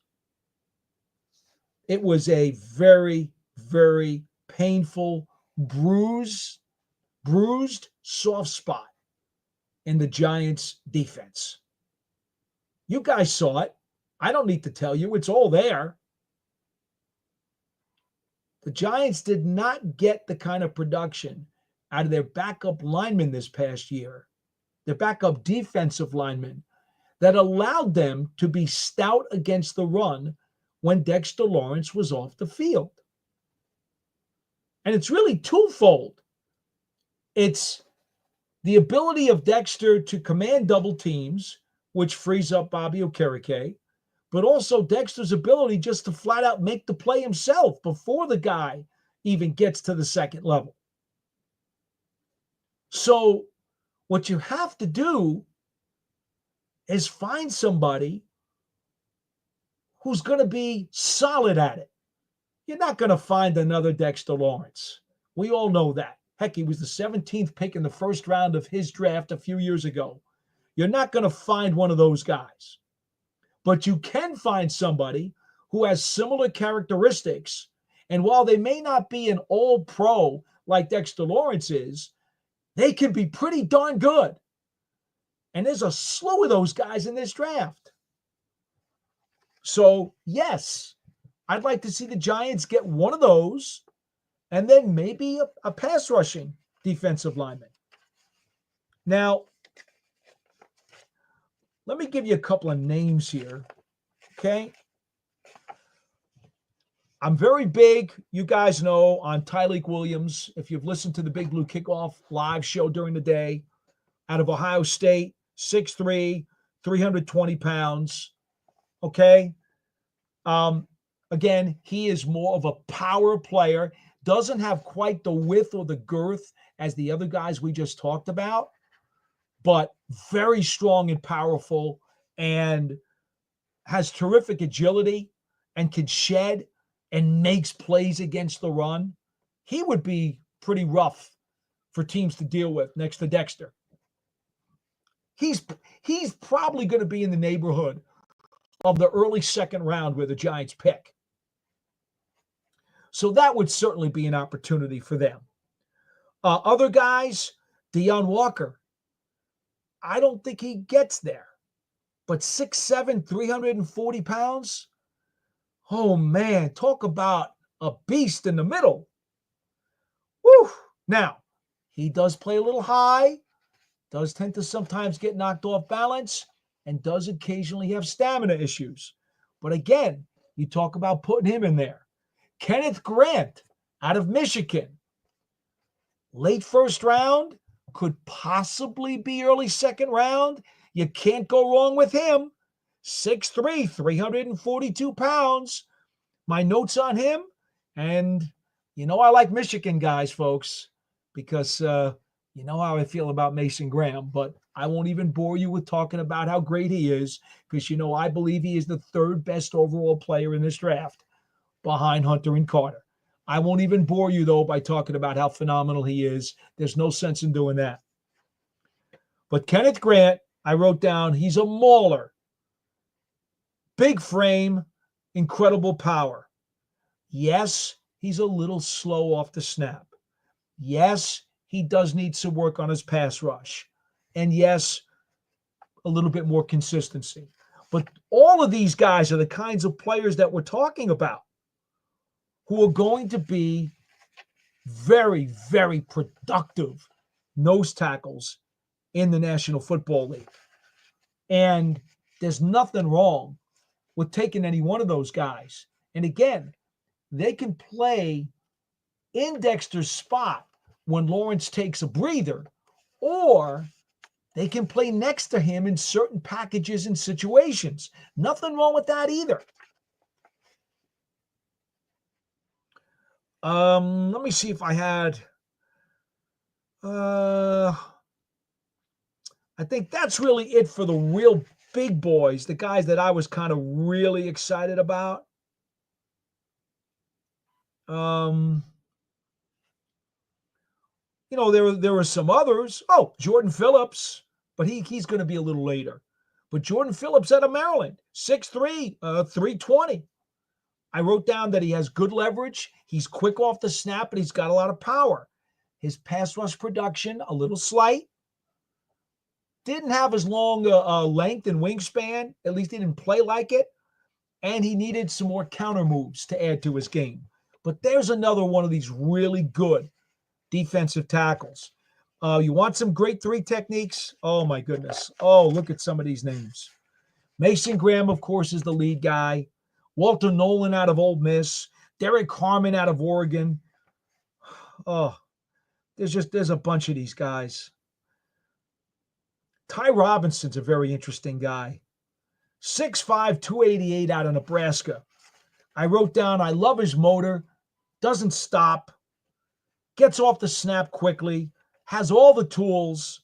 It was a very, very painful, bruised, soft spot in the Giants' defense. You guys saw it. I don't need to tell you. It's all there. The Giants did not get the kind of production out of their backup linemen this past year, their backup defensive linemen, that allowed them to be stout against the run when Dexter Lawrence was off the field. And it's really twofold. It's the ability of Dexter to command double teams, which frees up Bobby Okereke, but also Dexter's ability just to flat out make the play himself before the guy even gets to the second level. So what you have to do is find somebody who's going to be solid at it. You're not going to find another Dexter Lawrence. We all know that. Heck, he was the 17th pick in the first round of his draft a few years ago. You're not going to find one of those guys. But you can find somebody who has similar characteristics. And while they may not be an all-pro like Dexter Lawrence is, they can be pretty darn good. And there's a slew of those guys in this draft. So, yes, I'd like to see the Giants get one of those and then maybe a pass rushing defensive lineman. Now, let me give you a couple of names here, okay? I'm very big, you guys know, on Tyleik Williams. If you've listened to the Big Blue Kickoff live show during the day, out of Ohio State, 6'3", 320 pounds, okay? Again, he is more of a power player, doesn't have quite the width or the girth as the other guys we just talked about, but very strong and powerful and has terrific agility and can shed and makes plays against the run. He would be pretty rough for teams to deal with next to Dexter. He's probably going to be in the neighborhood of the early second round where the Giants pick. So that would certainly be an opportunity for them. Other guys, Deion Walker, I don't think he gets there. But 6'7", 340 pounds, oh man, talk about a beast in the middle. Woo! Now, he does play a little high, does tend to sometimes get knocked off balance, and does occasionally have stamina issues. But again, you talk about putting him in there. Kenneth Grant out of Michigan. Late first round, could possibly be early second round. You can't go wrong with him. 6'3", 342 pounds. My notes on him, and you know I like Michigan guys, folks, because you know how I feel about Mason Graham, but I won't even bore you with talking about how great he is, because you know I believe he is the third best overall player in this draft behind Hunter and Carter. I won't even bore you, though, by talking about how phenomenal he is. There's no sense in doing that. But Kenneth Grant I wrote down he's a mauler. Big frame, incredible power. Yes, he's a little slow off the snap. Yes, he does need some work on his pass rush. And yes, a little bit more consistency. But all of these guys are the kinds of players that we're talking about who are going to be very, very productive nose tackles in the National Football League. And there's nothing wrong with taking any one of those guys. And again, they can play in Dexter's spot when Lawrence takes a breather, or they can play next to him in certain packages and situations. Nothing wrong with that either. Let me see if I had. I think that's really it for the real big boys, the guys that I was kind of really excited about. There were some others. Oh, Jordan Phillips, but he's going to be a little later. But Jordan Phillips out of Maryland, 6'3", 320. I wrote down that he has good leverage. He's quick off the snap, and he's got a lot of power. His pass rush production, a little slight. Didn't have as long length and wingspan. At least he didn't play like it. And he needed some more counter moves to add to his game. But there's another one of these really good defensive tackles. You want some great three techniques? Oh, my goodness. Oh, look at some of these names. Mason Graham, of course, is the lead guy. Walter Nolan out of Ole Miss. Derek Harmon out of Oregon. Oh, there's a bunch of these guys. Ty Robinson's a very interesting guy. 6'5", 288 out of Nebraska. I wrote down, I love his motor. Doesn't stop. Gets off the snap quickly. Has all the tools.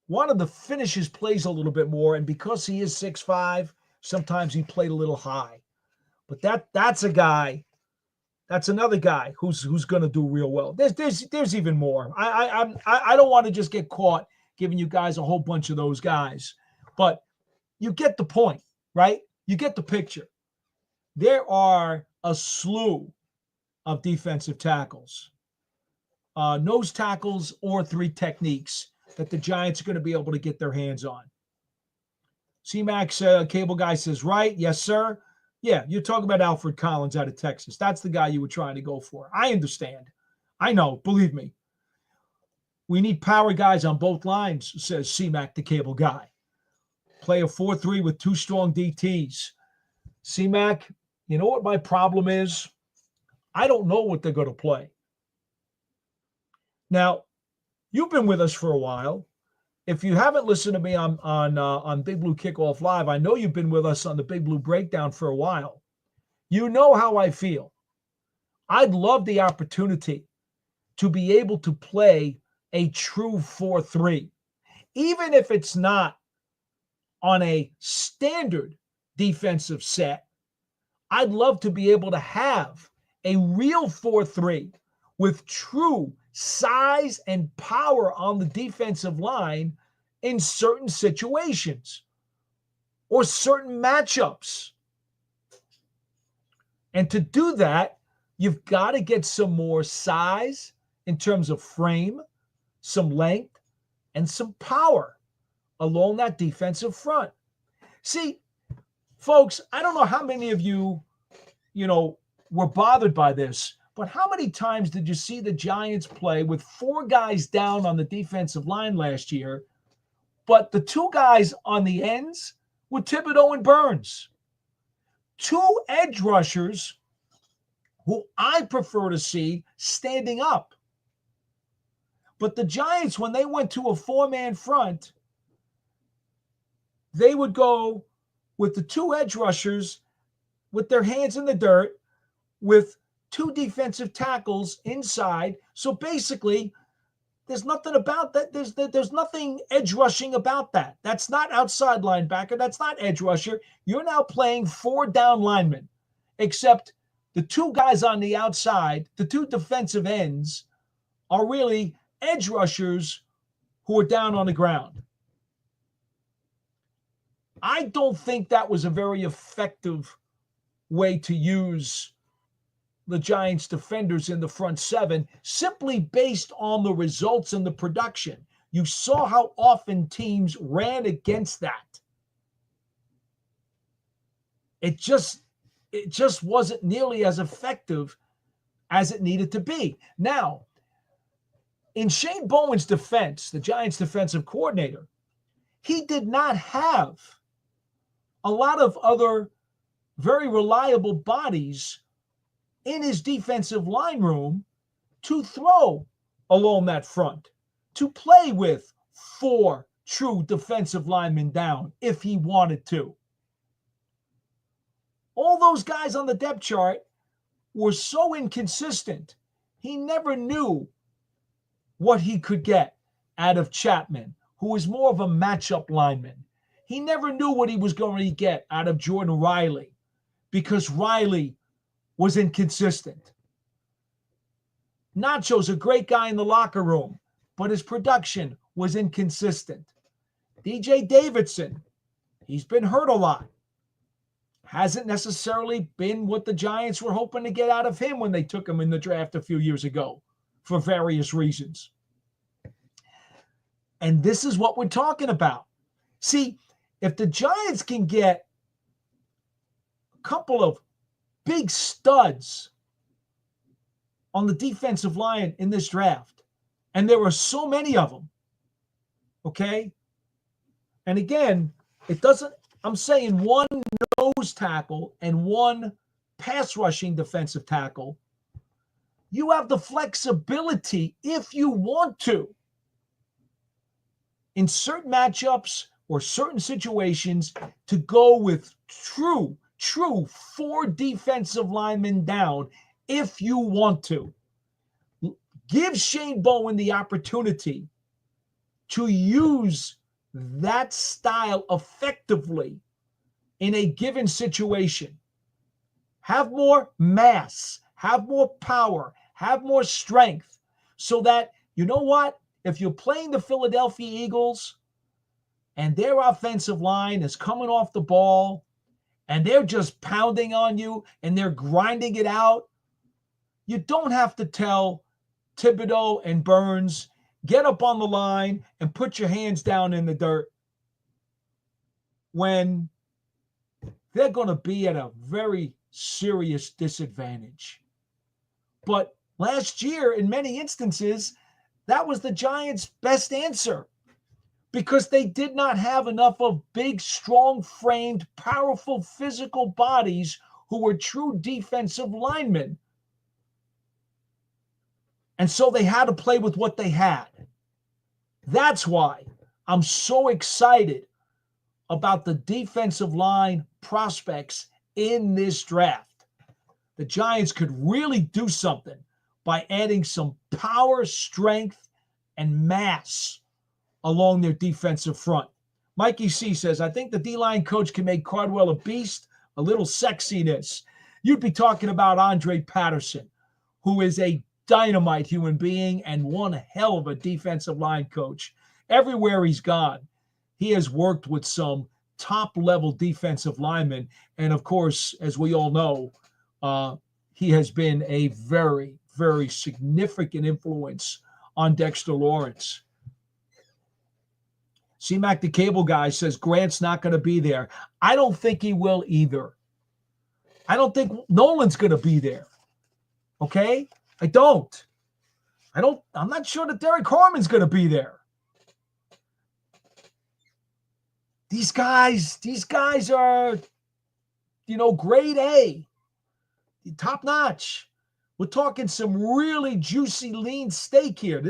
Wanted to finish his plays a little bit more, and because he is 6'5", sometimes he played a little high. But that's a guy. That's another guy who's going to do real well. There's even more. I don't want to just get caught giving you guys a whole bunch of those guys, but you get the point, right? You get the picture. There are a slew of defensive tackles, nose tackles, or three techniques that the Giants are going to be able to get their hands on. C-Max Cable Guy says, right? Yes, sir. Yeah, you're talking about Alfred Collins out of Texas. That's the guy you were trying to go for. I understand. I know. Believe me. We need power guys on both lines, says C-Mac the Cable Guy. Play a 4-3 with two strong DTs. C-Mac, you know what my problem is? I don't know what they're going to play. Now, you've been with us for a while. If you haven't listened to me on Big Blue Kickoff Live, I know you've been with us on the Big Blue Breakdown for a while. You know how I feel. I'd love the opportunity to be able to play a true 4-3, even if it's not on a standard defensive set. I'd love to be able to have a real 4-3 with true size and power on the defensive line in certain situations or certain matchups. And to do that, you've got to get some more size in terms of frame, some length, and some power along that defensive front. See, folks, I don't know how many of you, were bothered by this, but how many times did you see the Giants play with four guys down on the defensive line last year, but the two guys on the ends were Thibodeau and Burns? Two edge rushers who I prefer to see standing up. But the Giants, when they went to a four-man front, they would go with the two edge rushers with their hands in the dirt with two defensive tackles inside. So basically, there's nothing about that. There's nothing edge rushing about that. That's not outside linebacker. That's not edge rusher. You're now playing four down linemen, except the two guys on the outside, the two defensive ends, are really edge rushers who are down on the ground. I don't think that was a very effective way to use the Giants defenders in the front seven, simply based on the results and the production. You saw how often teams ran against that. It just wasn't nearly as effective as it needed to be. Now, in Shane Bowen's defense, the Giants defensive coordinator, he did not have a lot of other very reliable bodies in his defensive line room to throw along that front, to play with 4 true defensive linemen down if he wanted to. All those guys on the depth chart were so inconsistent, he never knew what he could get out of Chapman, who was more of a matchup lineman. He never knew what he was going to get out of Jordan Riley because Riley was inconsistent. Nacho's a great guy in the locker room, but his production was inconsistent. DJ Davidson, he's been hurt a lot. Hasn't necessarily been what the Giants were hoping to get out of him when they took him in the draft a few years ago for various reasons. And this is what we're talking about. See, if the Giants can get a couple of big studs on the defensive line in this draft, and there are so many of them, okay? And again, I'm saying one nose tackle and one pass rushing defensive tackle. You have the flexibility, if you want to, in certain matchups or certain situations, to go with true 4 defensive linemen down if you want to. Give Shane Bowen the opportunity to use that style effectively in a given situation. Have more mass, have more power, have more strength, so that, you know what, if you're playing the Philadelphia Eagles and their offensive line is coming off the ball and they're just pounding on you and they're grinding it out, you don't have to tell Thibodeau and Burns, get up on the line and put your hands down in the dirt, when they're going to be at a very serious disadvantage. But last year, in many instances, that was the Giants' best answer, because they did not have enough of big, strong-framed, powerful, physical bodies who were true defensive linemen. And so they had to play with what they had. That's why I'm so excited about the defensive line prospects in this draft. The Giants could really do something by adding some power, strength, and mass along their defensive front. Mikey C says, I think the D-line coach can make Cardwell a beast, a little sexiness. You'd be talking about Andre Patterson, who is a dynamite human being and one hell of a defensive line coach. Everywhere he's gone, he has worked with some top-level defensive linemen. And, of course, as we all know, he has been a very, very significant influence on Dexter Lawrence. C-Mac the Cable Guy says Grant's not going to be there. I don't think he will either. I don't think Nolan's going to be there. Okay? I'm not sure that Derek Harmon's going to be there. These guys are, grade A, top notch. We're talking some really juicy, lean steak here.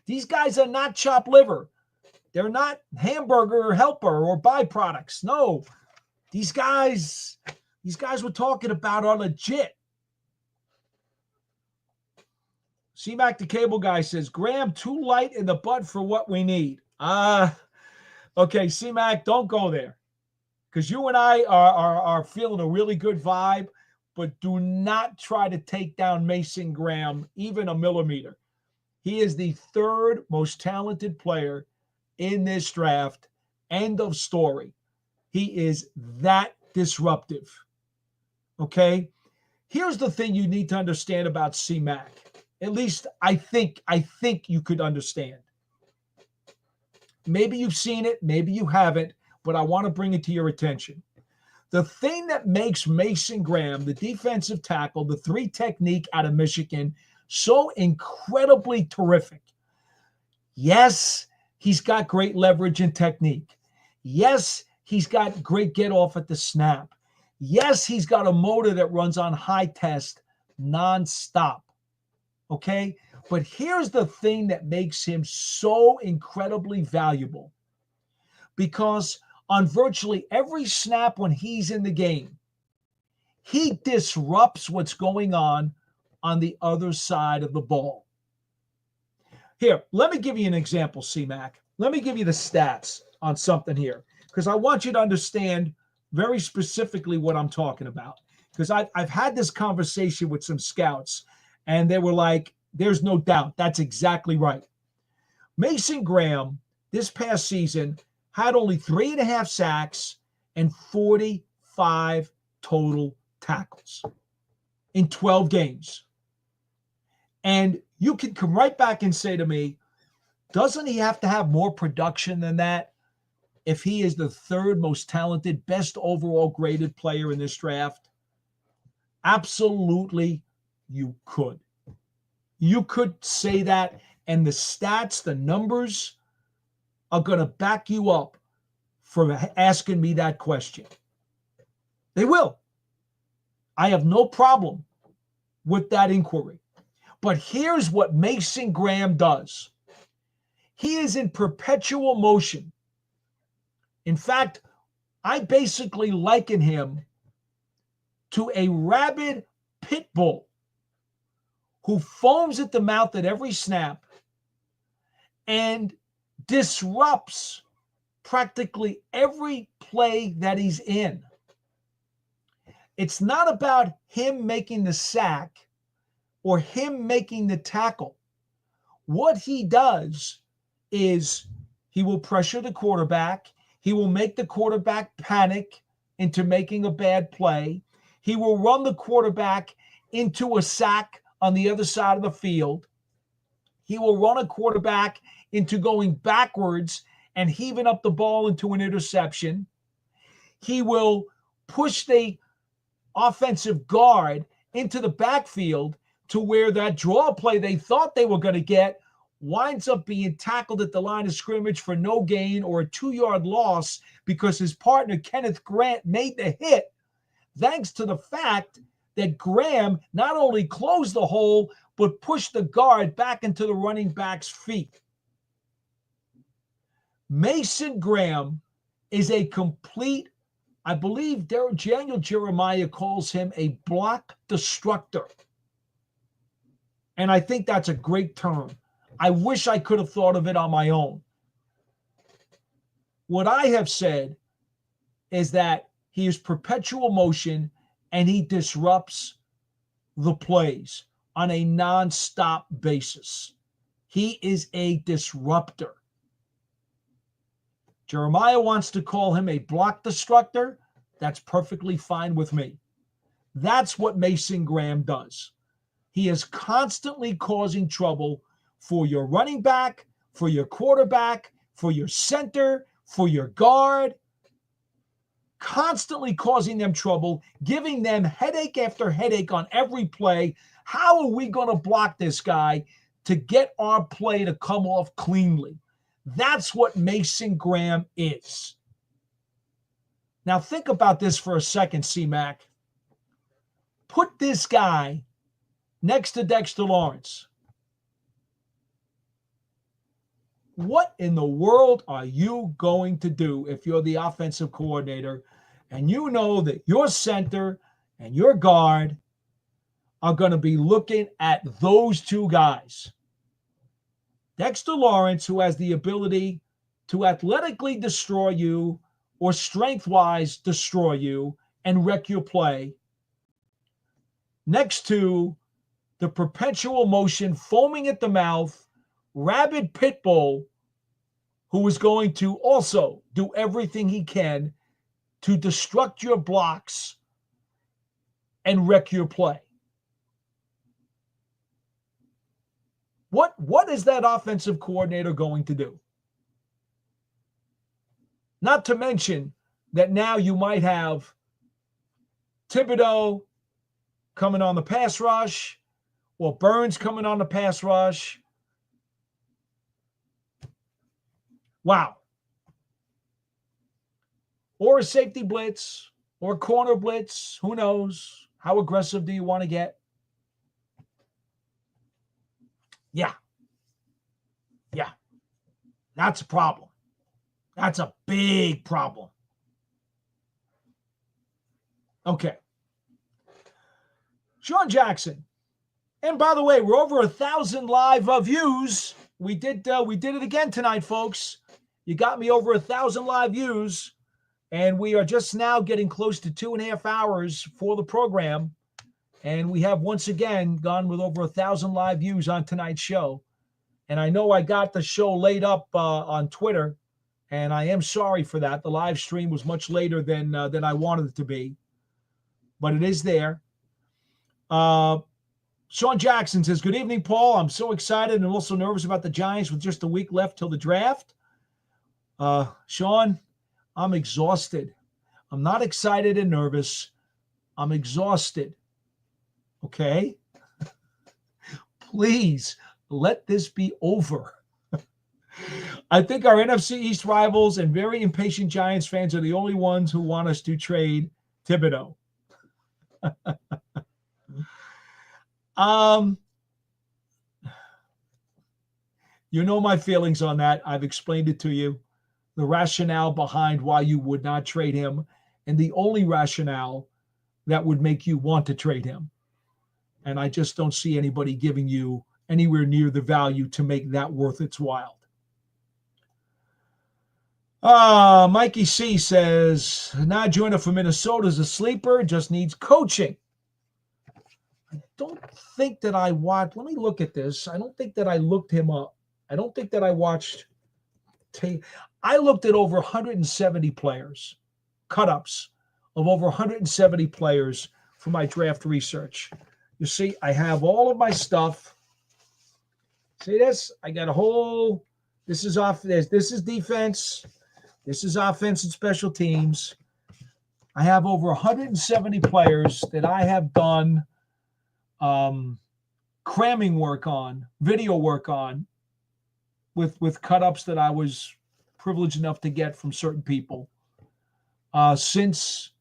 These guys are not chopped liver. They're not hamburger or helper or byproducts. No, these guys we're talking about are legit. C-Mac the Cable Guy says, Graham, too light in the butt for what we need. Okay, C-Mac, don't go there. Because you and I are feeling a really good vibe, but do not try to take down Mason Graham even a millimeter. He is the 3rd most talented player in this draft. End of story. He is that disruptive. Okay? Here's the thing you need to understand about C-Mac. At least I think you could understand. Maybe you've seen it, maybe you haven't, but I want to bring it to your attention. The thing that makes Mason Graham, the defensive tackle, the 3 technique out of Michigan, so incredibly terrific. Yes, he's got great leverage and technique. Yes, he's got great get off at the snap. Yes, he's got a motor that runs on high test nonstop. Okay? But here's the thing that makes him so incredibly valuable. Because on virtually every snap when he's in the game, he disrupts what's going on the other side of the ball. Here, let me give you an example, C-Mac. Let me give you the stats on something here, because I want you to understand very specifically what I'm talking about. Because I've had this conversation with some scouts, and they were like, there's no doubt. That's exactly right. Mason Graham, this past season, had only 3.5 sacks and 45 total tackles in 12 games. And you can come right back and say to me, doesn't he have to have more production than that if he is the 3rd most talented, best overall graded player in this draft? Absolutely, you could. You could say that, and the stats, the numbers are going to back you up for asking me that question. They will. I have no problem with that inquiry. But here's what Mason Graham does. He is in perpetual motion. In fact, I basically liken him to a rabid pit bull who foams at the mouth at every snap and disrupts practically every play that he's in. It's not about him making the sack or him making the tackle. What he does is he will pressure the quarterback. He will make the quarterback panic into making a bad play. He will run the quarterback into a sack on the other side of the field. He will run a quarterback into going backwards and heaving up the ball into an interception. He will push the offensive guard into the backfield to where that draw play they thought they were going to get winds up being tackled at the line of scrimmage for no gain or a 2-yard loss because his partner, Kenneth Grant, made the hit, thanks to the fact that Graham not only closed the hole, but pushed the guard back into the running back's feet. Mason Graham is a complete, I believe Daniel Jeremiah calls him a block destructor. And I think that's a great term. I wish I could have thought of it on my own. What I have said is that he is perpetual motion and he disrupts the plays on a nonstop basis. He is a disruptor. Jeremiah wants to call him a block destructor. That's perfectly fine with me. That's what Mason Graham does. He is constantly causing trouble for your running back, for your quarterback, for your center, for your guard, constantly causing them trouble, giving them headache after headache on every play. How are we going to block this guy to get our play to come off cleanly? That's what Mason Graham is. Now think about this for a second, C-Mac. Put this guy next to Dexter Lawrence. What in the world are you going to do if you're the offensive coordinator and you know that your center and your guard are going to be looking at those two guys? Dexter Lawrence, who has the ability to athletically destroy you or strength-wise destroy you and wreck your play, next to the perpetual motion, foaming at the mouth, rabid pit bull who is going to also do everything he can to destruct your blocks and wreck your play. What is that offensive coordinator going to do? Not to mention that now you might have Thibodeau coming on the pass rush, or Burns coming on the pass rush. Wow. Or a safety blitz, or a corner blitz. Who knows? How aggressive do you want to get? Yeah. That's a problem. That's a big problem. Okay. Sean Jackson. And by the way, we're over 1,000 live views. We did it again tonight, folks. You got me over 1,000 live views, and we are just now getting close to 2.5 hours for the program. And we have once again gone with over 1,000 live views on tonight's show. And I know I got the show laid up on Twitter, and I am sorry for that. The live stream was much later than I wanted it to be, but it is there. Sean Jackson says, good evening, Paul. I'm so excited and also nervous about the Giants with just a week left till the draft. Sean, I'm exhausted. I'm not excited and nervous. I'm exhausted. Okay? Please let this be over. I think our NFC East rivals and very impatient Giants fans are the only ones who want us to trade Thibodeau. You know my feelings on that. I've explained it to you. The rationale behind why you would not trade him, and the only rationale that would make you want to trade him. And I just don't see anybody giving you anywhere near the value to make that worth its while. Mikey C says, now joiner from Minnesota is a sleeper, just needs coaching. I don't think that I watched. Let me look at this. I don't think that I looked him up. I don't think that I watched tape. I looked at over 170 players, cut-ups of over 170 players for my draft research. You see, I have all of my stuff. See this? I got a whole, this is defense. This is offense and special teams. I have over 170 players that I have done cramming work on, video work on, with cut-ups that I was privileged enough to get from certain people since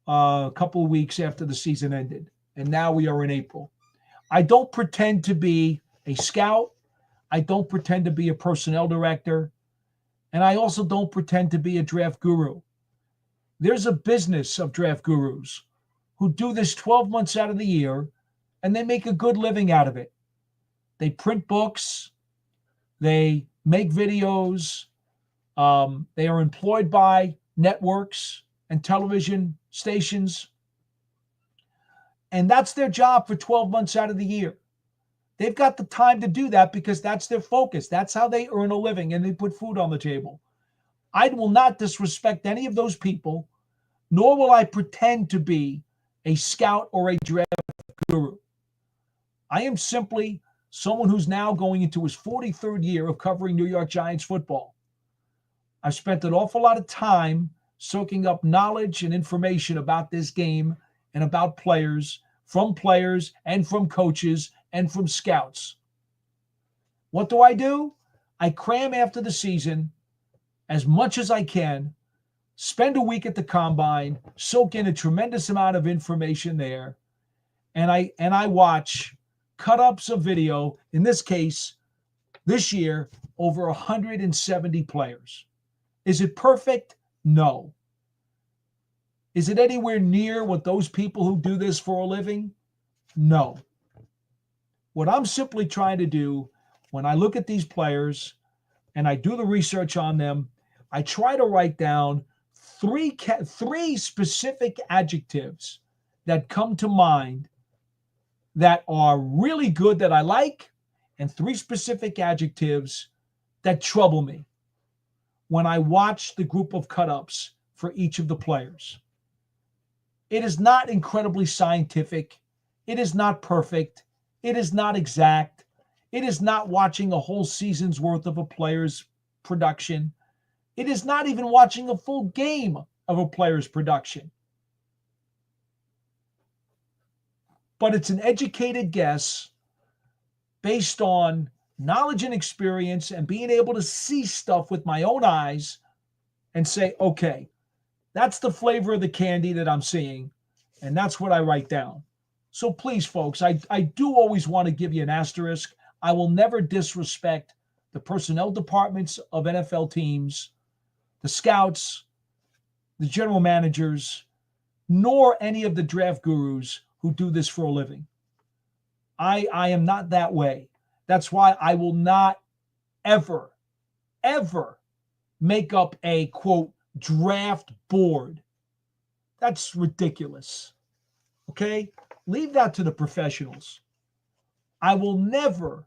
a couple of weeks after the season ended. And now we are in April. I don't pretend to be a scout. I don't pretend to be a personnel director. And I also don't pretend to be a draft guru. There's a business of draft gurus who do this 12 months out of the year, and they make a good living out of it. They print books. They make videos. They are employed by networks and television stations. And that's their job for 12 months out of the year. They've got the time to do that because that's their focus. That's how they earn a living and they put food on the table. I will not disrespect any of those people, nor will I pretend to be a scout or a draft guru. I am simply someone who's now going into his 43rd year of covering New York Giants football. I've spent an awful lot of time soaking up knowledge and information about this game and about players and from coaches and from scouts. What do? I cram after the season as much as I can, spend a week at the combine, soak in a tremendous amount of information there, and I watch cut-ups of video, in this case, this year, over 170 players. Is it perfect? No. Is it anywhere near what those people who do this for a living? No. What I'm simply trying to do when I look at these players and I do the research on them, I try to write down three specific adjectives that come to mind that are really good that I like, and three specific adjectives that trouble me. when I watch the group of cut-ups for each of the players. It is not incredibly scientific. It is not perfect. It is not exact. It is not watching a whole season's worth of a player's production. It is not even watching a full game of a player's production. But it's an educated guess based on knowledge and experience and being able to see stuff with my own eyes and say, okay, that's the flavor of the candy that I'm seeing, and that's what I write down. So please, folks, I do always want to give you an asterisk. I will never disrespect the personnel departments of NFL teams, the scouts, the general managers, nor any of the draft gurus who do this for a living. I am not that way. That's why I will not ever make up a, quote, draft board. That's ridiculous. Okay? Leave that to the professionals. I will never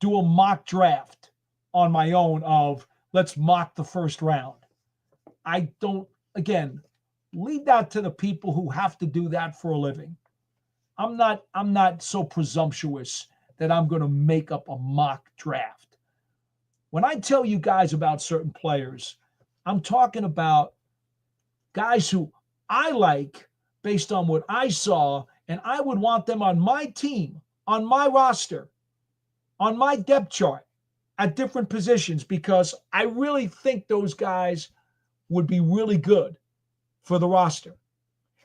do a mock draft on my own of let's mock the first round. I don't, again, leave that to the people who have to do that for a living. I'm not so presumptuous that I'm going to make up a mock draft. When I tell you guys about certain players, I'm talking about guys who I like based on what I saw, and I would want them on my team, on my roster, on my depth chart at different positions, because I really think those guys would be really good for the roster.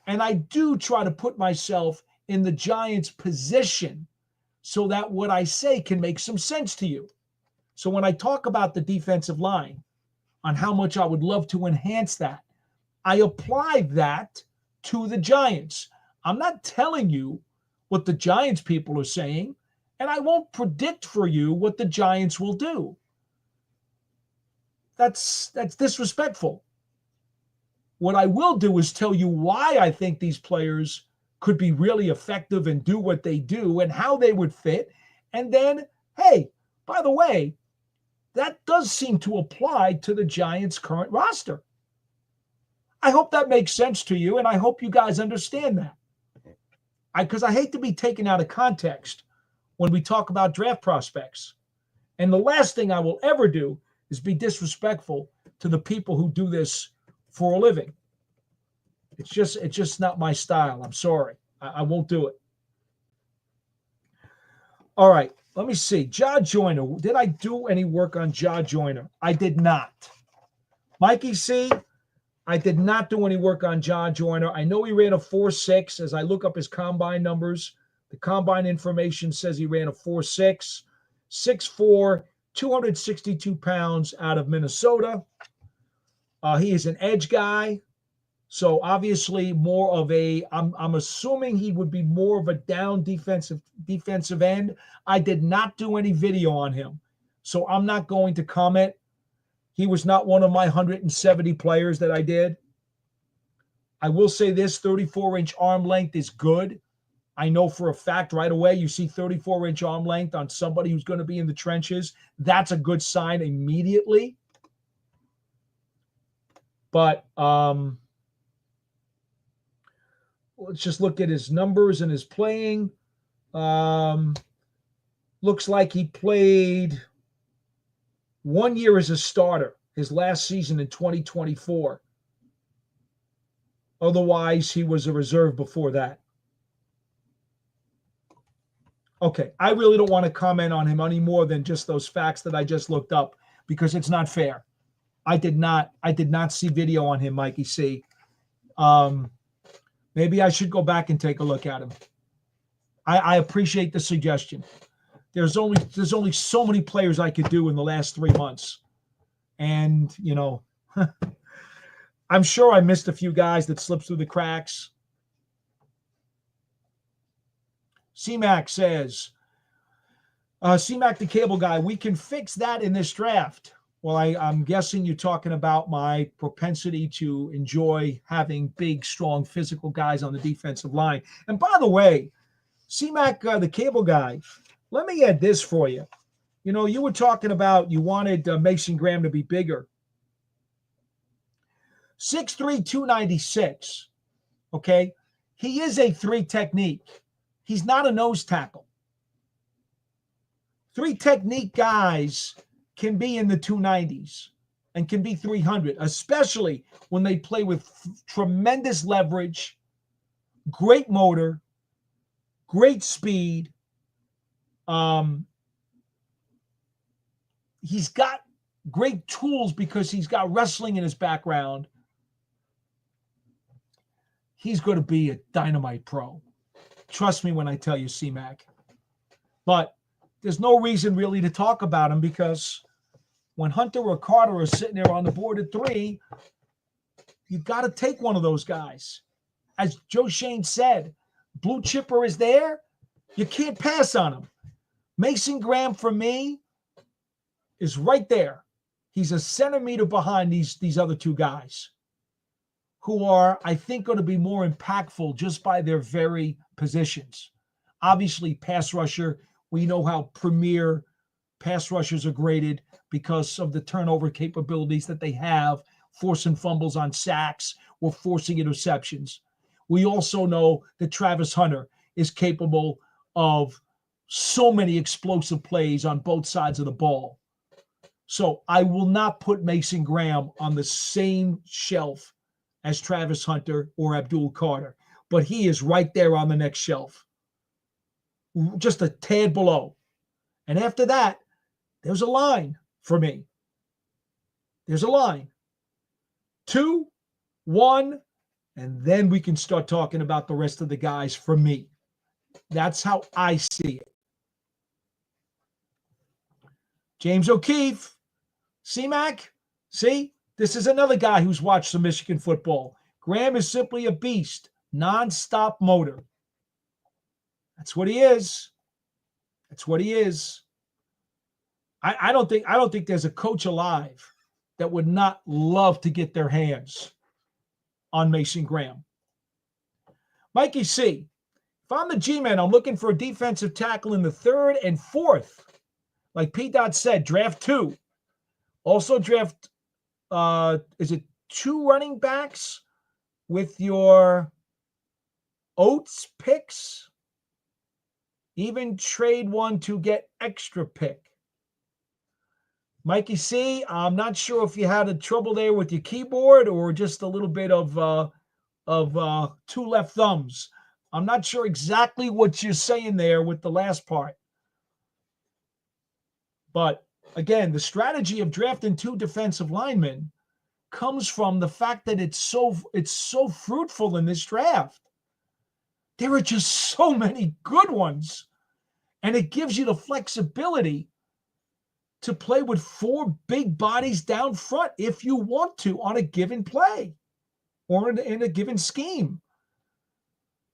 And I do try to put myself in the Giants' position so that what I say can make some sense to you. So when I talk about the defensive line, on how much I would love to enhance that, I apply that to the Giants. I'm not telling you what the Giants people are saying, and I won't predict for you what the Giants will do. That's disrespectful. What I will do is tell you why I think these players could be really effective and do what they do and how they would fit. And then, hey, by the way, that does seem to apply to the Giants' current roster. I hope that makes sense to you, and I hope you guys understand that. Because I hate to be taken out of context when we talk about draft prospects. And the last thing I will ever do is be disrespectful to the people who do this for a living. It's just not my style. I'm sorry. I won't do it. All right. Let me see. Ja Joyner. Did I do any work on Ja Joyner? I did not. Mikey C., I did not do any work on Ja Joyner. I know he ran a 4.6. As I look up his combine numbers, the combine information says he ran a 4.6, 6'4", 262 pounds out of Minnesota. He is an edge guy. So obviously more of a, I'm assuming he would be more of a down defensive end. I did not do any video on him, so I'm not going to comment. He was not one of my 170 players that I did. I will say this, 34-inch arm length is good. I know for a fact right away you see 34-inch arm length on somebody who's going to be in the trenches. That's a good sign immediately. But let's just look at his numbers and his playing. Looks like he played 1 year as a starter, his last season in 2024. Otherwise, he was a reserve before that. Okay, I really don't want to comment on him any more than just those facts that I just looked up because it's not fair. I did not see video on him, Mikey C. Maybe I should go back and take a look at him. I appreciate the suggestion. There's only so many players I could do in the last 3 months. And, you know, I'm sure I missed a few guys that slipped through the cracks. C-Mac says, C-Mac the cable guy, we can fix that in this draft. Well, I'm guessing you're talking about my propensity to enjoy having big, strong, physical guys on the defensive line. And by the way, C-Mac, the cable guy, let me add this for you. You know, you were talking about you wanted Mason Graham to be bigger. 6'3", 296. Okay. He is a 3 technique. He's not a nose tackle. 3 technique guys can be in the 290s and can be 300, especially when they play with tremendous leverage, great motor, great speed. He's got great tools because he's got wrestling in his background. He's going to be a dynamite pro. Trust me when I tell you, C-Mac. But there's no reason really to talk about him because when Hunter or Carter are sitting there on the board at 3, you got to take one of those guys. As Joe Schoen said, blue chipper is there. You can't pass on him. Mason Graham, for me, is right there. He's a centimeter behind these other 2 guys who are, I think, going to be more impactful just by their very positions. Obviously, pass rusher, we know how premier pass rushers are graded because of the turnover capabilities that they have, forcing fumbles on sacks or forcing interceptions. We also know that Travis Hunter is capable of so many explosive plays on both sides of the ball. So I will not put Mason Graham on the same shelf as Travis Hunter or Abdul Carter, but he is right there on the next shelf, just a tad below. And after that, there's a line for me. There's a line. 2, 1, and then we can start talking about the rest of the guys for me. That's how I see it. James O'Keefe, C-Mac, see, this is another guy who's watched some Michigan football. Graham is simply a beast, nonstop motor. That's what he is. That's what he is. I don't think there's a coach alive that would not love to get their hands on Mason Graham. Mikey C, if I'm the G-Man, I'm looking for a defensive tackle in the 3rd and 4th. Like P-Dot said, draft 2. Also draft, is it 2 running backs with your Oates picks? Even trade 1 to get extra pick. Mikey C, I'm not sure if you had a trouble there with your keyboard or just a little bit of 2 left thumbs. I'm not sure exactly what you're saying there with the last part. But again, the strategy of drafting 2 defensive linemen comes from the fact that it's so fruitful in this draft. There are just so many good ones. And it gives you the flexibility to play with 4 big bodies down front if you want to on a given play or in a given scheme.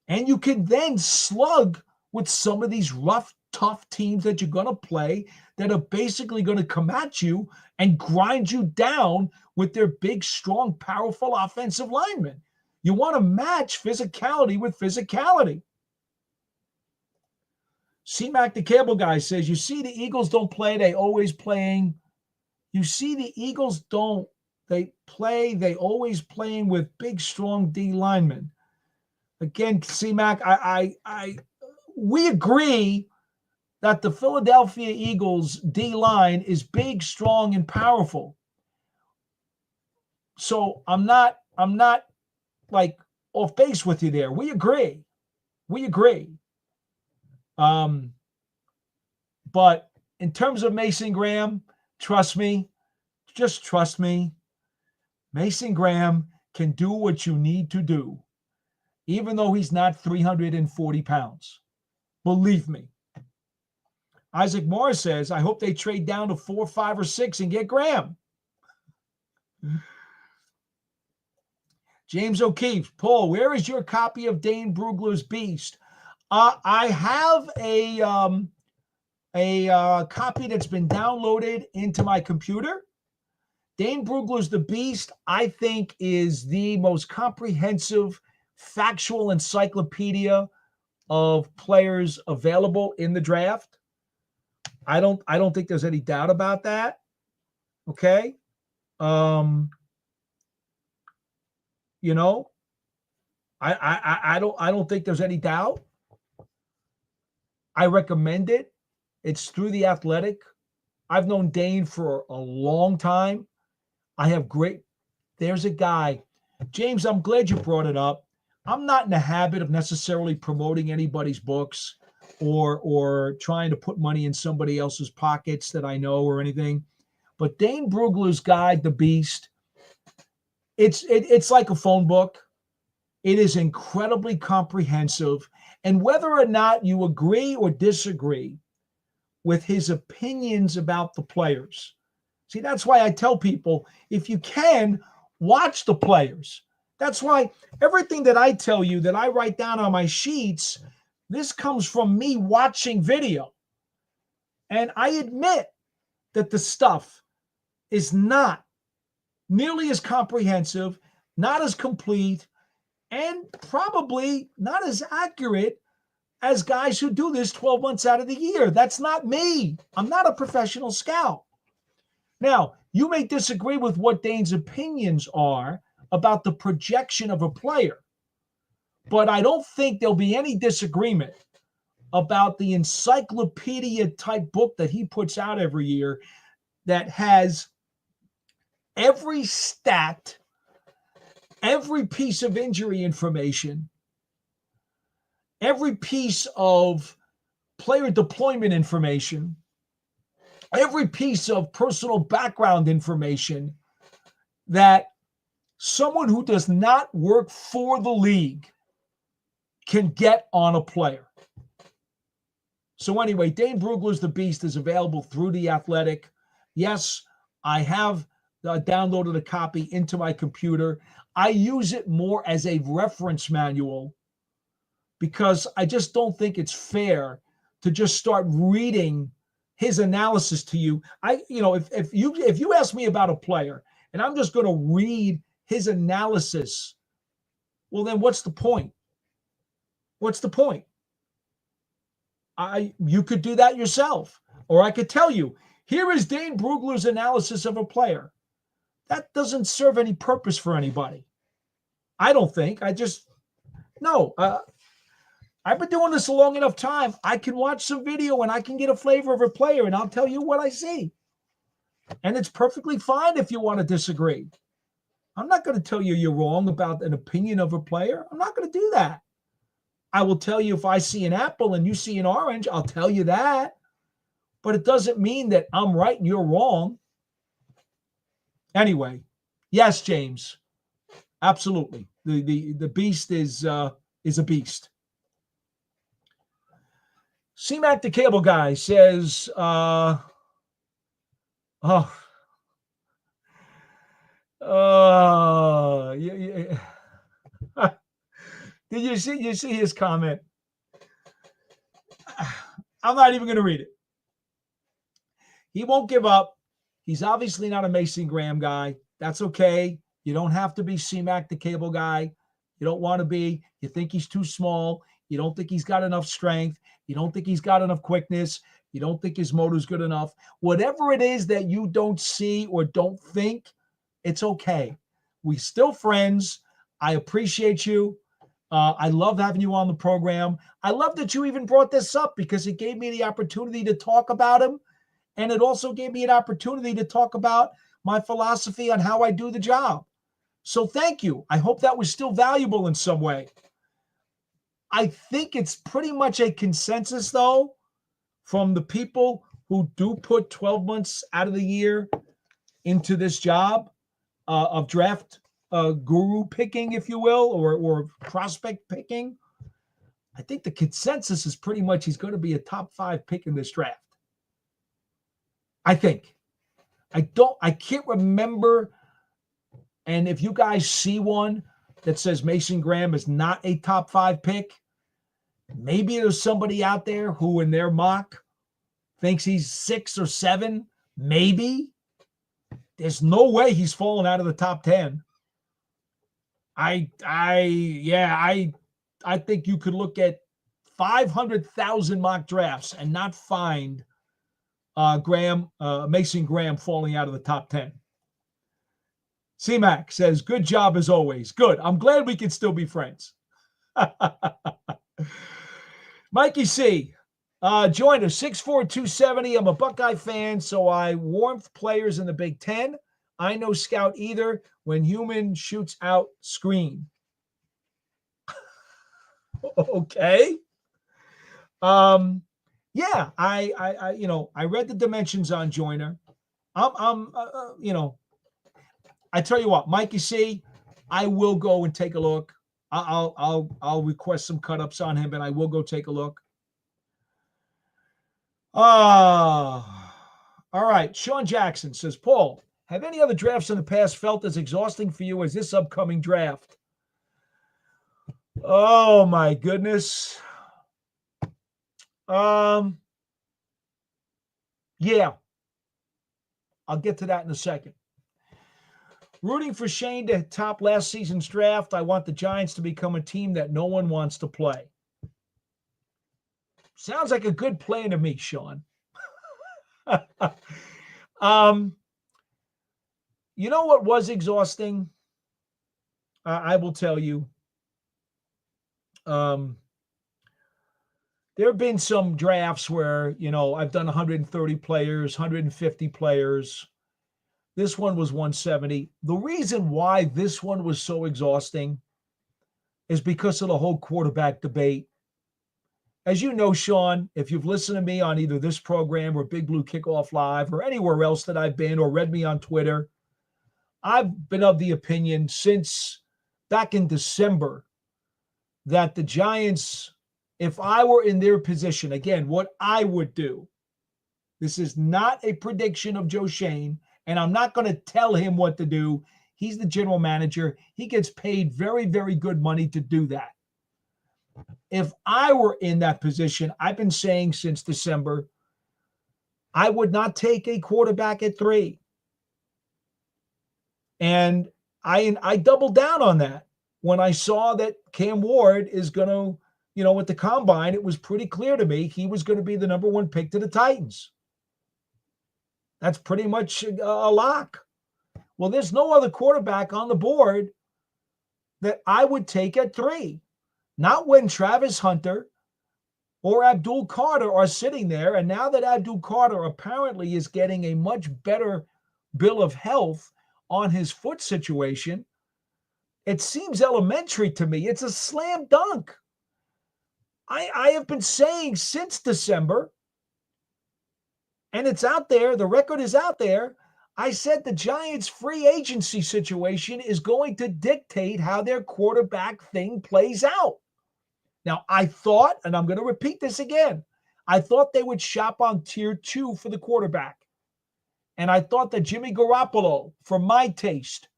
And you can then slug with some of these rough, tough teams that you're going to play that are basically going to come at you and grind you down with their big, strong, powerful offensive linemen. You want to match physicality with physicality. C-Mac the Cable Guy says, you see the Eagles don't play, they always playing. You see the Eagles don't, they always playing with big, strong D linemen. Again, C-Mac, we agree that the Philadelphia Eagles D line is big, strong, and powerful. So I'm not like off base with you there. We agree. But in terms of Mason Graham, trust me, just trust me. Mason Graham can do what you need to do, even though he's not 340 pounds. Believe me. Isaac Morris says, I hope they trade down to 4, 5, or 6 and get Graham. James O'Keefe, Paul, where is your copy of Dane Brugler's Beast? I have a copy that's been downloaded into my computer. Dane Brugler's The Beast, I think, is the most comprehensive factual encyclopedia of players available in the draft. I don't think there's any doubt about that. Okay. You know, I don't think there's any doubt. I recommend it. It's through The Athletic. I've known Dane for a long time. There's a guy. James, I'm glad you brought it up. I'm not in the habit of necessarily promoting anybody's books or trying to put money in somebody else's pockets that I know or anything. But Dane Brugler's guide, The Beast, it's like a phone book. It is incredibly comprehensive. And whether or not you agree or disagree with his opinions about the players, see, that's why I tell people, if you can, watch the players. That's why everything that I tell you that I write down on my sheets, this comes from me watching video. And I admit that the stuff is not nearly as comprehensive, not as complete, and probably not as accurate as guys who do this 12 months out of the year. That's not me. I'm not a professional scout. Now, you may disagree with what Dane's opinions are about the projection of a player, but I don't think there'll be any disagreement about the encyclopedia type book that he puts out every year that has every stat, every piece of injury information, every piece of player deployment information, every piece of personal background information that someone who does not work for the league can get on a player. So anyway, Dane Brugler's The Beast is available through The Athletic. Yes, I have downloaded a copy into my computer. I use it more as a reference manual because I just don't think it's fair to just start reading his analysis to you. If you ask me about a player and I'm just going to read his analysis, well, then what's the point? What's the point? You could do that yourself, or I could tell you, here is Dane Brugler's analysis of a player. That doesn't serve any purpose for anybody. I don't think. No. I've been doing this a long enough time. I can watch some video and I can get a flavor of a player and I'll tell you what I see. And it's perfectly fine if you want to disagree. I'm not going to tell you you're wrong about an opinion of a player. I'm not going to do that. I will tell you if I see an apple and you see an orange, I'll tell you that. But it doesn't mean that I'm right and you're wrong. Anyway, yes, James, absolutely. The beast is a beast. C-Mac the Cable Guy says, yeah. Did you see his comment? I'm not even going to read it. He won't give up. He's obviously not a Mason Graham guy. That's okay. You don't have to be C-Mac the Cable Guy. You don't want to be. You think he's too small. You don't think he's got enough strength. You don't think he's got enough quickness. You don't think his motor's good enough. Whatever it is that you don't see or don't think, it's okay. We're still friends. I appreciate you. I love having you on the program. I love that you even brought this up because it gave me the opportunity to talk about him. And it also gave me an opportunity to talk about my philosophy on how I do the job. So thank you. I hope that was still valuable in some way. I think it's pretty much a consensus, though, from the people who do put 12 months out of the year into this job of draft guru picking, if you will, or prospect picking. I think the consensus is pretty much he's going to be a top 5 pick in this draft. I think. I can't remember. And if you guys see one that says Mason Graham is not a top 5 pick, maybe there's somebody out there who in their mock thinks he's 6 or 7. Maybe. There's no way he's fallen out of the top 10. I think you could look at 500,000 mock drafts and not find Mason Graham falling out of the top 10. C-Mac says, good job as always. Good. I'm glad we can still be friends. Mikey C. Joined us, 6'4", 270. I'm a Buckeye fan, so I warmth players in the Big Ten. I know scout either when human shoots out screen. Okay. Yeah, I read the dimensions on Joyner. I tell you what, Mikey C, I will go and take a look. I'll request some cut-ups on him, and I will go take a look. All right. Sean Jackson says, Paul, have any other drafts in the past felt as exhausting for you as this upcoming draft? Oh my goodness. Yeah. I'll get to that in a second. Rooting for Shane to top last season's draft. I want the Giants to become a team that no one wants to play. Sounds like a good plan to me, Sean. You know what was exhausting? I will tell you. There have been some drafts where, I've done 130 players, 150 players. This one was 170. The reason why this one was so exhausting is because of the whole quarterback debate. As you know, Sean, if you've listened to me on either this program or Big Blue Kickoff Live or anywhere else that I've been or read me on Twitter, I've been of the opinion since back in December that the Giants, if I were in their position, again, what I would do, this is not a prediction of Joe Schoen, and I'm not going to tell him what to do. He's the general manager. He gets paid very, very good money to do that. If I were in that position, I've been saying since December, I would not take a quarterback at 3. And I doubled down on that when I saw that Cam Ward is going to, with the combine, it was pretty clear to me he was going to be the number 1 pick to the Titans. That's pretty much a lock. Well, there's no other quarterback on the board that I would take at 3. Not when Travis Hunter or Abdul Carter are sitting there. And now that Abdul Carter apparently is getting a much better bill of health on his foot situation, it seems elementary to me. It's a slam dunk. I have been saying since December, and it's out there, the record is out there. I said the Giants' free agency situation is going to dictate how their quarterback thing plays out. Now, I thought, and I'm going to repeat this again, I thought they would shop on tier 2 for the quarterback. And I thought that Jimmy Garoppolo, for my taste,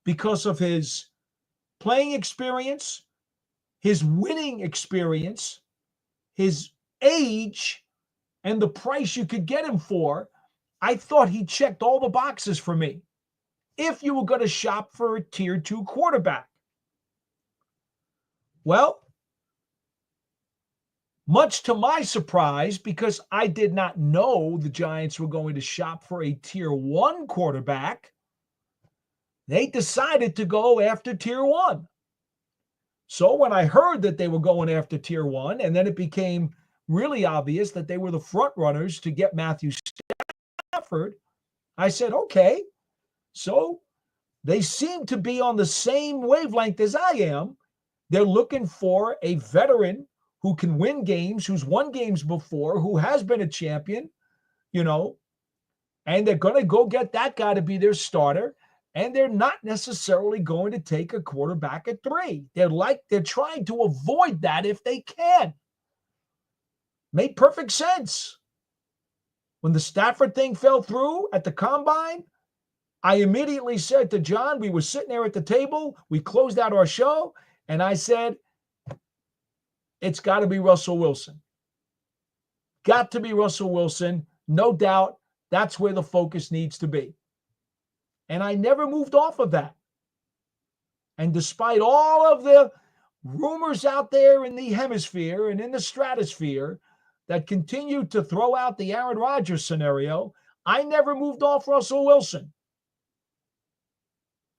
because of his playing experience, his winning experience, his age, and the price you could get him for, I thought he checked all the boxes for me if you were going to shop for a tier 2 quarterback. Well, much to my surprise, because I did not know the Giants were going to shop for a tier 1 quarterback, they decided to go after tier 1. So when I heard that they were going after tier 1, and then it became really obvious that they were the front runners to get Matthew Stafford, I said, okay. So they seem to be on the same wavelength as I am. They're looking for a veteran who can win games, who's won games before, who has been a champion, and they're going to go get that guy to be their starter. And they're not necessarily going to take a quarterback at 3. They're trying to avoid that if they can. Made perfect sense. When the Stafford thing fell through at the combine, I immediately said to John, we were sitting there at the table, we closed out our show, and I said, it's got to be Russell Wilson. Got to be Russell Wilson. No doubt that's where the focus needs to be. And I never moved off of that. And despite all of the rumors out there in the hemisphere and in the stratosphere that continue to throw out the Aaron Rodgers scenario, I never moved off Russell Wilson.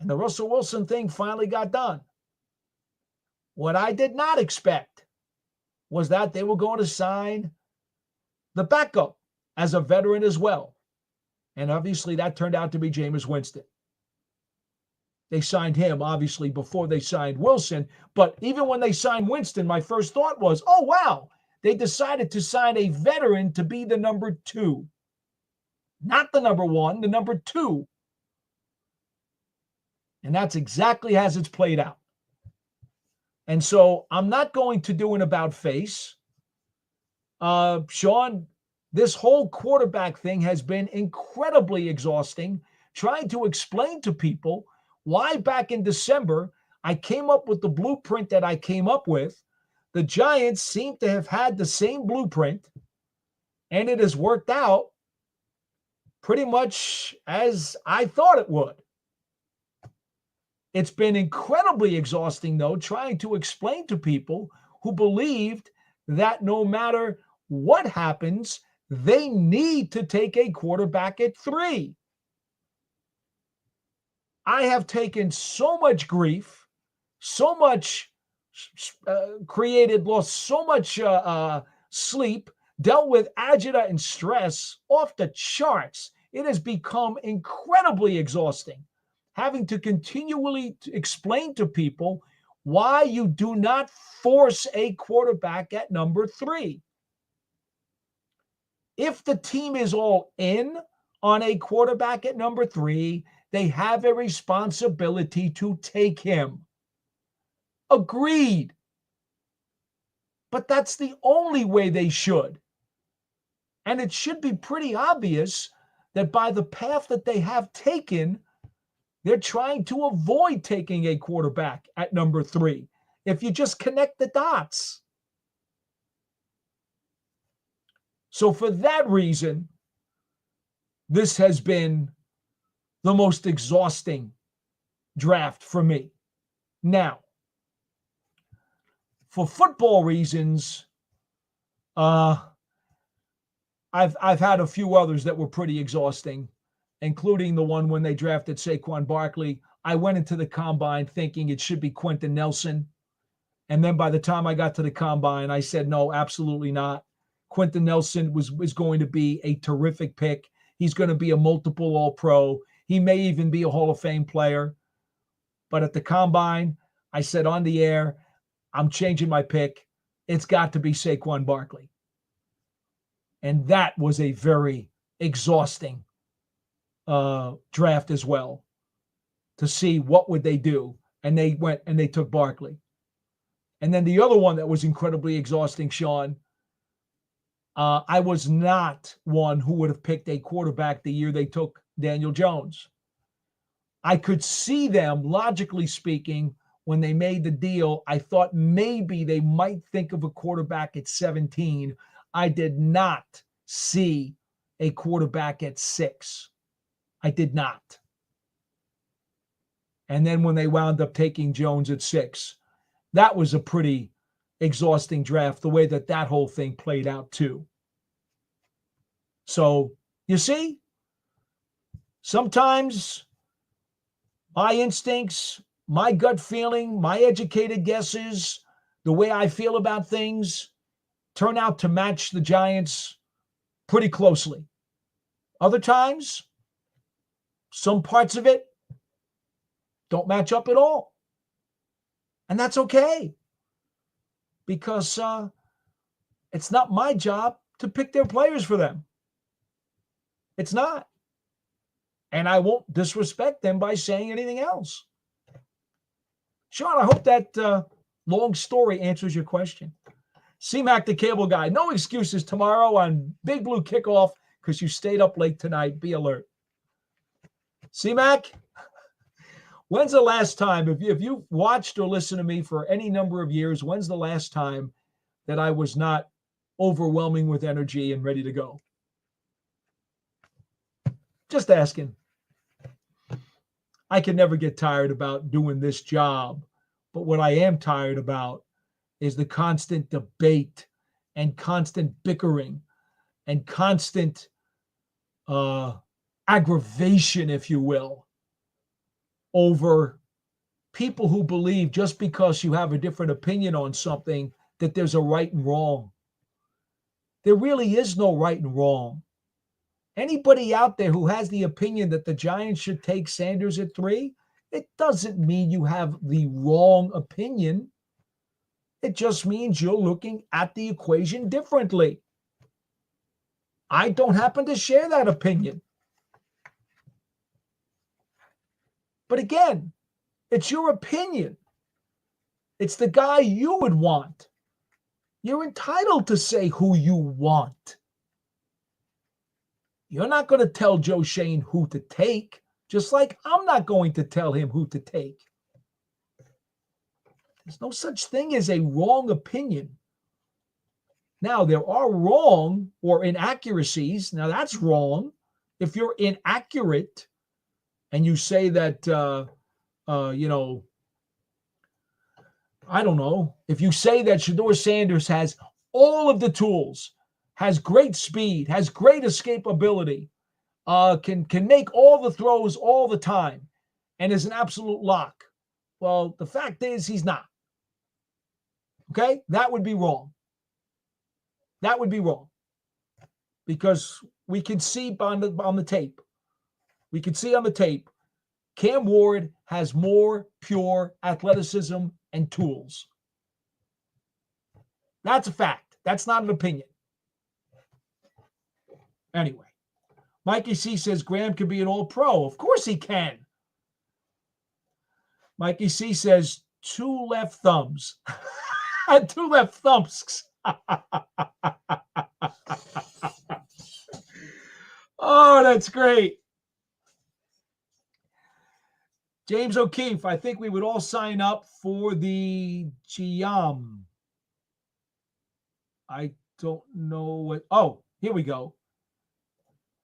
And the Russell Wilson thing finally got done. What I did not expect was that they were going to sign the backup as a veteran as well. And obviously that turned out to be Jameis Winston. They signed him, obviously, before they signed Wilson. But even when they signed Winston, my first thought was, oh, wow, they decided to sign a veteran to be the number 2. Not the number 1, the number 2. And that's exactly as it's played out. And so I'm not going to do an about face. Sean, this whole quarterback thing has been incredibly exhausting, trying to explain to people why back in December I came up with the blueprint that I came up with. The Giants seem to have had the same blueprint, and it has worked out pretty much as I thought it would. It's been incredibly exhausting, though, trying to explain to people who believed that no matter what happens, they need to take a quarterback at 3. I have taken so much grief, so much lost so much sleep, dealt with agita and stress off the charts. It has become incredibly exhausting, having to continually explain to people why you do not force a quarterback at number 3. If the team is all in on a quarterback at number 3, they have a responsibility to take him. Agreed. But that's the only way they should. And it should be pretty obvious that by the path that they have taken, they're trying to avoid taking a quarterback at number 3. If you just connect the dots. So for that reason, this has been the most exhausting draft for me. Now, for football reasons, I've had a few others that were pretty exhausting, including the one when they drafted Saquon Barkley. I went into the combine thinking it should be Quentin Nelson. And then by the time I got to the combine, I said, no, absolutely not. Quentin Nelson was going to be a terrific pick. He's going to be a multiple All-Pro. He may even be a Hall of Fame player. But at the combine, I said on the air, I'm changing my pick. It's got to be Saquon Barkley. And that was a very exhausting draft as well, to see what would they do. And they went and they took Barkley. And then the other one that was incredibly exhausting, Sean, I was not one who would have picked a quarterback the year they took Daniel Jones. I could see them, logically speaking, when they made the deal. I thought maybe they might think of a quarterback at 17. I did not see a quarterback at 6. I did not. And then when they wound up taking Jones at 6, that was a pretty exhausting draft, the way that whole thing played out too. So, you see, sometimes my instincts, my gut feeling, my educated guesses, the way I feel about things turn out to match the Giants pretty closely. Other times, some parts of it don't match up at all. And that's okay, because it's not my job to pick their players for them. It's not. And I won't disrespect them by saying anything else. Sean, I hope that long story answers your question. C-Mac, the cable guy, no excuses tomorrow on Big Blue Kickoff because you stayed up late tonight. Be alert. C-Mac, when's the last time, if you've watched or listened to me for any number of years, when's the last time that I was not overwhelming with energy and ready to go? Just asking. I can never get tired about doing this job, but what I am tired about is the constant debate and constant bickering and constant aggravation, if you will, over people who believe just because you have a different opinion on something that there's a right and wrong. There really is no right and wrong. Anybody out there who has the opinion that the Giants should take Sanders at 3, it doesn't mean you have the wrong opinion. It just means you're looking at the equation differently. I don't happen to share that opinion. But again, it's your opinion. It's the guy you would want. You're entitled to say who you want. You're not going to tell Joe Schoen who to take, just like I'm not going to tell him who to take. There's no such thing as a wrong opinion. Now, there are wrong or inaccuracies. Now, that's wrong. If you're inaccurate and you say that, I don't know, if you say that Shedeur Sanders has all of the tools, has great speed, has great escapability, can make all the throws all the time, and is an absolute lock. Well, the fact is he's not. Okay? That would be wrong. That would be wrong. Because we can see on the tape. We can see on the tape, Cam Ward has more pure athleticism and tools. That's a fact. That's not an opinion. Anyway, Mikey C says Graham could be an all-pro. Of course he can. Mikey C says 2 left thumbs. 2 left thumps. Oh, that's great. James O'Keefe, I think we would all sign up for the GM. I don't know what. Oh, here we go.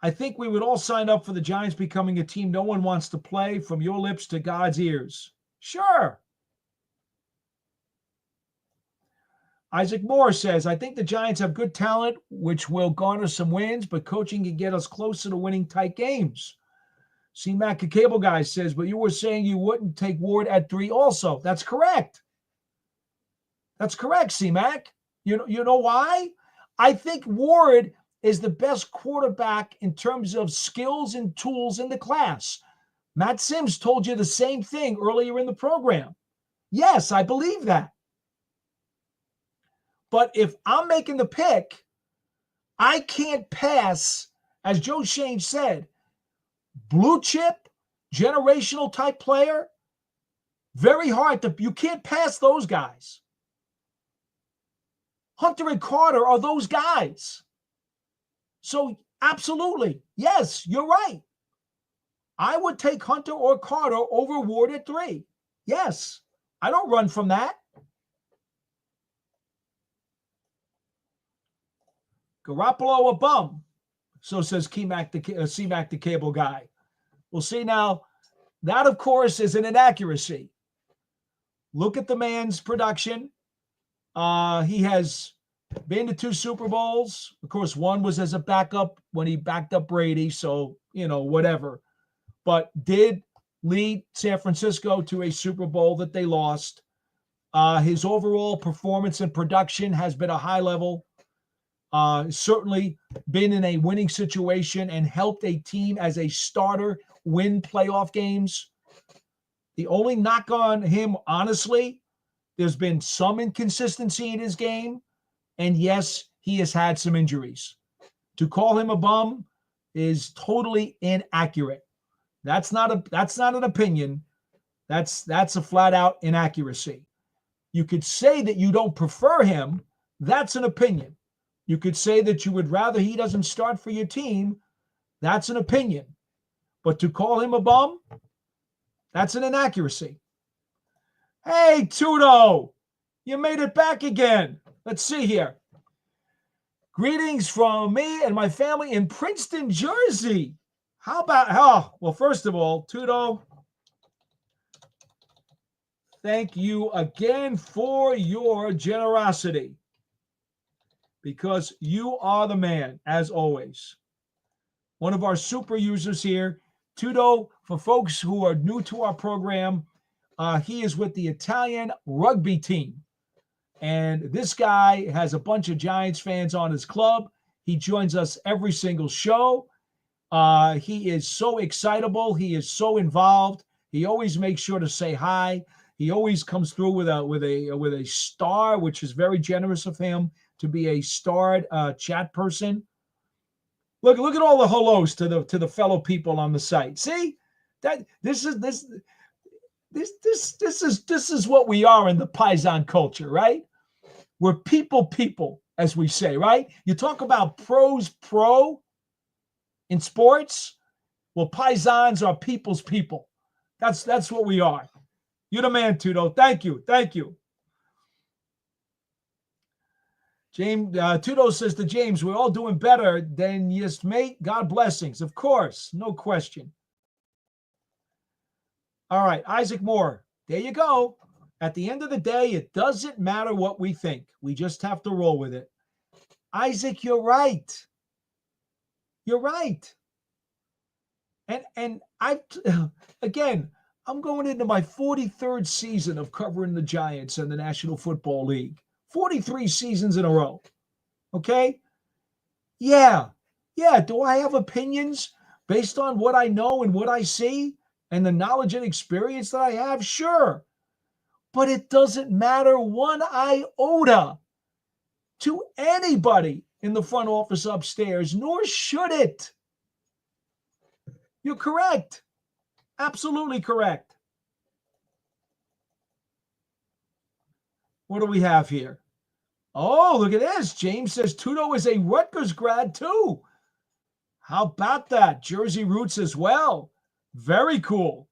I think we would all sign up for the Giants becoming a team no one wants to play, from your lips to God's ears. Sure. Isaac Moore says, I think the Giants have good talent, which will garner some wins, but coaching can get us closer to winning tight games. C-Mac, the cable guy, says, but you were saying you wouldn't take Ward at 3 also. That's correct. That's correct, C-Mac. You know why? I think Ward is the best quarterback in terms of skills and tools in the class. Matt Sims told you the same thing earlier in the program. Yes, I believe that. But if I'm making the pick, I can't pass, as Joe Schoen said, blue chip, generational type player, very hard to, you can't pass those guys. Hunter and Carter are those guys. So absolutely, yes, you're right. I would take Hunter or Carter over Ward at 3. Yes, I don't run from that. Garoppolo a bum, so says C-Mac the cable guy. We'll see now. That, of course, is an inaccuracy. Look at the man's production. He has been to 2 Super Bowls. Of course, one was as a backup when he backed up Brady, so, whatever. But did lead San Francisco to a Super Bowl that they lost. His overall performance and production has been a high level. Certainly been in a winning situation and helped a team as a starter win playoff games. The only knock on him, honestly, there's been some inconsistency in his game. And yes, he has had some injuries. To call him a bum is totally inaccurate. That's not an opinion. That's a flat out inaccuracy. You could say that you don't prefer him. That's an opinion. You could say that you would rather he doesn't start for your team. That's an opinion. But to call him a bum, that's an inaccuracy. Hey, Thibodeau, you made it back again. Let's see here. Greetings from me and my family in Princeton, Jersey. How about, well, first of all, Thibodeau, thank you again for your generosity, because you are the man, as always. One of our super users here, Thibodeau, for folks who are new to our program, he is with the Italian rugby team. And this guy has a bunch of Giants fans on his club. He joins us every single show. He is so excitable. He is so involved. He always makes sure to say hi. He always comes through with a star, which is very generous of him to be a starred chat person. Look at all the hellos to the fellow people on the site. See, that this is what we are in the Paisan culture, right? We're people, as we say, right? You talk about pro in sports. Well, Paisans are people's people. That's what we are. You're the man, Thibodeau. Thank you. James Thibodeau says to James, we're all doing better than yes, mate. God blessings. Of course, no question. All right, Isaac Moore. There you go. At the end of the day, it doesn't matter what we think. We just have to roll with it. Isaac, you're right. You're right. And I'm going into my 43rd season of covering the Giants and the National Football League. 43 seasons in a row. Okay? Yeah. Do I have opinions based on what I know and what I see and the knowledge and experience that I have? Sure. But it doesn't matter one iota to anybody in the front office upstairs, nor should it. You're correct. Absolutely correct. What do we have here? Oh, look at this. James says Thibodeau is a Rutgers grad too. How about that? Jersey roots as well. Very cool.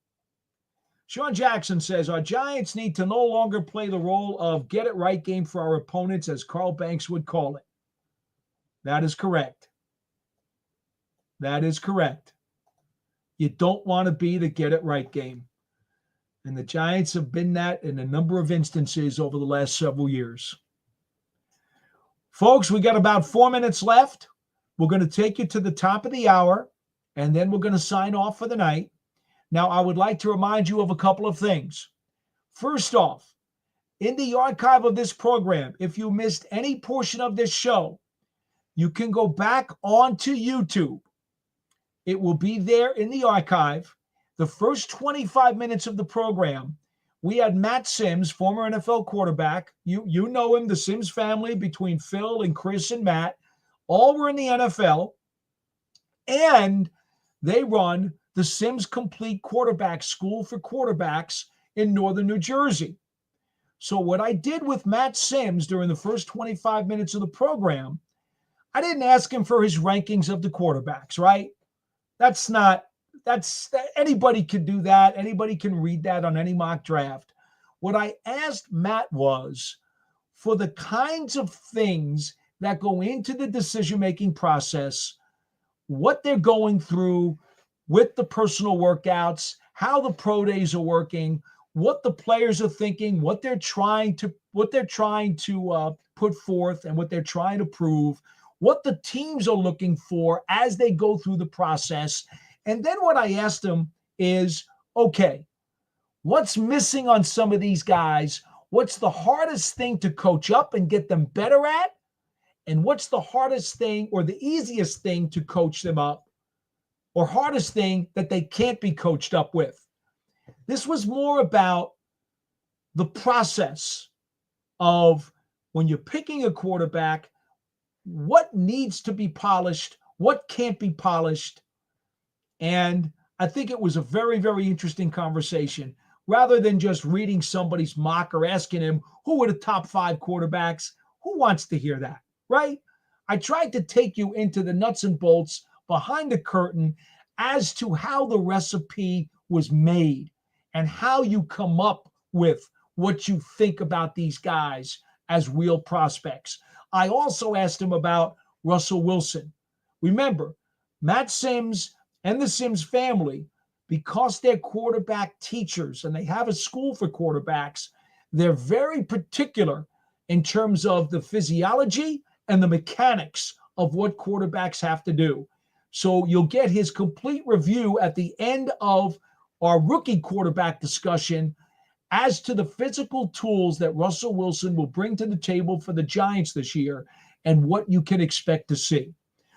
Sean Jackson says, our Giants need to no longer play the role of get it right game for our opponents, as Carl Banks would call it. That is correct. That is correct. You don't want to be the get it right game. And the Giants have been that in a number of instances over the last several years. Folks, we got about 4 minutes left. We're going to take you to the top of the hour, and then we're going to sign off for the night. Now, I would like to remind you of a couple of things. First off, in the archive of this program, if you missed any portion of this show, you can go back onto YouTube. It will be there in the archive. The first 25 minutes of the program, we had Matt Sims, former NFL quarterback. You know him, the Sims family, between Phil and Chris and Matt, all were in the NFL, and they run the Sims Complete Quarterback School for quarterbacks in northern New Jersey. So what I did with Matt Sims during the first 25 minutes of the program, I didn't ask him for his rankings of the quarterbacks, right? That's anybody can do that. Anybody can read that on any mock draft. What I asked Matt was for the kinds of things that go into the decision-making process, what they're going through with the personal workouts, how the pro days are working, what the players are thinking, what they're trying to put forth and what they're trying to prove, what the teams are looking for as they go through the process. And then what I asked them is, okay, what's missing on some of these guys? What's the hardest thing to coach up and get them better at? And what's the hardest thing or the easiest thing to coach them up, or hardest thing that they can't be coached up with? This was more about the process of when you're picking a quarterback, what needs to be polished, what can't be polished. And I think it was a very, very interesting conversation, rather than just reading somebody's mock or asking him, who are the top 5 quarterbacks? Who wants to hear that, right? I tried to take you into the nuts and bolts behind the curtain as to how the recipe was made and how you come up with what you think about these guys as real prospects. I also asked him about Russell Wilson. Remember, Matt Sims and the Sims family, because they're quarterback teachers and they have a school for quarterbacks, they're very particular in terms of the physiology and the mechanics of what quarterbacks have to do. So you'll get his complete review at the end of our rookie quarterback discussion as to the physical tools that Russell Wilson will bring to the table for the Giants this year and what you can expect to see.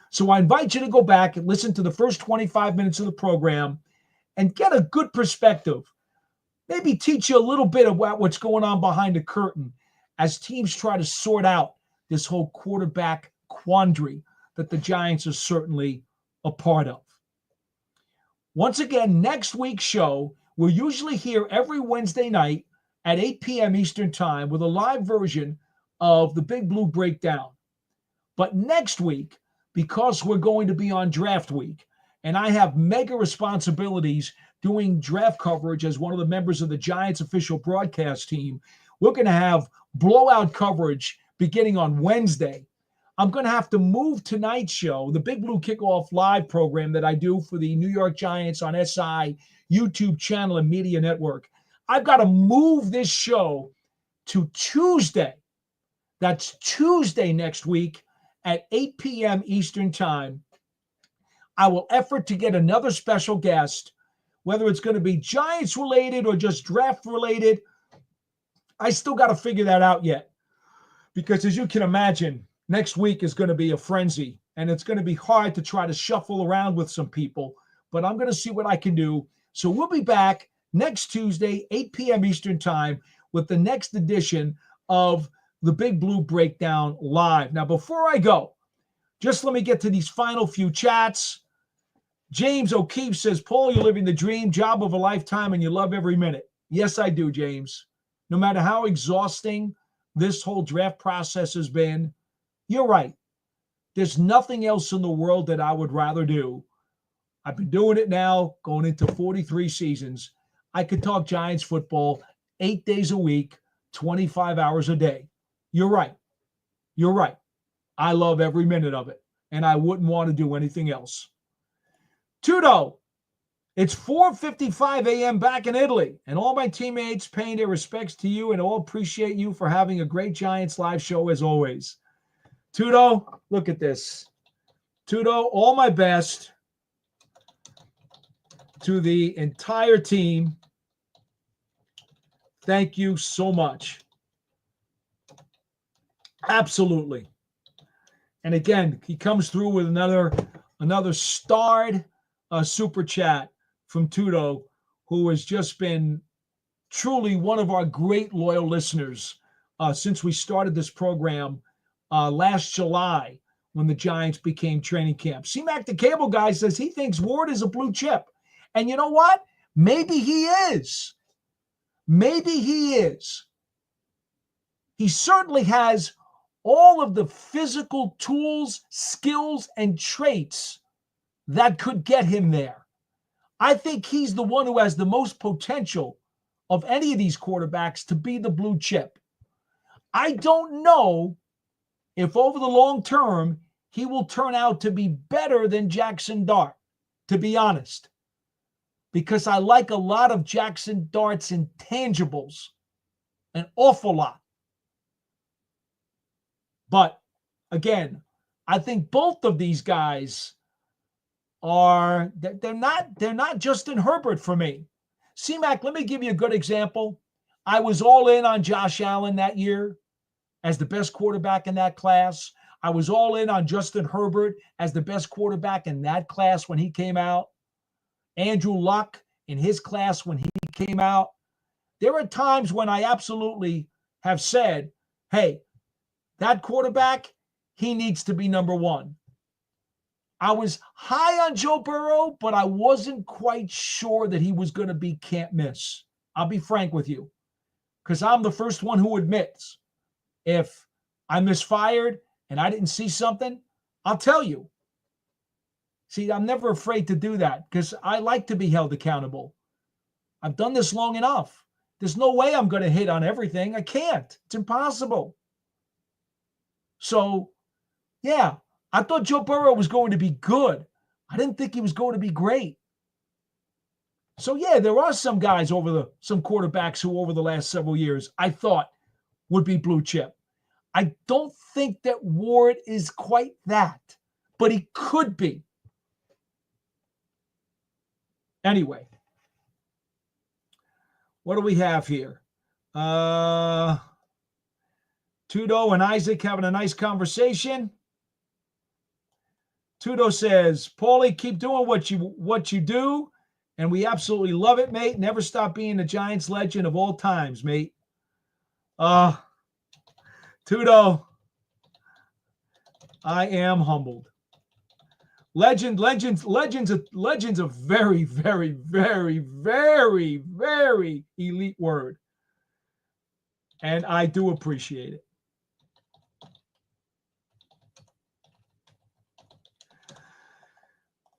So I invite you to go back and listen to the first 25 minutes of the program and get a good perspective. Maybe teach you a little bit about what's going on behind the curtain as teams try to sort out this whole quarterback quandary that the Giants are certainly a part of. Once again, next week's show, we're usually here every Wednesday night at 8 p.m. Eastern Time with a live version of the Big Blue Breakdown. But next week, because we're going to be on draft week, and I have mega responsibilities doing draft coverage as one of the members of the Giants official broadcast team, we're going to have blowout coverage beginning on Wednesday. I'm going to have to move tonight's show, the Big Blue Kickoff Live program that I do for the New York Giants on SI YouTube channel and media network. I've got to move this show to Tuesday. That's Tuesday next week at 8 p.m. Eastern Time. I will effort to get another special guest, whether it's going to be Giants related or just draft related. I still got to figure that out yet, because as you can imagine, next week is going to be a frenzy, and it's going to be hard to try to shuffle around with some people, but I'm going to see what I can do. So we'll be back next Tuesday, 8 p.m. Eastern Time, with the next edition of the Big Blue Breakdown Live. Now, before I go, just let me get to these final few chats. James O'Keefe says, Paul, you're living the dream, job of a lifetime, and you love every minute. Yes, I do, James. No matter how exhausting this whole draft process has been, you're right. There's nothing else in the world that I would rather do. I've been doing it now, going into 43 seasons. I could talk Giants football 8 days a week, 25 hours a day. You're right. You're right. I love every minute of it, and I wouldn't want to do anything else. Thibodeau, it's 4:55 a.m. back in Italy, and all my teammates paying their respects to you and all appreciate you for having a great Giants live show as always. Thibodeau, look at this. Thibodeau, all my best to the entire team. Thank you so much. Absolutely. And again, he comes through with another starred super chat from Thibodeau, who has just been truly one of our great loyal listeners since we started this program last July when the Giants became training camp. C-Mac the Cable Guy says he thinks Ward is a blue chip. And you know what? Maybe he is. Maybe he is. He certainly has all of the physical tools, skills, and traits that could get him there. I think he's the one who has the most potential of any of these quarterbacks to be the blue chip. I don't know if over the long term he will turn out to be better than Jackson Dart, to be honest, because I like a lot of Jackson Dart's intangibles, an awful lot. But again, I think both of these guys they're not Justin Herbert for me. C-Mac, let me give you a good example. I was all in on Josh Allen that year as the best quarterback in that class. I was all in on Justin Herbert as the best quarterback in that class when he came out. Andrew Luck in his class when he came out. There are times when I absolutely have said, hey, that quarterback, he needs to be number one. I was high on Joe Burrow, but I wasn't quite sure that he was going to be can't miss. I'll be frank with you, because I'm the first one who admits if I misfired and I didn't see something, I'll tell you. See, I'm never afraid to do that because I like to be held accountable. I've done this long enough. There's no way I'm going to hit on everything. I can't. It's impossible. So, yeah, I thought Joe Burrow was going to be good. I didn't think he was going to be great. So, yeah, there are some guys some quarterbacks who over the last several years I thought would be blue chip. I don't think that Ward is quite that, but he could be. Anyway, what do we have here? Thibodeau and Isaac having a nice conversation. Thibodeau says, Paulie, keep doing what you do, and we absolutely love it, mate. Never stop being the Giants legend of all times, mate. Thibodeau, I am humbled. Legends a very, very, very, very, very elite word. And I do appreciate it.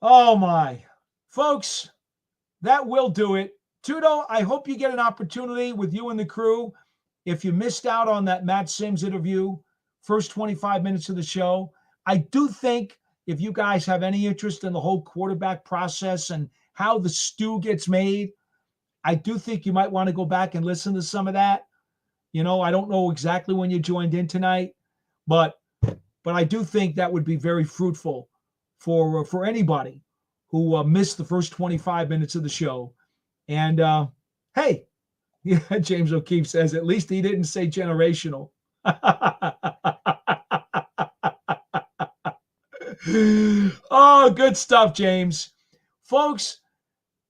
Oh my. Folks, that will do it. Thibodeau, I hope you get an opportunity with you and the crew. If you missed out on that Matt Sims interview, first 25 minutes of the show, I do think if you guys have any interest in the whole quarterback process and how the stew gets made, I do think you might want to go back and listen to some of that. You know, I don't know exactly when you joined in tonight, but I do think that would be very fruitful for anybody who missed the first 25 minutes of the show. And hey, yeah, James O'Keefe says, at least he didn't say generational. Oh, good stuff, James. Folks,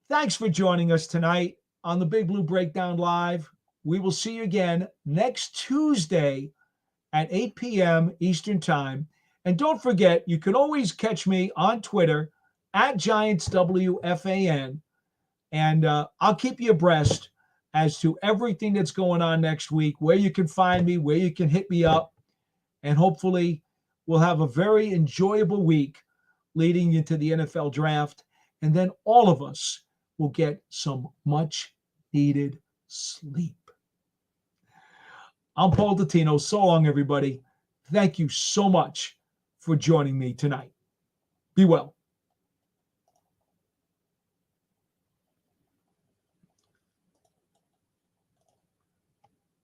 thanks for joining us tonight on the Big Blue Breakdown Live. We will see you again next Tuesday at 8 p.m. Eastern Time. And don't forget, you can always catch me on Twitter at GiantsWFAN. And I'll keep you abreast as to everything that's going on next week, where you can find me, where you can hit me up. And hopefully we'll have a very enjoyable week leading into the NFL draft. And then all of us will get some much needed sleep. I'm Paul Dottino. So long, everybody. Thank you so much for joining me tonight. Be well.